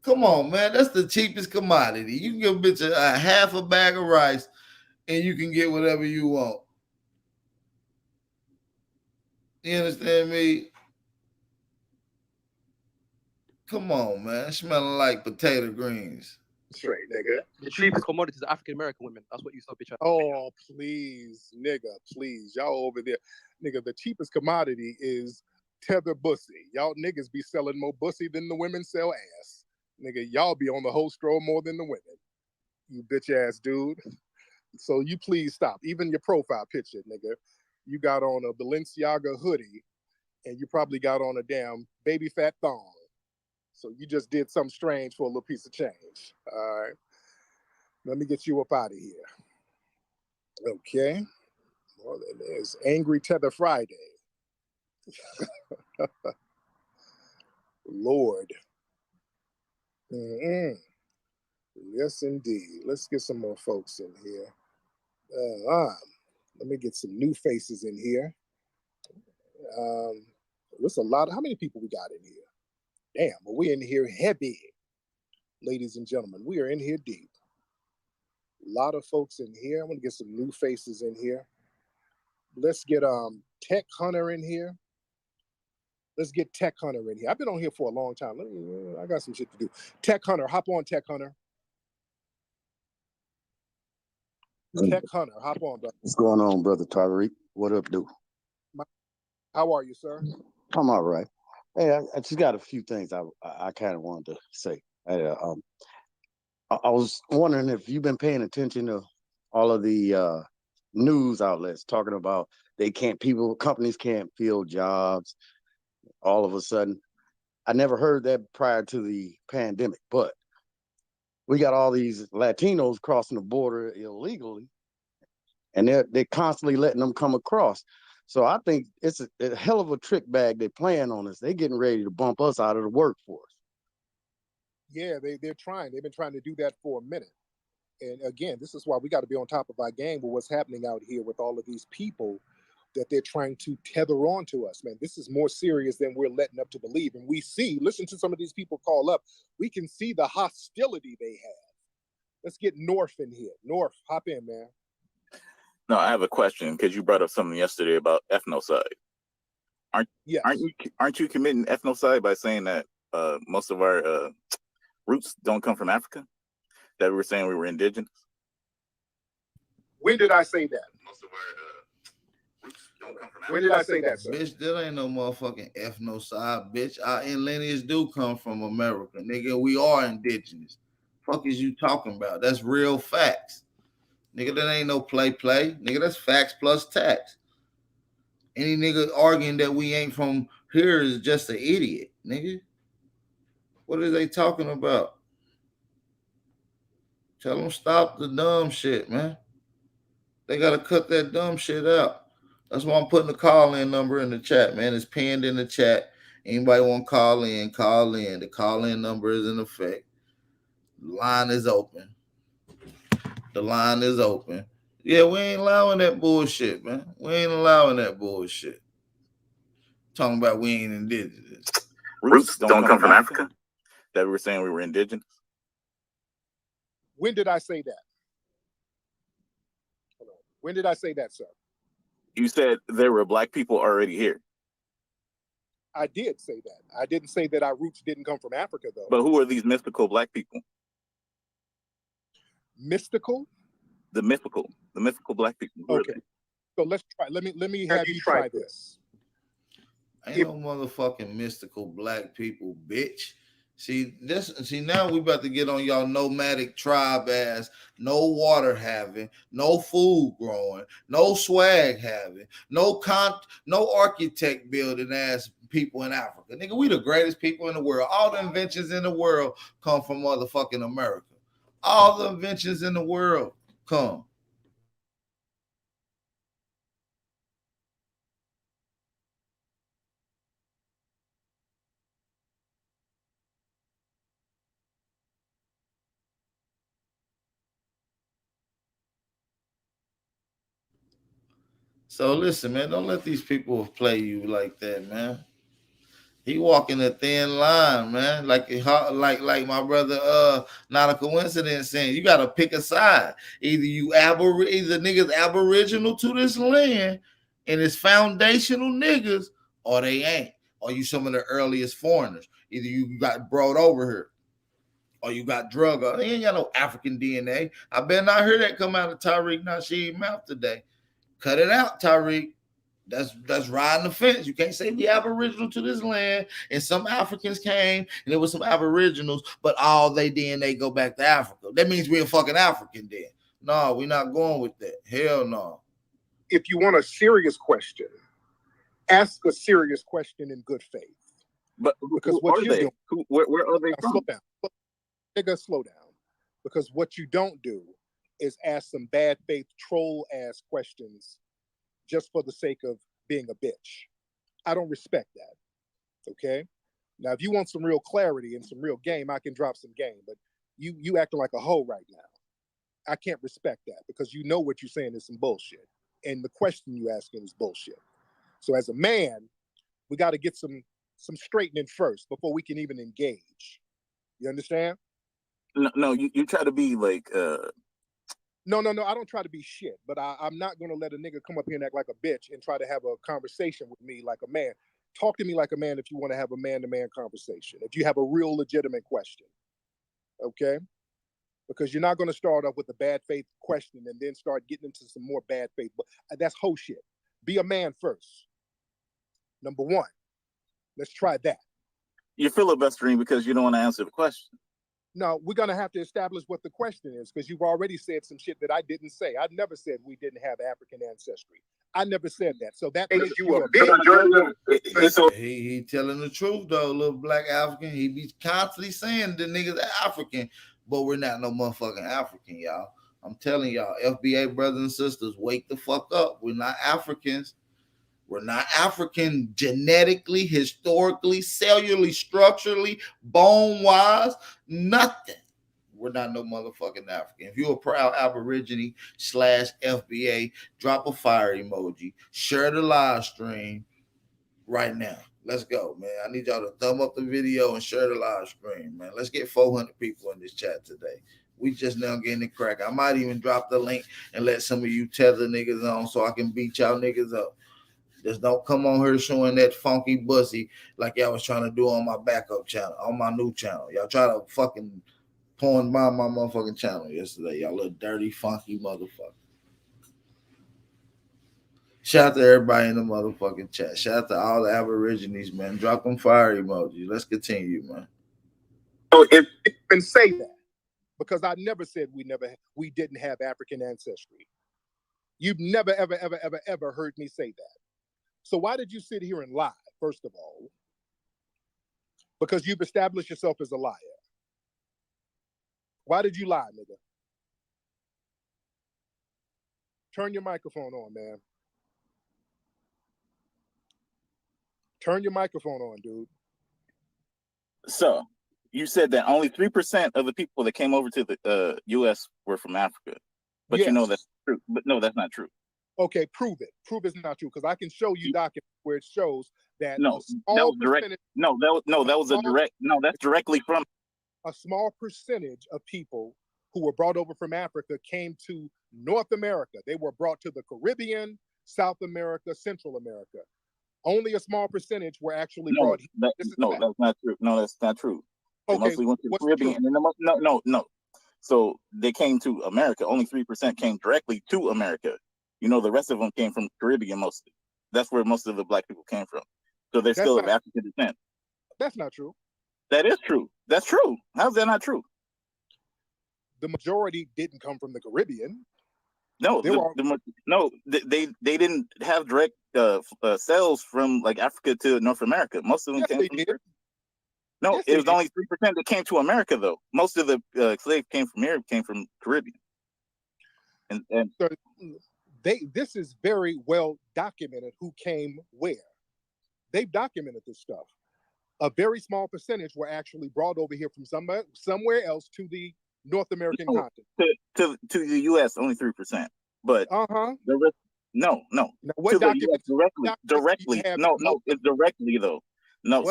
Come on, man. That's the cheapest commodity. You can give a bitch a half a bag of rice and you can get whatever you want. You understand me? Come on, man. Smelling like potato greens. Straight, nigga. The cheapest commodity is African American women. That's what you saw, bitch. Oh, please, nigga, please. Y'all over there. Nigga, the cheapest commodity is tether pussy. Y'all niggas be selling more pussy than the women sell ass. Nigga, y'all be on the whole stroll more than the women. You bitch ass dude. So you please stop. Even your profile picture, nigga. You got on a Balenciaga hoodie and you probably got on a damn baby fat thong. So you just did something strange for a little piece of change. All right. Let me get you up out of here. Okay. Well, there's Angry Tether Friday. Lord. Yes, indeed. Let's get some more folks in here. Let me get some new faces in here. There's a lot. How many people we got in here? Damn, but we're in here heavy, ladies and gentlemen. We are in here deep. A lot of folks in here. I'm gonna get some new faces in here. Let's get Tech Hunter in here. Let's get Tech Hunter in here. I've been on here for a long time. I got some shit to do. Tech Hunter, hop on, Tech Hunter. Tech Hunter, hop on, brother. What's going on, brother Tariq? What up, dude? How are you, sir? I'm all right. Hey, I just got a few things I kind of wanted to say. I was wondering if you've been paying attention to all of the news outlets talking about companies can't fill jobs all of a sudden. I never heard that prior to the pandemic, but we got all these Latinos crossing the border illegally, and they're constantly letting them come across. So I think it's a hell of a trick bag they're playing on us. They're getting ready to bump us out of the workforce. Yeah, they're trying. They've been trying to do that for a minute. And again, this is why we got to be on top of our game with what's happening out here with all of these people that they're trying to tether on to us, man. This is more serious than we're letting up to believe. And we see, listen to some of these people call up, we can see the hostility they have. Let's get North in here. North, hop in, man. No, I have a question because you brought up something yesterday about ethnocide. Aren't you committing ethnocide by saying that most of our roots don't come from Africa? That we were saying we were indigenous? When did I say that? Most of our roots don't come from Africa. When did I say that, sir? Bitch, that ain't no motherfucking ethnocide, bitch. Our lineage do come from America. Nigga, we are indigenous. Fuck is you talking about? That's real facts. Nigga, that ain't no play. Nigga, that's facts plus tax. Any nigga arguing that we ain't from here is just an idiot, nigga. What are they talking about? Tell them stop the dumb shit, man. They got to cut that dumb shit out. That's why I'm putting the call-in number in the chat, man. It's pinned in the chat. Anybody want to call in, call in. The call-in number is in effect. The line is open. The line is open. Yeah, we ain't allowing that bullshit, man. We ain't allowing that bullshit. Talking about we ain't indigenous. Roots don't come from Africa? That we were saying we were indigenous? When did I say that? When did I say that, sir? You said there were black people already here. I did say that. I didn't say that our roots didn't come from Africa, though. But who are these mystical black people? Mystical? The mythical black people. Okay. So let's try. Let me have you try this. Ain't no motherfucking mystical black people, bitch. See now we about to get on y'all nomadic tribe ass, no water having, no food growing, no swag having, no architect building ass people in Africa. Nigga, we the greatest people in the world. All the inventions in the world come from motherfucking America. All the inventions in the world come. So listen, man, don't let these people play you like that, man. He walking a thin line, man. Like my brother, not a coincidence saying you gotta pick a side. Either niggas aboriginal to this land and it's foundational niggas, or they ain't. Or you some of the earliest foreigners. Either you got brought over here, or you got drug. They ain't got no African DNA. I better not hear that come out of Tariq Nasheed mouth today. Cut it out, Tariq. That's riding the fence. You can't say we aboriginal to this land and some Africans came and there was some aboriginals, but all they DNA go back to Africa. That means we're a fucking African then. No, we're not going with that. Hell no. If you want a serious question, ask a serious question in good faith. But because what you're doing, where are they from? Slow down. Nigga, slow down. Because what you don't do is ask some bad faith troll ass questions just for the sake of being a bitch. I don't respect that. Okay? Now, if you want some real clarity and some real game, I can drop some game. But you acting like a hoe right now. I can't respect that because you know what you're saying is some bullshit. And the question you asking is bullshit. So as a man, we got to get some straightening first before we can even engage. You understand? No, you try to be like No, I don't try to be shit, but I'm not going to let a nigga come up here and act like a bitch and try to have a conversation with me like a man. Talk to me like a man if you want to have a man-to-man conversation, if you have a real legitimate question, okay? Because you're not going to start off with a bad faith question and then start getting into some more bad faith. But that's whole shit. Be a man first. Number one. Let's try that. You're filibustering because you don't want to answer the question. No, we're going to have to establish what the question is because you've already said some shit that I didn't say. I never said we didn't have African ancestry. I never said that. So that makes you a bitch. He telling the truth though, little black African. He be constantly saying the niggas African, but we're not no motherfucking African, y'all. I'm telling y'all, FBA brothers and sisters, wake the fuck up. We're not Africans. We're not African genetically, historically, cellularly, structurally, bone-wise, nothing. We're not no motherfucking African. If you're a proud Aborigine / FBA, drop a fire emoji, share the live stream right now. Let's go, man. I need y'all to thumb up the video and share the live stream, man. Let's get 400 people in this chat today. We just now getting it crack. I might even drop the link and let some of you tether niggas on so I can beat y'all niggas up. Just don't come on here showing that funky bussy like y'all was trying to do on my backup channel, on my new channel. Y'all try to fucking porn by my motherfucking channel yesterday. Y'all little dirty, funky motherfucker. Shout out to everybody in the motherfucking chat. Shout out to all the Aborigines, man. Drop them fire emojis. Let's continue, man. So if you can say that, because I never said we didn't have African ancestry. You've never, ever heard me say that. So why did you sit here and lie, first of all? Because you've established yourself as a liar. Why did you lie, nigga? Turn your microphone on, man. Turn your microphone on, dude. So you said that only 3% of the people that came over to the U.S. were from Africa, but yes. You know that's true. But no, that's not true. Okay, prove it. Prove it's not true because I can show you documents where it shows that that was direct. That's directly from a small percentage of people who were brought over from Africa came to North America. They were brought to the Caribbean, South America, Central America. Only a small percentage were actually brought. That's not true. No, that's not true. They mostly went to the Caribbean. And no. So they came to America. Only 3% came directly to America. You know, the rest of them came from the Caribbean mostly. That's where most of the black people came from. So they're still of African descent. That's not true. That is true. That's true. How's that not true? The majority didn't come from the Caribbean. No, they didn't have direct sales from like Africa to North America. Most of them came from Europe. No, it was only 3% that came to America though. Most of the slaves came from Europe, came from Caribbean. And so this is very well documented who came where. They've documented this stuff. A very small percentage were actually brought over here from somewhere else to the North American continent. To the U.S. only 3%, but the rest, no. Now, what documents directly? No, it's directly though. No.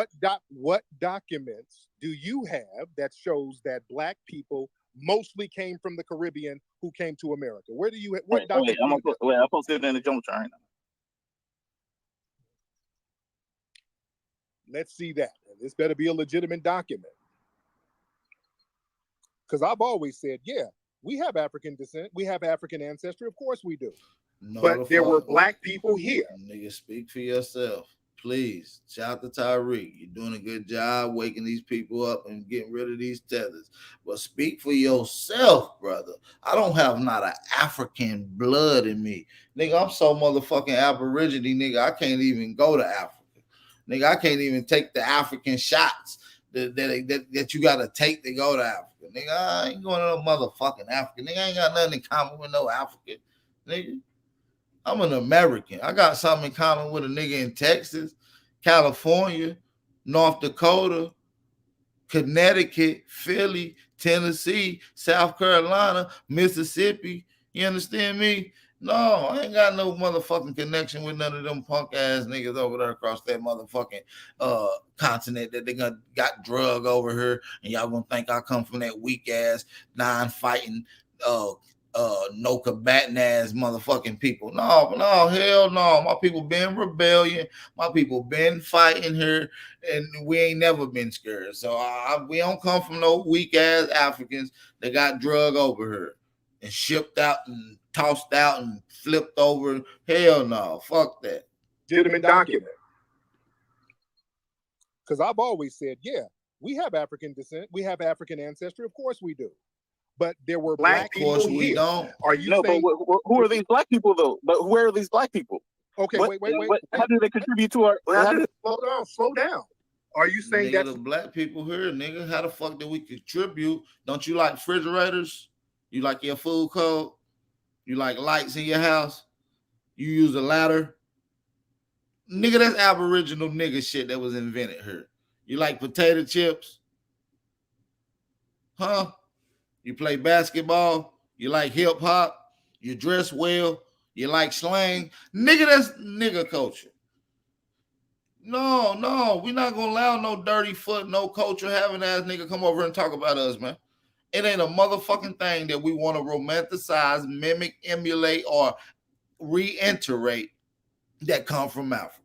What documents do you have that shows that black people mostly came from the Caribbean who came to America? Where do you? What documents? I'll post it in the Jones right now. Let's see that. This better be a legitimate document. Because I've always said, yeah, we have African descent. We have African ancestry. Of course we do. No, but there were black people here. Nigga, speak for yourself. Please. Shout out to Tariq. You're doing a good job waking these people up and getting rid of these tethers. But speak for yourself, brother. I don't have not an African blood in me. Nigga, I'm so motherfucking Aborigine, nigga, I can't even go to Africa. Nigga, I can't even take the African shots that you gotta take to go to Africa. Nigga, I ain't going to no motherfucking Africa. Nigga, I ain't got nothing in common with no African. Nigga, I'm an American. I got something in common with a nigga in Texas, California, North Dakota, Connecticut, Philly, Tennessee, South Carolina, Mississippi. You understand me? No, I ain't got no motherfucking connection with none of them punk ass niggas over there across that motherfucking continent that they got drug over here, and y'all gonna think I come from that weak ass non-fighting no combatant ass motherfucking people. No, hell no. My people been rebellion. My people been fighting here, and we ain't never been scared. So we don't come from no weak ass Africans that got drug over here and shipped out and tossed out and flipped over. Hell no. Fuck that. Legitimate document. Because I've always said, yeah, we have African descent. We have African ancestry. Of course we do. But there were black people here. Don't. Are you saying? But who are these black people though? But where are these black people? Okay, wait. How do they contribute to our? Slow down. Are you saying that the black people here, nigga? How the fuck did we contribute? Don't you like refrigerators? You like your food code? You like lights in your house? You use a ladder? Nigga, that's Aboriginal nigga shit that was invented here. You like potato chips? Huh? You play basketball? You like hip hop? You dress well? You like slang? Nigga, that's nigga culture. No, we're not gonna allow no dirty foot, no culture having ass nigga come over and talk about us, man. It ain't a motherfucking thing that we want to romanticize, mimic, emulate, or reiterate that come from Africa.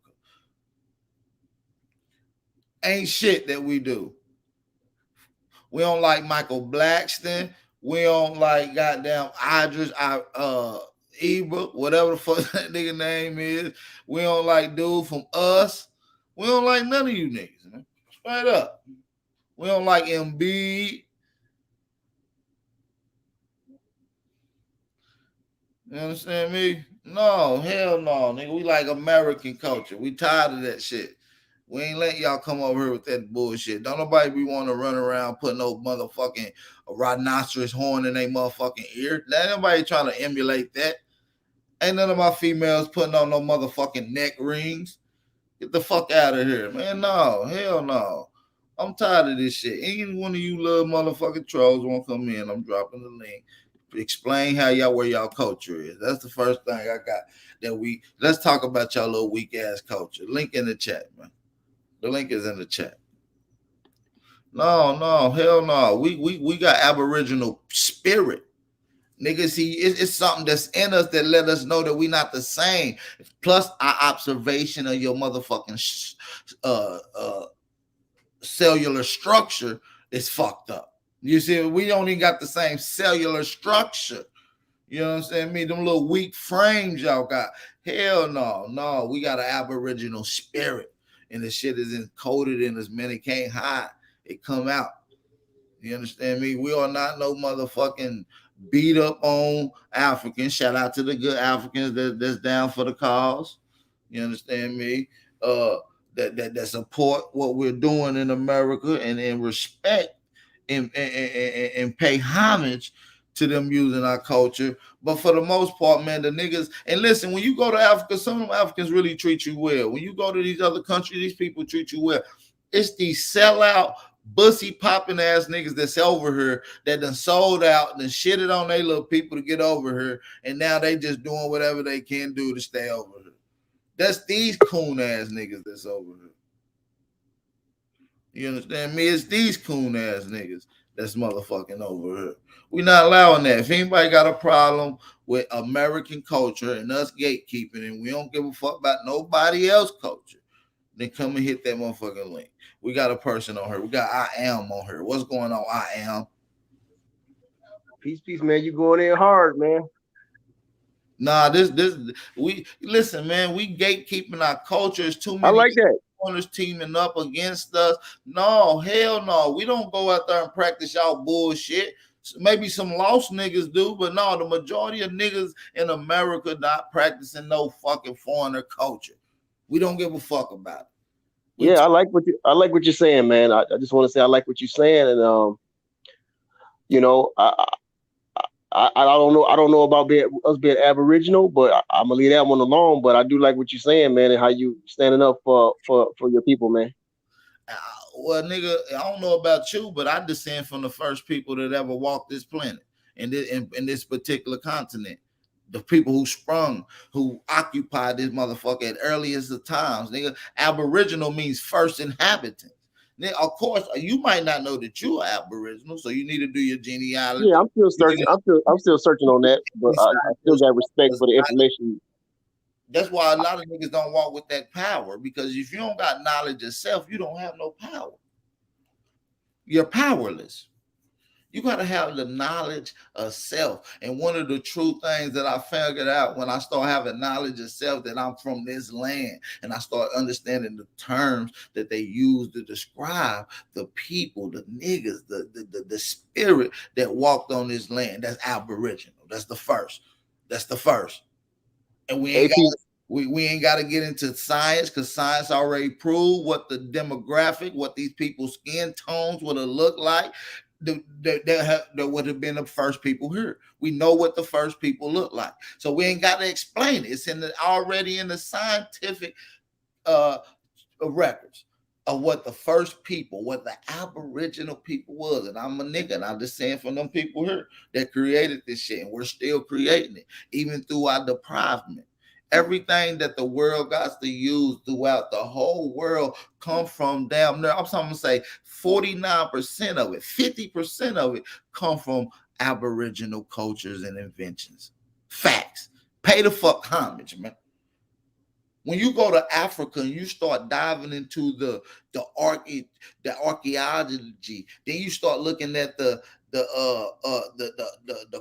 Ain't shit that we do. We don't like Michael Blackston. We don't like goddamn Idris, Eba, whatever the fuck that nigga name is. We don't like dude from Us. We don't like none of you niggas, man. Straight up. We don't like Embiid. You understand me? No, hell no, nigga. We like American culture. We tired of that shit. We ain't letting y'all come over here with that bullshit. Don't nobody be want to run around putting no motherfucking rhinoceros horn in their motherfucking ear. Ain't nobody trying to emulate that. Ain't none of my females putting on no motherfucking neck rings. Get the fuck out of here, man. No, hell no. I'm tired of this shit. Any one of you little motherfucking trolls won't come in. I'm dropping the link. Explain how y'all where y'all culture is. That's the first thing I got. Let's talk about y'all little weak ass culture. Link in the chat, man. The link is in the chat. No, hell no. We got Aboriginal spirit. Niggas, see, it's something that's in us that let us know that we not the same. Plus our observation of your motherfucking cellular structure is fucked up. You see, we don't even got the same cellular structure. You know what I'm saying? Me, them little weak frames y'all got. Hell no. We got an Aboriginal spirit. And the shit is encoded in us, man. It can't hide. It come out. You understand me? We are not no motherfucking beat up on Africans. Shout out to the good Africans that's down for the cause. You understand me? That support what we're doing in America and respect and pay homage to them using our culture. But for the most part, man, the niggas, and listen, when you go to Africa, some of them Africans really treat you well. When you go to these other countries, these people treat you well. It's these sellout, bussy popping ass niggas that's over here that done sold out and done shitted on their little people to get over here, and now they just doing whatever they can do to stay over here. That's these coon ass niggas that's over here. You understand me? It's these coon ass niggas that's motherfucking over here. We're not allowing that. If anybody got a problem with American culture and us gatekeeping and we don't give a fuck about nobody else's culture, then come and hit that motherfucking link. We got a person on here. We got I Am on here. What's going on, I Am? Peace, man. You going in hard, man. Nah, we listen, man. We gatekeeping our culture. It's too many. I like that. Corners teaming up against us. No, hell no. We don't go out there and practice y'all bullshit. Maybe some lost niggas do, but no, the majority of niggas in America not practicing no fucking foreigner culture. We don't give a fuck about it. Yeah, I like what you're saying, man. I just want to say I like what you're saying, and you know, I don't know about us being Aboriginal, but I'm gonna leave that one alone. But I do like what you're saying, man, and how you standing up for your people, man. Well, nigga, I don't know about you, but I descend from the first people that ever walked this planet in this particular continent. The people who occupied this motherfucker at earliest of times, nigga. Aboriginal means first inhabitant. Now, of course, you might not know that you are Aboriginal, so you need to do your genealogy. Yeah, I'm still searching. I'm still searching on that, but I still got respect for the information. That's why a lot of niggas don't walk with that power, because if you don't got knowledge of self, you don't have no power. You're powerless. You got to have the knowledge of self. And one of the true things that I figured out when I start having knowledge of self, that I'm from this land, and I start understanding the terms that they use to describe the people, the niggas, the spirit that walked on this land. That's Aboriginal. That's the first. And we ain't got to get into science, because science already proved what the demographic, what these people's skin tones would have looked like. That would have been the first people here. We know what the first people look like, so we ain't got to explain it. It's already in the scientific records of what the first people, what the Aboriginal people was. And I'm a nigga, and I'm just saying from them people here that created this shit, and we're still creating it, even through our deprivement. Everything that the world got to use throughout the whole world come from damn near, I'm going to say 49% of it, 50% of it come from Aboriginal cultures and inventions. Facts. Pay the fuck homage, man. When you go to Africa and you start diving into the archaeology, then you start looking at the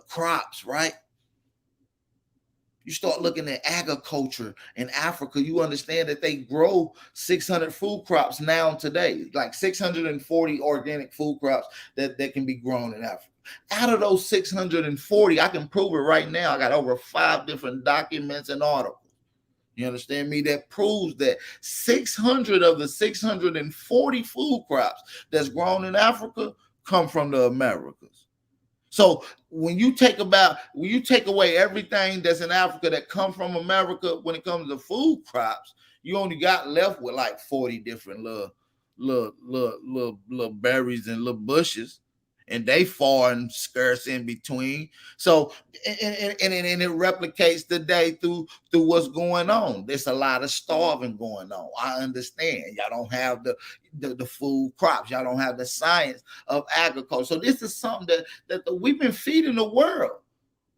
crops, right? You start looking at agriculture in Africa, you understand that they grow 600 food crops now today, like 640 organic food crops that can be grown in Africa. Out of those 640, I can prove it right now. I got over 5 different documents and articles. You understand me? That proves that 600 of the 640 food crops that's grown in Africa come from the Americas. So when you take away everything that's in Africa that come from America, when it comes to food crops, you only got left with like 40 different little berries and little bushes, and they far and scarce in between. So and it replicates today through what's going on. There's a lot of starving going on. I understand y'all don't have the food crops, y'all don't have the science of agriculture. So this is something that we've been feeding the world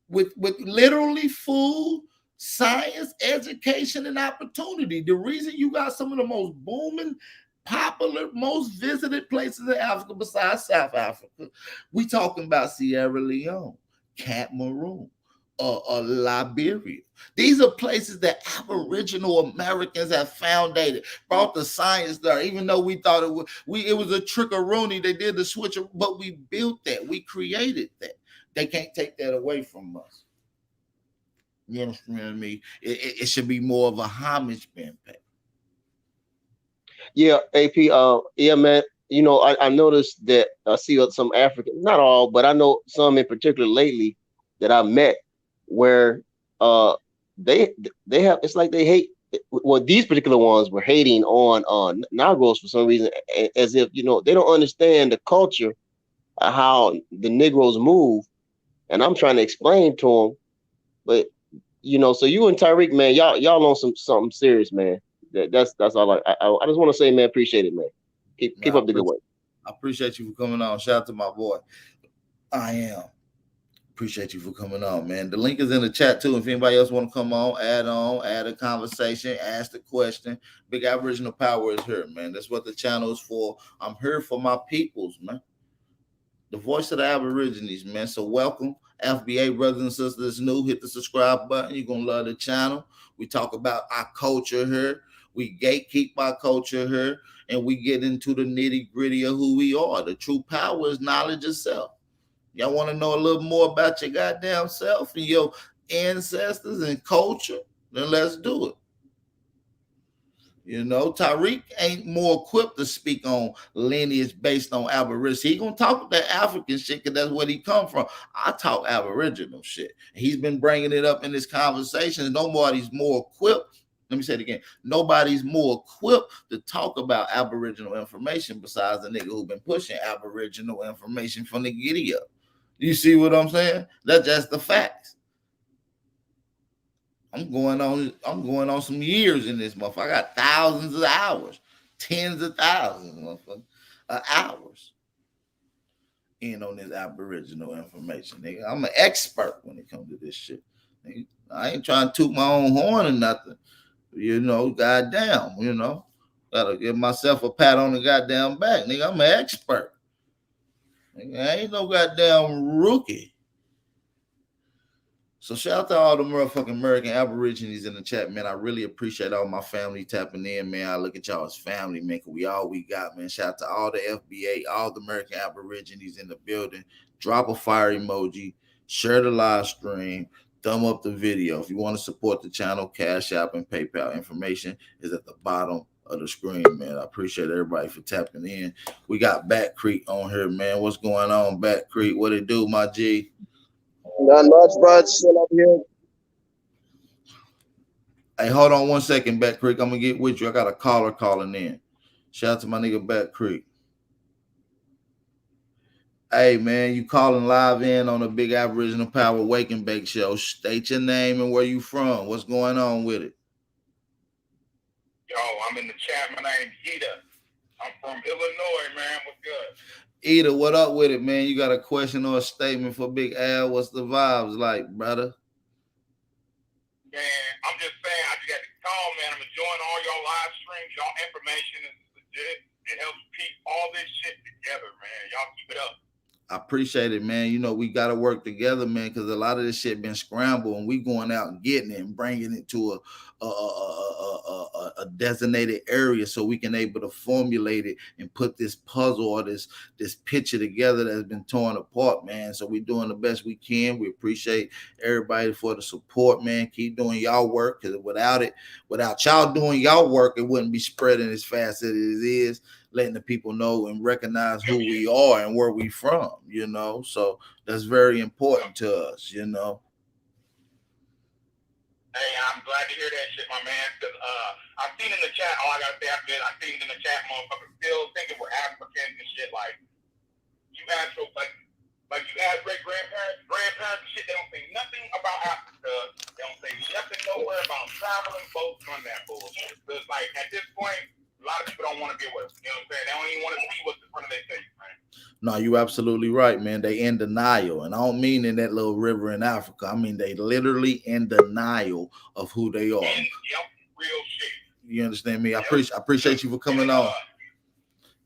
with literally food, science, education, and opportunity. The reason you got some of the most booming, popular, most visited places in Africa besides South Africa, we talking about Sierra Leone, Cameroon, Liberia. These are places that Aboriginal Americans have founded, brought the science there, even though we thought it was a trick-a-rooney. They did the switch, but we built that. We created that. They can't take that away from us. You understand me? It should be more of a homage being paid. Yeah, AP. Yeah, man. You know, I noticed that I see some African, not all, but I know some in particular lately that I met where they have, it's like they hate. Well, these particular ones were hating on Negroes for some reason, as if, you know, they don't understand the culture, how the Negroes move, and I'm trying to explain to them, but you know, so you and Tariq, man, y'all on something serious, man. That's all. I just want to say, man, appreciate it, man. Keep up the good work. I appreciate you for coming on. Shout out to my boy. Appreciate you for coming on, man. The link is in the chat too. If anybody else want to come on, add a conversation, ask the question. Big Aboriginal Power is here, man. That's what the channel is for. I'm here for my peoples, man. The voice of the Aborigines, man. So welcome, FBA brothers and sisters that's new. Hit the subscribe button. You're gonna love the channel. We talk about our culture here. We gatekeep our culture here, and we get into the nitty gritty of who we are. The true power is knowledge of self. Y'all want to know a little more about your goddamn self and your ancestors and culture? Then let's do it. You know, Tariq ain't more equipped to speak on lineage based on Aboriginal. He gonna talk that African shit because that's where he come from. I talk Aboriginal shit. He's been bringing it up in this conversation. Nobody's more equipped. Let me say it again. Nobody's more equipped to talk about Aboriginal information besides the nigga who been pushing Aboriginal information from the giddy up. You see what I'm saying? That's just the facts. I'm going on some years in this motherfucker. I got thousands of hours, tens of thousands, motherfucker, hours in on this Aboriginal information, nigga. I'm an expert when it comes to this shit. Nigga. I ain't trying to toot my own horn or nothing. You know, goddamn, you know. Gotta give myself a pat on the goddamn back, nigga. I'm an expert. Nigga, I ain't no goddamn rookie. So shout out to all the motherfucking American Aborigines in the chat, man. I really appreciate all my family tapping in, man. I look at y'all as family, man, because we all we got, man. Shout out to all the FBA, all the American Aborigines in the building. Drop a fire emoji, share the live stream, thumb up the video. If you want to support the channel, Cash App and PayPal information is at the bottom of the screen, man. I appreciate everybody for tapping in. We got Bat Creek on here, man. What's going on, Bat Creek? What it do, my G? Not much, bud. Still up here. Hey, hold on 1 second, Bat Creek. I'm gonna get with you. I got a caller calling in. Shout out to my nigga Bat Creek. Hey man, you calling live in on the Big Aboriginal Power Wake and Bake Show. State your name and where you from. What's going on with it? Yo, I'm in the chat. My name's Ida. I'm from Illinois, man. What's good? Ida, what up with it, man? You got a question or a statement for Big Al? What's the vibes like, brother? Man, I'm just saying, I just got to call, man. I'm enjoying all y'all live streams. Y'all information is legit. It helps keep all this shit together, man. Y'all keep it up. I appreciate it, man. You know, we got to work together, man, because a lot of this shit been scrambled and we going out and getting it and bringing it to a designated area so we can able to formulate it and put this puzzle or this picture together that's been torn apart, man. So we're doing the best we can. We appreciate everybody for the support, man. Keep doing y'all work, because without y'all doing y'all work, it wouldn't be spreading as fast as it is. Letting the people know and recognize who we are and where we from, you know. So that's very important to us, you know. Hey, I'm glad to hear that shit, my man. Because I've seen in the chat, all I gotta say after this, I've seen in the chat, motherfuckers still thinking we're Africans and shit. Like you ask, like you ask grandparents and shit. They don't say nothing about Africa. They don't say nothing nowhere about traveling, boats, none of that bullshit. So it's like at this point, a lot of people don't want to be with us. You know what I'm saying? They don't even want to see what's in front of their face, man. No, you're absolutely right, man. They in denial. And I don't mean in that little river in Africa. I mean, they literally in denial of who they are. Yep, real shit. You understand me? I appreciate you for coming on.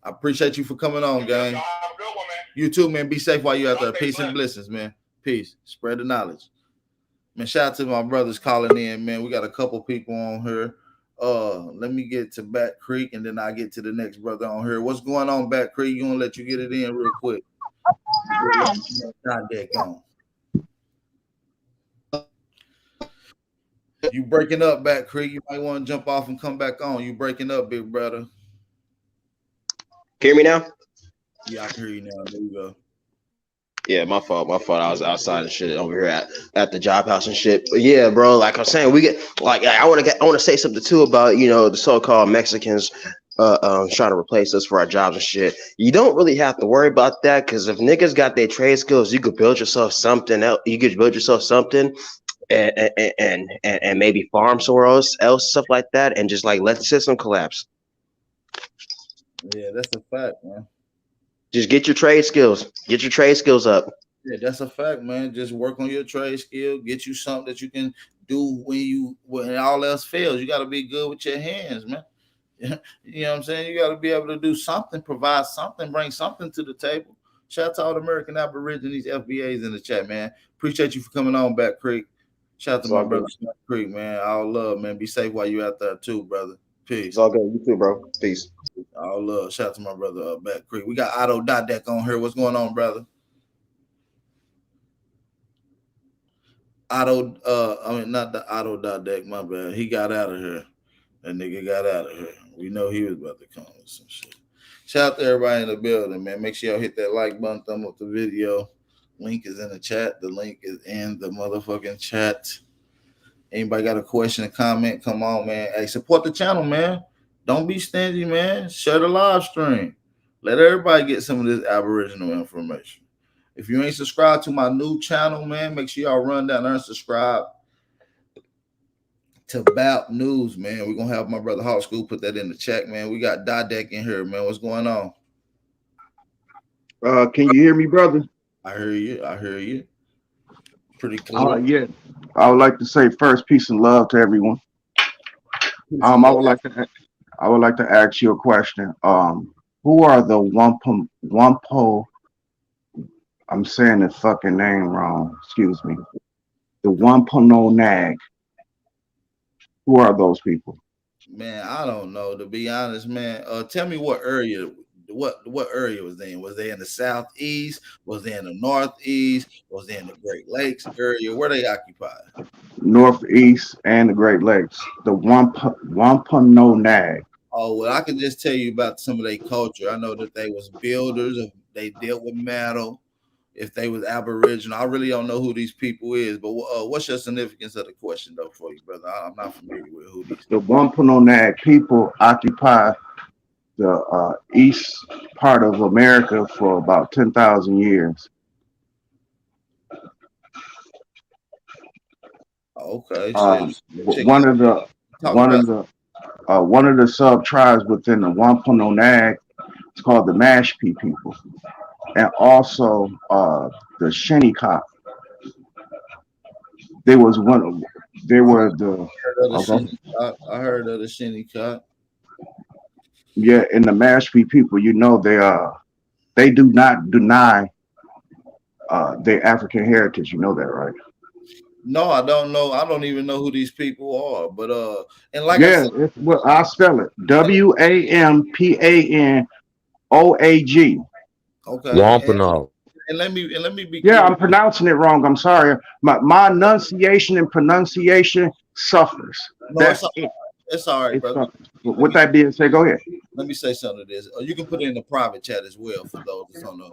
I appreciate you for coming on, gang. Have a good one, man. You too, man. Be safe while you're out there. Peace and blessings, man. Peace. Spread the knowledge. Man, shout out to my brothers calling in, man. We got a couple people on here. Let me get to Bat Creek and then I'll get to the next brother on here. What's going on, Bat Creek? You gonna let you get it in real quick? Not that gone. You breaking up, Bat Creek. You might want to jump off and come back on. You breaking up, big brother. Hear me now? Yeah, I can hear you now. There you go. Yeah, my fault. I was outside and shit over here at the job house and shit. But yeah, bro, like I'm saying, we get like I want to say something too about, you know, the so-called Mexicans trying to replace us for our jobs and shit. You don't really have to worry about that, because if niggas got their trade skills, you could build yourself something else. You could build yourself something and maybe farm somewhere else, stuff like that, and just like let the system collapse. Yeah, that's a fact, man. Just get your trade skills. Get your trade skills up. Yeah, that's a fact, man. Just work on your trade skill. Get you something that you can do when all else fails. You got to be good with your hands, man. You know what I'm saying? You got to be able to do something, provide something, bring something to the table. Shout out to all the American Aborigines, FBAs in the chat, man. Appreciate you for coming on, Bat Creek. Shout out to my brother, Bat Creek, man. All love, man. Be safe while you out there too, brother. Peace. It's all good. You too, bro. Peace. All love. Shout out to my brother, Bat Creek. We got Otto Dodek on here. What's going on, brother? Otto, not the Otto Dodek, my bad. He got out of here. That nigga got out of here. We know he was about to come with some shit. Shout out to everybody in the building, man. Make sure y'all hit that like button, thumb up the video. Link is in the chat. The link is in the motherfucking chat. Anybody got a question, a comment? Come on, man. Hey, support the channel, man. Don't be stingy, man. Share the live stream. Let everybody get some of this Aboriginal information. If you ain't subscribed to my new channel, man, make sure y'all run down there and subscribe to BAP News, man. We're gonna have my brother Hawk School put that in the chat, man. We got Didek in here, man. What's going on? Can you hear me, brother? I hear you. I hear you. Pretty clear. Yeah. I would like to say first, peace and love to everyone. I would like to ask you a question. Who are the Wampo? I'm saying the fucking name wrong. Excuse me. The Wampano Nag. Who are those people? Man, I don't know. To be honest, man. Tell me what area. What area was they in? Was they in the southeast? Was they in the northeast? Was they in the Great Lakes area? Where they occupied? Northeast and the Great Lakes. The Wampano Nag. Oh, well, I can just tell you about some of their culture. I know that they was builders. They dealt with metal. If they was Aboriginal, I really don't know who these people is. But what's your significance of the question, though, for you, brother? I'm not familiar with who these. The Wampano Nag people occupy the east part of America for about 10,000 years. Okay. One of the sub tribes within the Wampano Nag is called the Mashpee people, and also the Shinnecock. They were the. I heard of the Shinnecock. Yeah, and the Mashpee people, you know, they do not deny their African heritage. You know that, right? No, I don't know. I don't even know who these people are. But and like yeah, I said, I'll spell it: WAMPANOAG. Okay. Wampano. And let me be. Yeah, I'm pronouncing it wrong. I'm sorry. My enunciation and pronunciation suffers. No, That's it. It's all right, brother. With that being said, go ahead. Let me say something to this. You can put it in the private chat as well for those that's on the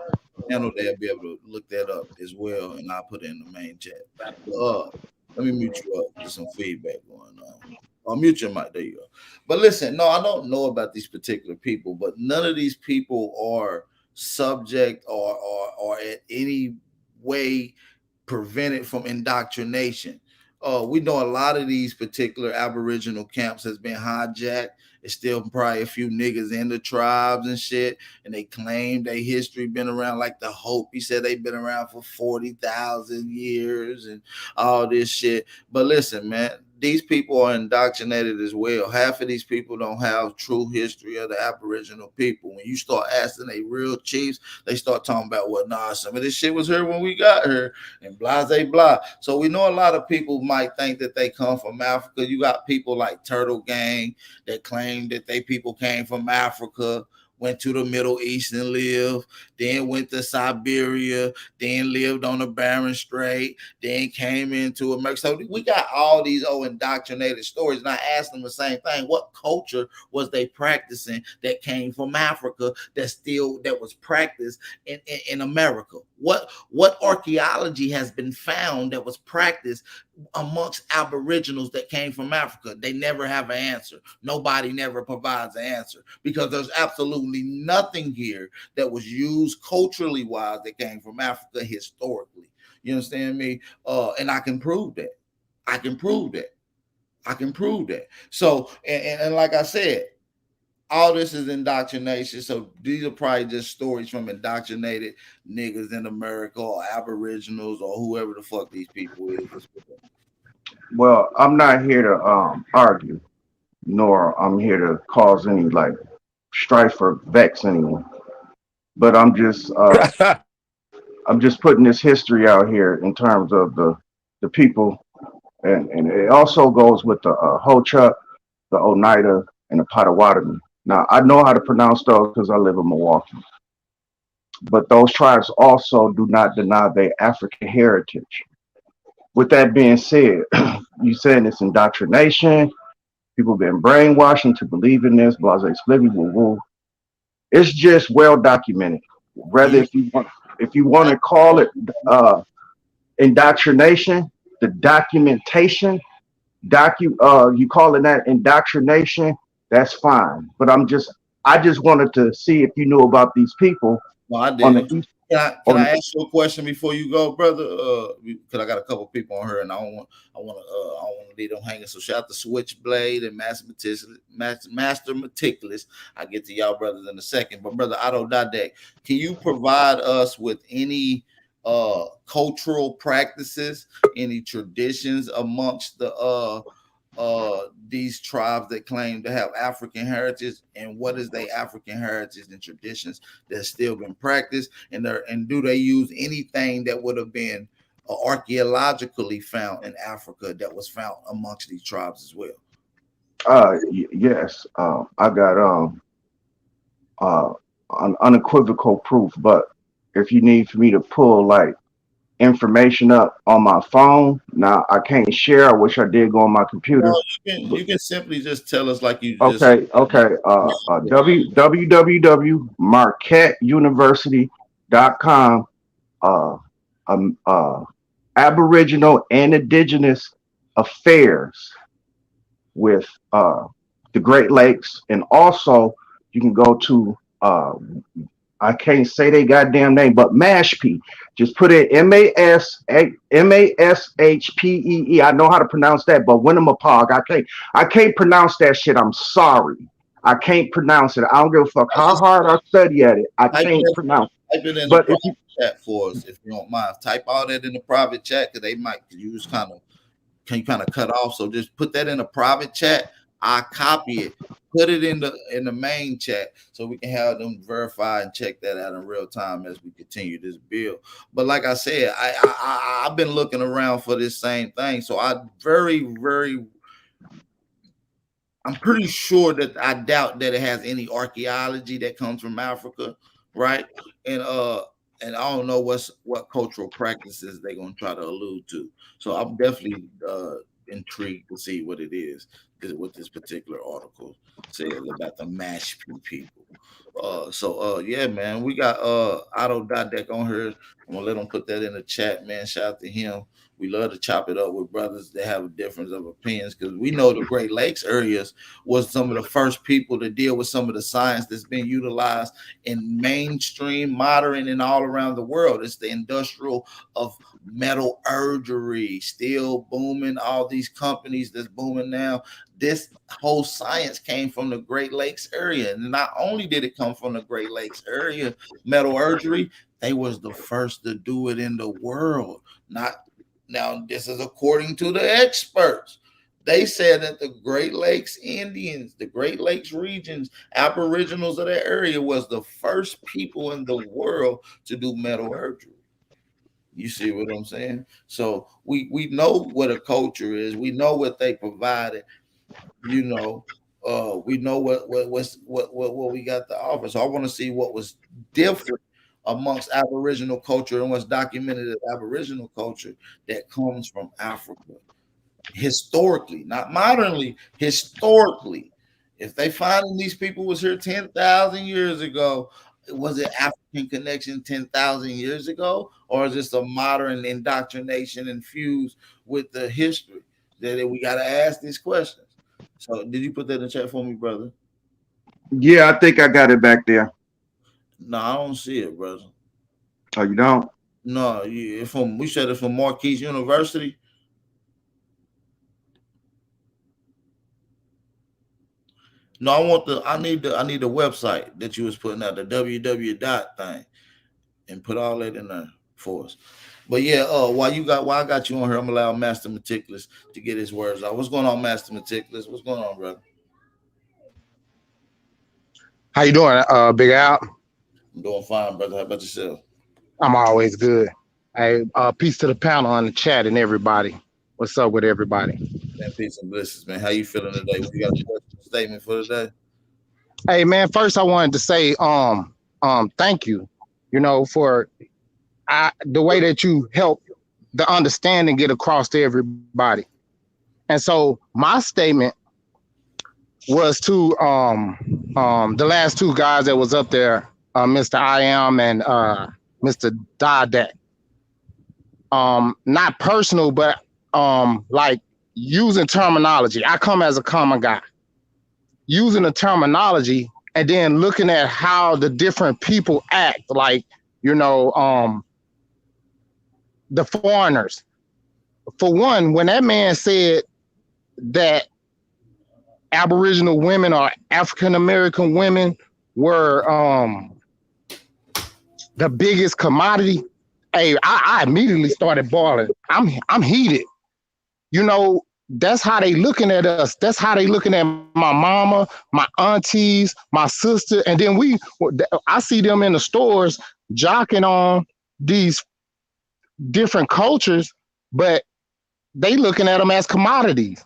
channel. They'll be able to look that up as well, and I'll put it in the main chat. Let me mute you up. Get some feedback going on. I'll mute your mic. There you go. But listen, no, I don't know about these particular people, but none of these people are subject or in any way prevented from indoctrination. We know a lot of these particular Aboriginal camps has been hijacked. It's still probably a few niggas in the tribes and shit, and they claim their history been around, like the Hopi said they've been around for 40,000 years and all this shit. But listen, man, these people are indoctrinated as well. Half of these people don't have true history of the Aboriginal people. When you start asking they real chiefs, they start talking about, well, nah, some of this shit was here when we got here, and blah, blah. So we know a lot of people might think that they come from Africa. You got people like Turtle Gang that claim that they people came from Africa, went to the Middle East and lived, then went to Siberia, then lived on the Barren Strait, then came into America. So we got all these old indoctrinated stories. And I asked them the same thing. What culture was they practicing that came from Africa that was practiced in America? What archaeology has been found that was practiced amongst Aboriginals that came from Africa? They never have an answer. Nobody never provides an answer, because there's absolutely nothing here that was used culturally wise that came from Africa historically. You understand me? And I can prove that. I can prove that. So, and like I said, all this is indoctrination. So these are probably just stories from indoctrinated niggas in America or Aboriginals or whoever the fuck these people is. Well, I'm not here to argue, nor I'm here to cause any like strife or vex anyone. But I'm just putting this history out here in terms of the people, and it also goes with the Ho-Chunk, the Oneida, and the Potawatomi. Now, I know how to pronounce those because I live in Milwaukee. But those tribes also do not deny their African heritage. With that being said, you saying it's indoctrination, People have been brainwashed into believing this, blah, blah, blah, woo, woo. It's just well documented. Whether if you want to call it indoctrination, the documentation, you calling that indoctrination, that's fine. But I just wanted to see if you knew about these people. No, I on did. the east. Can I ask you a question before you go, brother? Because I got a couple people on here, and I don't want to leave them hanging. So shout out to Switchblade and Master Meticulous. I get to y'all brothers in a second, but brother Otto Dodek, can you provide us with any cultural practices, any traditions amongst the these tribes that claim to have African heritage, and what is their African heritage and traditions that's still been practiced, and do they use anything that would have been archaeologically found in Africa that was found amongst these tribes as well? Yes, I got an unequivocal proof, but if you need for me to pull like information up on my phone, now I can't share. I wish I did go on my computer. No, you can simply just tell us like you just www.marquetteuniversity.com. Aboriginal and Indigenous Affairs with the Great Lakes, and also you can go to I can't say they goddamn name, but Mashpee. Just put it Mashpee. I know how to pronounce that, but Winnemapog, I can't pronounce that shit. I'm sorry. I can't pronounce it. I don't give a fuck how hard I study at it. I can't pronounce it. Type it in but the private chat for us if you don't mind. Type all that in the private chat, because they might use kind of cut off. So just put that in a private chat. I copy it, put it in the main chat, so we can have them verify and check that out in real time as we continue this build. But like I said, I've been looking around for this same thing, so I'm pretty sure that I doubt that it has any archaeology that comes from Africa, right? And I don't know what cultural practices they're gonna try to allude to. So I'm definitely intrigued to see what it is, what this particular article says about the Mashpee people. Yeah, man, we got Otto Dodek on here. I'm gonna let him put that in the chat, man. Shout out to him. We love to chop it up with brothers that have a difference of opinions, because we know the Great Lakes areas was some of the first people to deal with some of the science that's been utilized in mainstream, modern, and all around the world. It's the industrial of metallurgy, still booming. All these companies that's booming now. This whole science came from the Great Lakes area. And not only did it come from the Great Lakes area, metallurgy, they was the first to do it in the world. Now, this is according to the experts. They said that the Great Lakes Indians, the Great Lakes regions, aboriginals of that area was the first people in the world to do metallurgy. You see what I'm saying? So we know what a culture is. We know what they provided. We know what we got to offer. So I want to see what was different amongst Aboriginal culture and what's documented as Aboriginal culture that comes from Africa. Historically, not modernly, historically. If they find these people was here 10,000 years ago, was it African connection 10,000 years ago? Or is this a modern indoctrination infused with the history? That we got to ask these questions. So did you put that in the chat for me, brother? Yeah, I think I got it back there. No, I don't see it, brother. Oh, you don't? No, we said it's from Marquis University. No, I need the website that you was putting out, the www thing, and put all that in there for us. But yeah, while I got you on here, I'm gonna allow Master Meticulous to get his words out. What's going on, Master Meticulous? What's going on, brother? How you doing, Big Al? I'm doing fine, brother. How about yourself? I'm always good. Hey, peace to the panel on the chat and everybody. What's up with everybody? Man, peace and blessings, man. How you feeling today? We got a statement for today. Hey, man. First, I wanted to say, thank you. For the way that you help the understanding get across to everybody. And so my statement was to the last two guys that was up there, Mr. I Am and Mr. Dadak. Not personal, but like using terminology. I come as a common guy. Using the terminology and then looking at how the different people act, like, you know, the foreigners. For one, when that man said that Aboriginal women or African American women were the biggest commodity, hey, I immediately started boiling. I'm heated. You know, that's how they looking at us. That's how they looking at my mama, my aunties, my sister, and then I see them in the stores jocking on these different cultures, but they looking at them as commodities.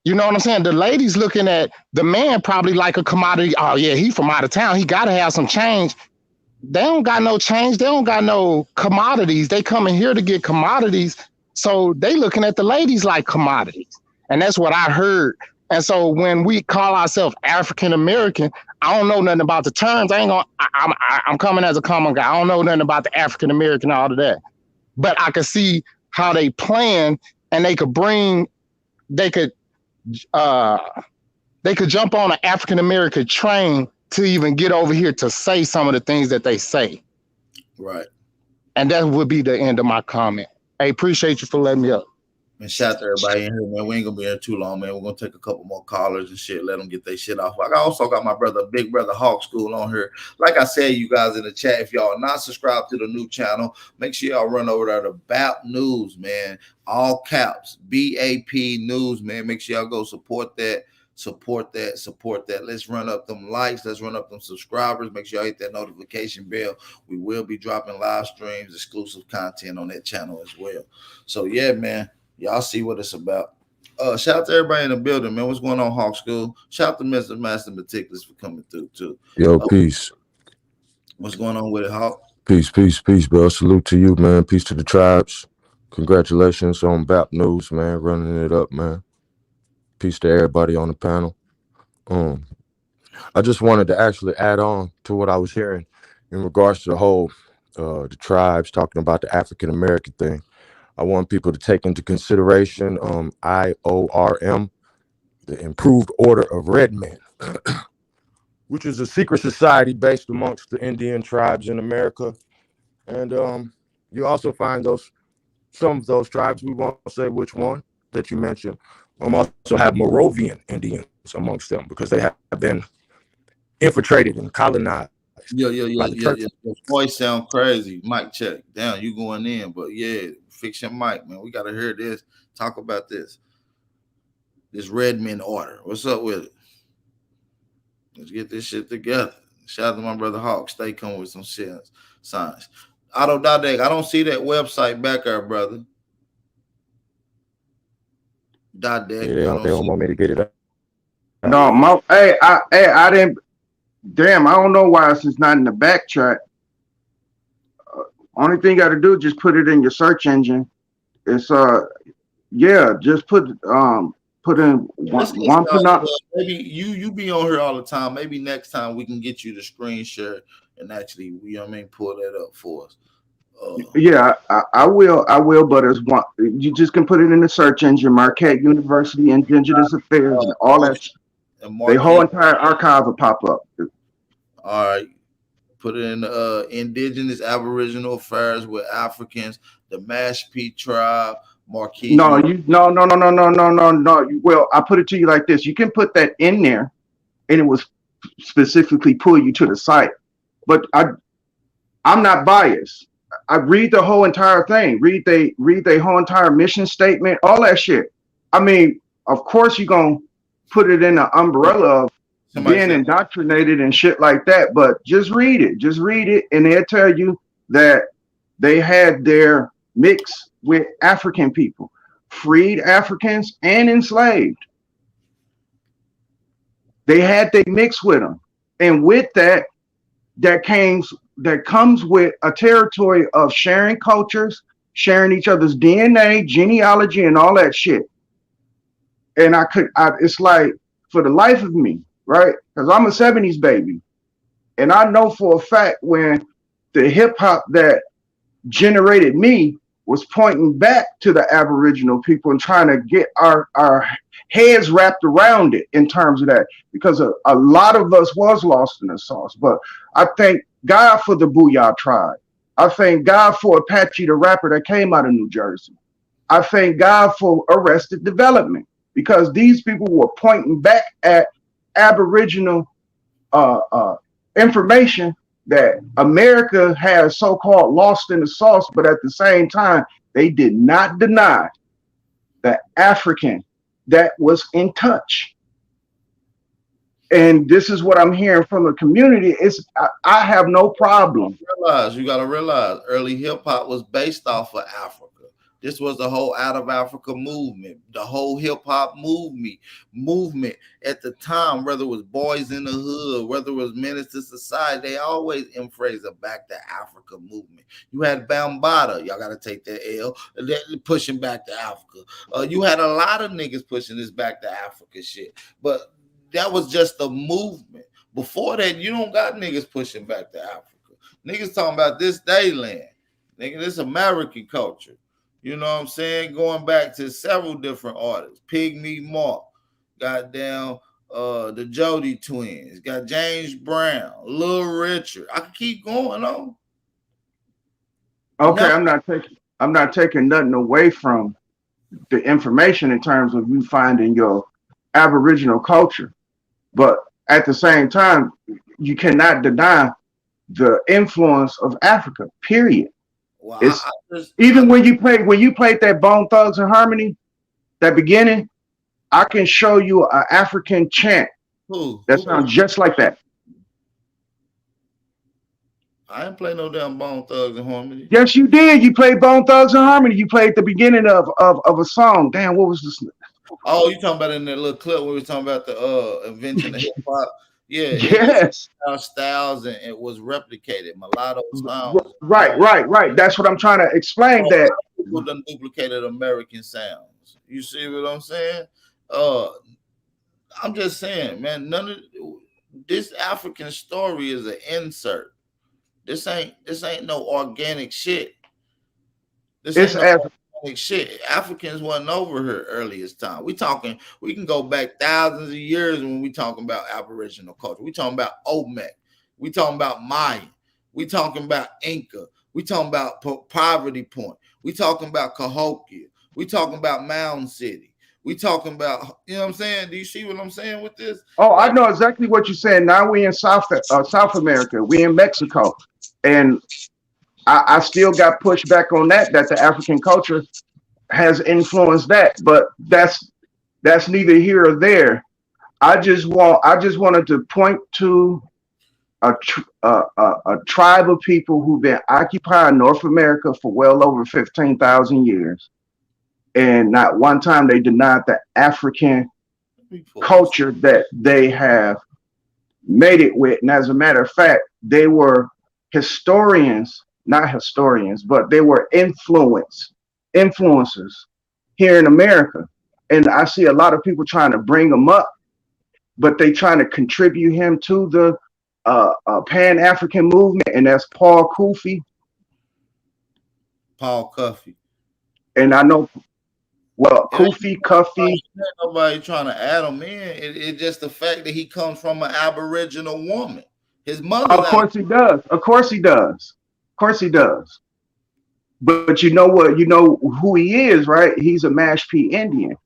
You know what I'm saying? The ladies looking at the man probably like a commodity. Oh yeah, he from out of town. He got to have some change. They don't got no change. They don't got no commodities. They coming here to get commodities. So they looking at the ladies like commodities. And that's what I heard. And so when we call ourselves African American, I don't know nothing about the terms. I'm coming as a common guy. I don't know nothing about the African American, all of that. But I could see how they plan, and they could jump on an African American train to even get over here to say some of the things that they say. Right. And that would be the end of my comment. I appreciate you for letting me up. And shout out to everybody in here, man. We ain't gonna be here too long, man. We're gonna take a couple more callers and shit. Let them get their shit off. I also got my brother, Big Brother Hawk School on here. Like I said, you guys in the chat, if y'all are not subscribed to the new channel, make sure y'all run over there to BAP News, man. All caps, BAP News, man. Make sure y'all go support that. Support that. Let's run up them likes. Let's run up them subscribers. Make sure y'all hit that notification bell. We will be dropping live streams, exclusive content on that channel as well. So yeah, man, y'all see what it's about. Shout out to everybody in the building, man. What's going on, Hawk School? Shout out to Mr. Master Meticulous for coming through too. Yo, peace. What's going on with it, Hawk? Peace, bro. Salute to you, man. Peace to the tribes. Congratulations on BAP News, man. Running it up, man. Peace to everybody on the panel. I just wanted to actually add on to what I was hearing in regards to the whole the tribes talking about the African American thing. I want people to take into consideration IORM, the Improved Order of Red Men, which is a secret society based amongst the Indian tribes in America. And you also find some of those tribes, we won't say which one that you mentioned, also have Moravian Indians amongst them because they have been infiltrated and colonized. Yeah. Your voice sound crazy. Mic check. Down, you going in, but yeah, fix your mic, man. We gotta hear this. Talk about this. This Red Men order. What's up with it? Let's get this shit together. Shout out to my brother Hawk. Stay coming with some shit science. Otto Dadek, I don't see that website back there, brother. Dadek. Yeah, they don't want me to get it up. No, I didn't. Damn, I don't know why it's not in the backtrack. Only thing you got to do is just put it in your search engine. It's just put in one. Maybe you be on here all the time. Maybe next time we can get you the screen share and actually, pull that up for us. Yeah, I will, but it's one. You just can put it in the search engine, Marquette University Indigenous Affairs, and all that. The whole entire archive will pop up. All right, put it in Indigenous Aboriginal Affairs with Africans, the Mashpee tribe, Marquette. No. Well, I put it to you like this: you can put that in there, and it will specifically pull you to the site. But I'm not biased. I read the whole entire thing. Read they whole entire mission statement, all that shit. I mean, of course you're gonna put it in the umbrella of being indoctrinated and shit like that, but just read it, and they'll tell you that they had their mix with African people, freed Africans and enslaved. They had they mix with them, and with that comes with a territory of sharing cultures, sharing each other's DNA, genealogy, and all that shit. And it's like, for the life of me, right? Because I'm a 70s baby. And I know for a fact when the hip hop that generated me was pointing back to the Aboriginal people and trying to get our heads wrapped around it in terms of that, because a lot of us was lost in the sauce. But I thank God for the Booyah tribe. I thank God for Apache, the rapper that came out of New Jersey. I thank God for Arrested Development, because these people were pointing back at Aboriginal information that America has so-called lost in the sauce, but at the same time, they did not deny the African that was in touch. And this is what I'm hearing from the community. I have no problem. You gotta realize early hip hop was based off of Africa. This was the whole Out of Africa movement, the whole hip hop movement at the time, whether it was Boys in the Hood, whether it was Menace to Society, they always emphasized the Back to Africa movement. You had Bambaataa, y'all got to take that L, pushing back to Africa. You had a lot of niggas pushing this Back to Africa shit, but that was just a movement. Before that, you don't got niggas pushing back to Africa. Niggas talking about this day land. Nigga, this American culture. You know what I'm saying? Going back to several different artists. Pygmy Mark, goddamn the Jody Twins, got James Brown, Lil Richard. I can keep going on. Okay, I'm not taking nothing away from the information in terms of you finding your Aboriginal culture. But at the same time, you cannot deny the influence of Africa, period. Well, even when you played that Bone Thugs and Harmony, that beginning, I can show you an African chant that sounds just like that. I didn't play no damn Bone Thugs and Harmony. Yes, you did. You played Bone Thugs and Harmony. You played the beginning of a song. Damn, what was this? Oh, you talking about in that little clip where we were talking about the invention of hip hop? Yeah. Yes. Styles and it was replicated. Mulatto sounds. Right. That's what I'm trying to explain. That people done duplicated American sounds. You see what I'm saying? I'm just saying, man. None of this African story is an insert. This ain't no organic shit. Organic shit. Africans wasn't over here earliest time. We can go back thousands of years when we talking about Aboriginal culture. We talking about Olmec. We talking about Mayan. We talking about Inca. We talking about Poverty Point. We talking about Cahokia. We talking about Mound City. We talking about, you know what I'm saying? Do you see what I'm saying with this? Oh, I know exactly what you're saying. Now we in South America. We in Mexico. And I still got pushed back on that the African culture has influenced that, but that's neither here or there. I just wanted to point to a tribe of people who've been occupying North America for well over 15,000 years, and not one time they denied the African culture that they have made it with. And as a matter of fact, they were not historians, but they were influencers here in America. And I see a lot of people trying to bring them up, but they trying to contribute him to the Pan-African movement, and that's Paul Cuffey. And I know, Cuffey. Nobody trying to add him in. It's just the fact that he comes from an Aboriginal woman. His mother. Of course he does. But you know what? You know who he is, right? He's a Mashpee Indian.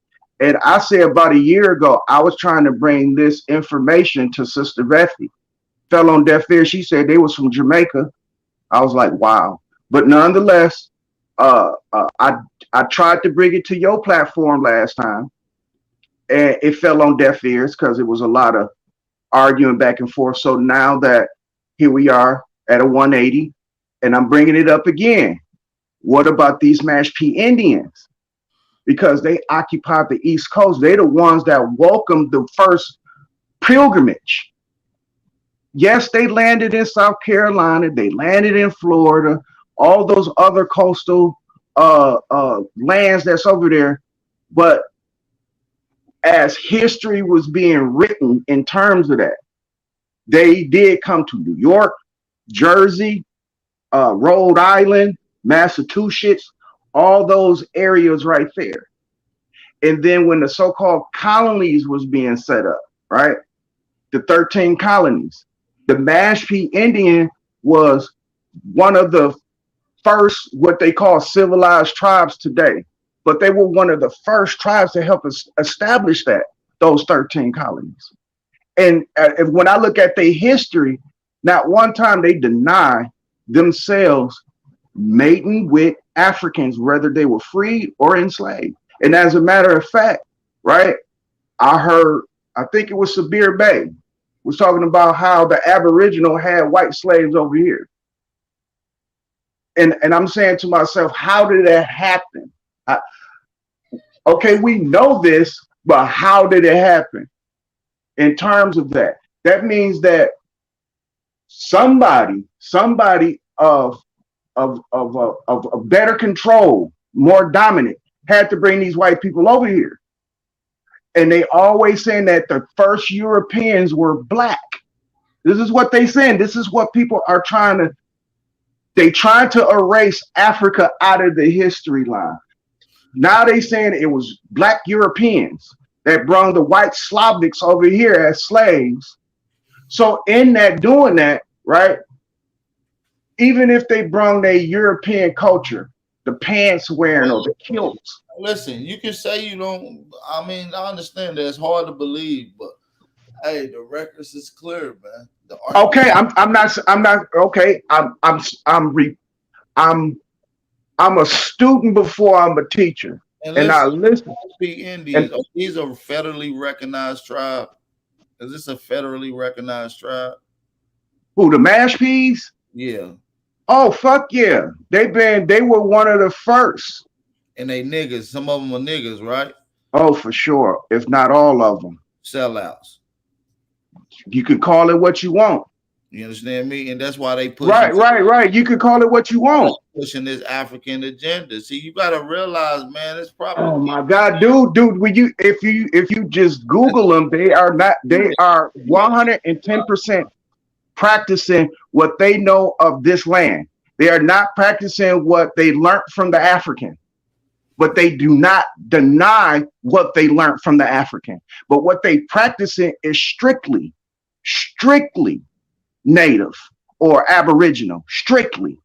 And I say about a year ago, I was trying to bring this information to Sister Bethany. Fell on deaf ears. She said they was from Jamaica. I was like, wow. But nonetheless, I tried to bring it to your platform last time, and it fell on deaf ears because it was a lot of arguing back and forth. So now that here we are at a 180, and I'm bringing it up again. What about these Mashpee Indians? Because they occupied the East Coast. They're the ones that welcomed the first pilgrimage. Yes, they landed in South Carolina. They landed in Florida. All those other coastal lands that's over there. But as history was being written in terms of that, they did come to New York, Jersey, Rhode Island, Massachusetts, all those areas right there. And then when the so-called colonies was being set up, right? The 13 colonies, the Mashpee Indian was one of the first, what they call civilized tribes today. But they were one of the first tribes to help us establish those 13 colonies. And when I look at their history, not one time they deny themselves mating with Africans, whether they were freed or enslaved. And as a matter of fact, right, I think it was Sabir Bay, was talking about how the Aboriginal had white slaves over here. And I'm saying to myself, how did that happen? Okay, we know this, but how did it happen? In terms of that, that means that somebody of better control, more dominant, had to bring these white people over here. And they always saying that the first Europeans were black. This is what they saying. This is what people are they trying to erase Africa out of the history line. Now they saying it was black Europeans that brought the white Slavics over here as slaves. So in that, doing that, right, even if they brought their European culture, the pants wearing or the kilts. Listen, you can say you don't. I mean, I understand that it's hard to believe, but hey, the records is clear, man. Okay, I'm not okay. I'm a student before I'm a teacher, and I listen. Indians, these are federally recognized tribe. Is this a federally recognized tribe? Who, the Mashpees? Yeah. Oh, fuck yeah. They were one of the first. And they niggas, some of them are niggas, right? Oh, for sure. If not all of them. Sellouts. You could call it what you want. You understand me? And that's why they push. Right. You could call it what you want. Pushing this African agenda. See, you gotta realize, man, it's probably. Oh my God, dude, if you just Google them, they are 110% practicing what they know of this land. They are not practicing what they learned from the African, but they do not deny what they learned from the African. But what they practicing is strictly Native or Aboriginal, strictly.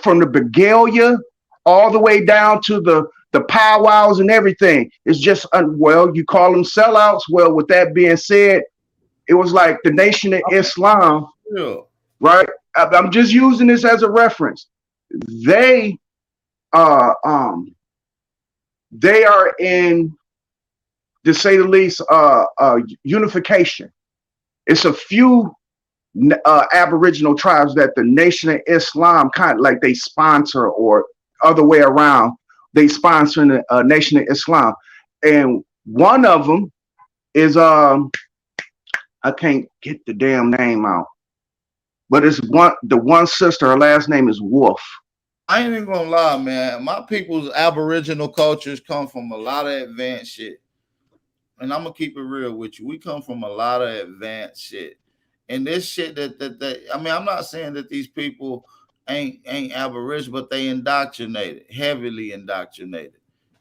From the Begalia all the way down to the powwows and everything. It's just, well, you call them sellouts. Well, with that being said, it was like the Nation of Islam, right? I'm just using this as a reference. They are in, to say the least, unification. It's a few Aboriginal tribes that the Nation of Islam kind of like they sponsor, or other way around, they sponsor the Nation of Islam. And one of them is I can't get the damn name out, but it's the one sister, her last name is Wolf. I ain't even gonna lie, man. My people's Aboriginal cultures come from a lot of advanced shit. And I'm gonna keep it real with you. We come from a lot of advanced shit. And this shit that I mean, I'm not saying that these people ain't Aboriginal, but they indoctrinated, heavily indoctrinated.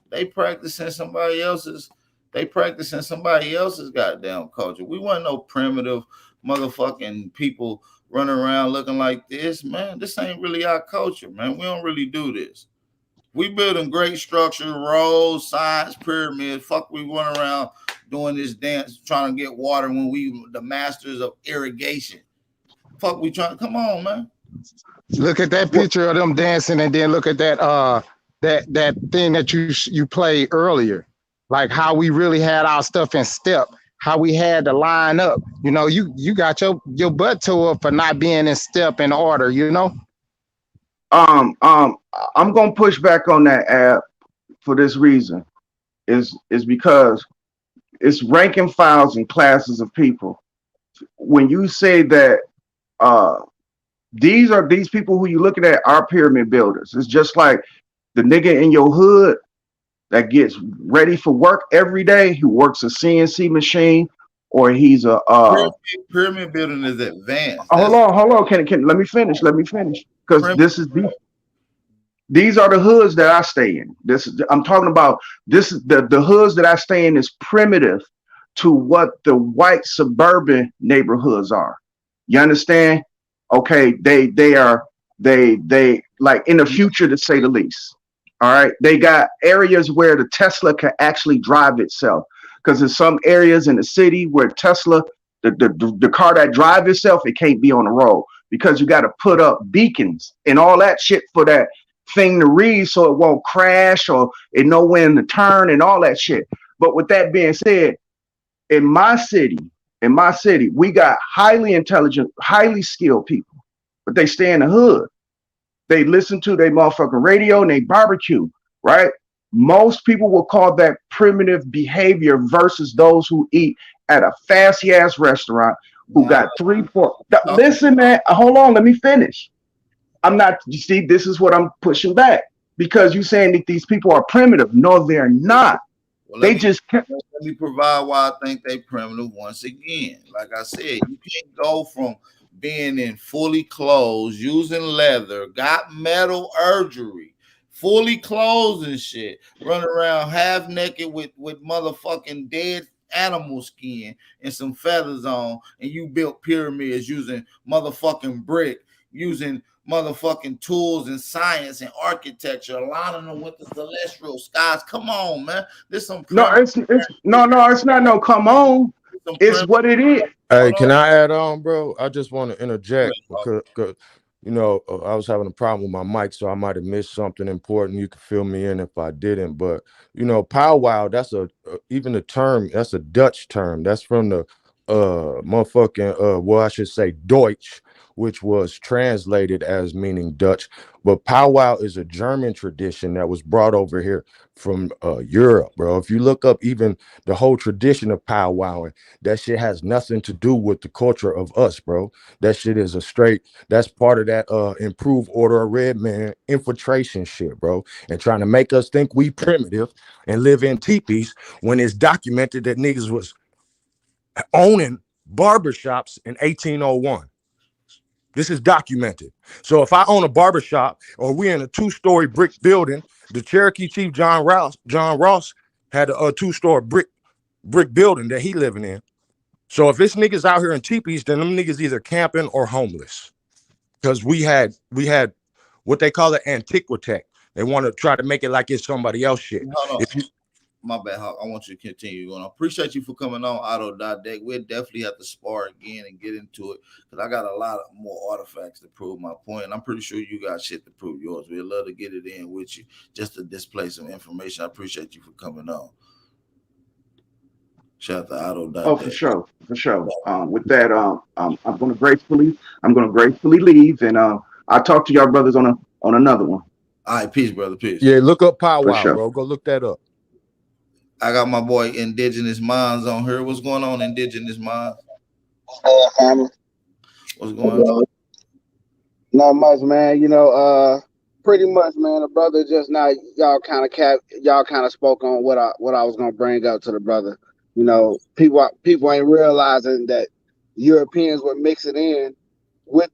They practicing somebody else's goddamn culture. We weren't no primitive motherfucking people running around looking like this, man. This ain't really our culture, man. We don't really do this. We building great structure, roads, signs, pyramids. Fuck, we run around doing this dance, trying to get water when we the masters of irrigation. Fuck, we trying. Come on, man. Look at that picture of them dancing, and then look at that that thing that you played earlier, like how we really had our stuff in step, how we had to line up. You know, you got your butt tore up for not being in step and order. You know. I'm gonna push back on that app for this reason, is because it's ranking files and classes of people. When you say that these people who you looking at are pyramid builders, it's just like the nigga in your hood that gets ready for work every day, who works a CNC machine, or he's a pyramid building is advanced. hold on. Can let me finish. Because these are the hoods that I stay in. I'm talking about this. The hoods that I stay in is primitive to what the white suburban neighborhoods are. You understand? Okay, they are like in the future, to say the least. All right, they got areas where the Tesla can actually drive itself, because in some areas in the city where Tesla, the car that drives itself, it can't be on the road because you got to put up beacons and all that shit for that thing to read so it won't crash or it know when to turn and all that shit. But with that being said, in my city, we got highly intelligent, highly skilled people, but they stay in the hood. They listen to their motherfucking radio and they barbecue, right? Most people will call that primitive behavior versus those who eat at a fancy ass restaurant who got 3, 4. Listen, man, hold on, let me finish. I'm not, you see, this is what I'm pushing back, because you're saying that these people are primitive. No, they're not. Well, let me provide why I think they primitive once again. Like I said, you can't go from being in fully clothed, using leather, got metal urgery, fully clothed and shit, running around half naked with motherfucking dead animal skin and some feathers on, and you built pyramids using motherfucking brick, using motherfucking tools and science and architecture, aligning them with the celestial skies. Come on, man. This some it's not no come on. It's what it is. Hey, can I add on, bro? I just want to interject because you know, I was having a problem with my mic, so I might have missed something important. You can fill me in if I didn't. But you know, powwow, that's even the term, that's a Dutch term. That's from the motherfucking well, I should say Deutsch, which was translated as meaning Dutch. But powwow is a German tradition that was brought over here from Europe, bro. If you look up even the whole tradition of powwowing, that shit has nothing to do with the culture of us, bro. That shit is that's part of that improved order of red man infiltration shit, bro. And trying to make us think we primitive and live in teepees when it's documented that niggas was owning barbershops in 1801. This is documented. So if I own a barbershop or we in a 2-story brick building, the Cherokee Chief John Ross had a 2-story brick building that he living in. So if it's niggas out here in teepees, then them niggas either camping or homeless. Because we had what they call it antiquitech. They want to try to make it like it's somebody else shit. If you my bad, Hawk. I want you to continue going. I appreciate you for coming on, Auto.deck. We'll definitely have to spar again and get into it, because I got a lot of more artifacts to prove my point, and I'm pretty sure you got shit to prove yours. We'd love to get it in with you just to display some information. I appreciate you for coming on. Shout out to Auto.deck. Oh, for sure. With that, I'm gonna gracefully leave, and I'll talk to y'all brothers on another one. All right, peace, brother. Peace. Yeah, look up powwow, bro. Go look that up. I got my boy Indigenous Minds on here. What's going on, Indigenous Minds? What's going on? Not much, man. You know, pretty much, man. The brother just now, y'all kind of spoke on what I was gonna bring up to the brother. You know, people ain't realizing that Europeans were mixing in with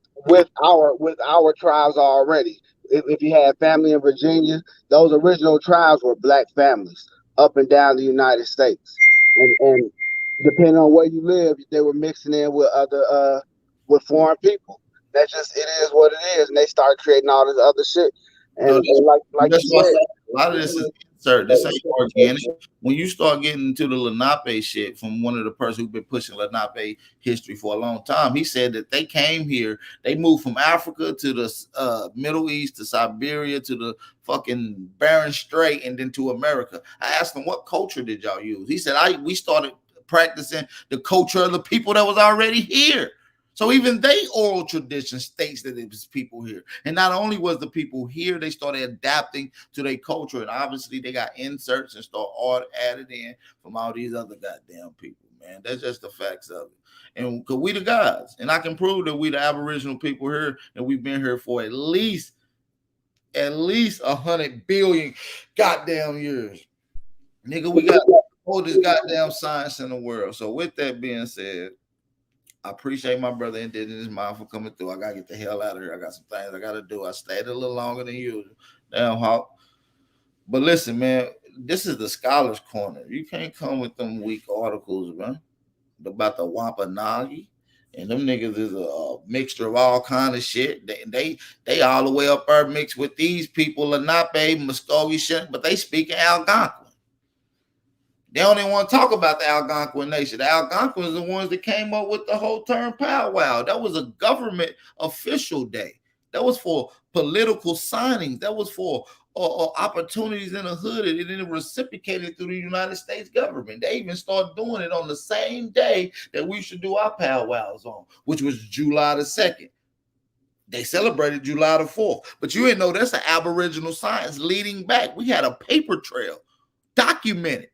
our tribes already. If you had family in Virginia, those original tribes were black families up and down the United States, and depending on where you live, they were mixing in with other with foreign people. That's just, it is what it is, and they start creating all this other shit. And like you said, a lot of this is insert. This ain't organic. When you start getting into the Lenape shit from one of the persons who've been pushing Lenape history for a long time, he said that they came here, they moved from Africa to the Middle East to Siberia to the fucking Bering Strait and then to America. I asked him, what culture did y'all use? He said, we started practicing the culture of the people that was already here. So even they oral tradition states that it was people here. And not only was the people here, they started adapting to their culture. And obviously they got inserts and all added in from all these other goddamn people, man. That's just the facts of it. And because we the gods. And I can prove that we the Aboriginal people here, and we've been here for at least 100 billion goddamn years. Nigga, we got all this goddamn science in the world. So with that being said, I appreciate my brother Indigenous Mind for coming through. I gotta get the hell out of here. I got some things I gotta do. I stayed a little longer than usual. Damn, Hawk. But listen, man, this is the Scholars Corner. You can't come with them weak articles, man, about the Wampanoag. And them niggas is a mixture of all kind of shit. They all the way up there mixed with these people, Lenape, Muscogee shit, but they speak in Algonquin. They don't even want to talk about the Algonquin Nation. The Algonquins are the ones that came up with the whole term powwow. That was a government official day. That was for political signings. That was for opportunities in the hood, and then it reciprocated through the United States government. They even started doing it on the same day that we should do our powwows on, which was July the 2nd. They celebrated July the 4th. But you didn't know that's an Aboriginal science leading back. We had a paper trail documented.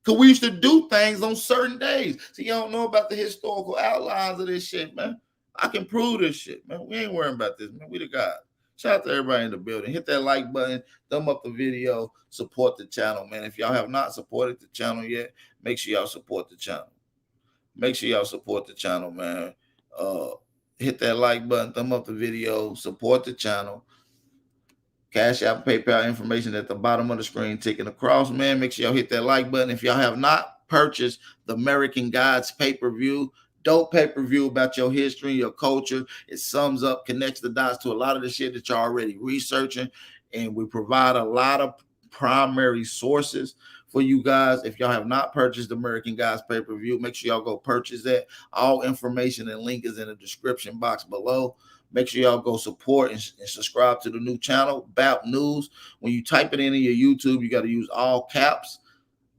Because we used to do things on certain days. So you don't know about the historical outlines of this shit, man. I can prove this shit, man. We ain't worrying about this, man. We the God. Shout out to everybody in the building. Hit that like button, thumb up the video, support the channel, man. If y'all have not supported the channel yet, make sure y'all support the channel. Make sure y'all support the channel, man. Hit that like button, thumb up the video, support the channel. Cash App, PayPal information at the bottom of the screen, ticking across, man. Make sure y'all hit that like button. If y'all have not purchased the American Gods pay-per-view, dope pay-per-view about your history, your culture. It sums up, connects the dots to a lot of the shit that you're already researching. And we provide a lot of primary sources for you guys. If y'all have not purchased the American Gods pay-per-view, make sure y'all go purchase that. All information and link is in the description box below. Make sure y'all go support and subscribe to the new channel, BAP News. When you type it into your YouTube, you got to use all caps,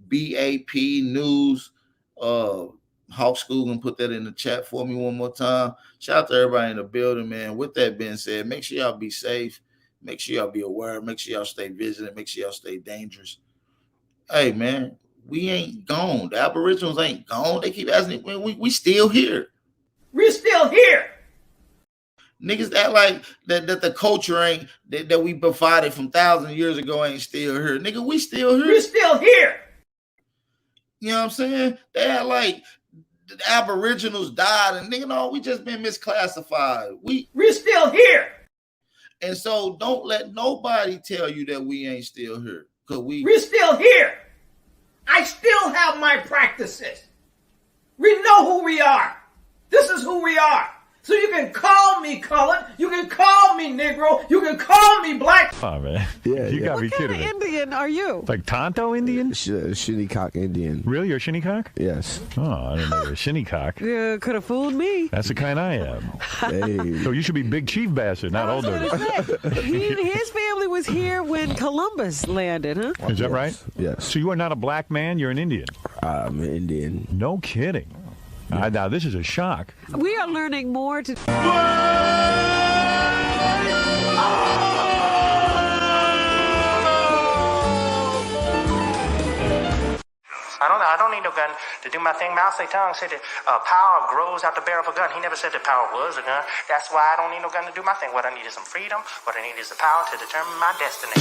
BAP News. Hawk School, gonna put that in the chat for me one more time. Shout out to everybody in the building, man. With that being said, make sure y'all be safe. Make sure y'all be aware. Make sure y'all stay vigilant. Make sure y'all stay dangerous. Hey, man, we ain't gone. The Aboriginals ain't gone. They keep asking, we still here. We're still here. Niggas that like that the culture ain't that we provided from thousands of years ago ain't still here. Nigga, we still here. We're still here. You know what I'm saying? They had like the Aboriginals died, and nigga, no, we just been misclassified. We're still here. And so don't let nobody tell you that we ain't still here. Cause we're still here. I still have my practices. We know who we are. This is who we are. So you can call me colored, you can call me Negro, you can call me black. Oh, man. Yeah, you gotta be kidding me. What kind of Indian are you? Like Tonto Indian? Shinnecock Indian. Really? You're a Shinnecock? Yes. Oh, I didn't know you're a Shinnecock. You could have fooled me. That's the kind I am. Hey. So you should be Big Chief Bastard, not Old Dirty. His family was here when Columbus landed, huh? Is that right? Yes. So you are not a black man, you're an Indian? I'm an Indian. No kidding. Yeah. Now, this is a shock. We are learning more to... I don't need no gun to do my thing. Mao Zedong said that power grows out the barrel of a gun. He never said that power was a gun. That's why I don't need no gun to do my thing. What I need is some freedom. What I need is the power to determine my destiny.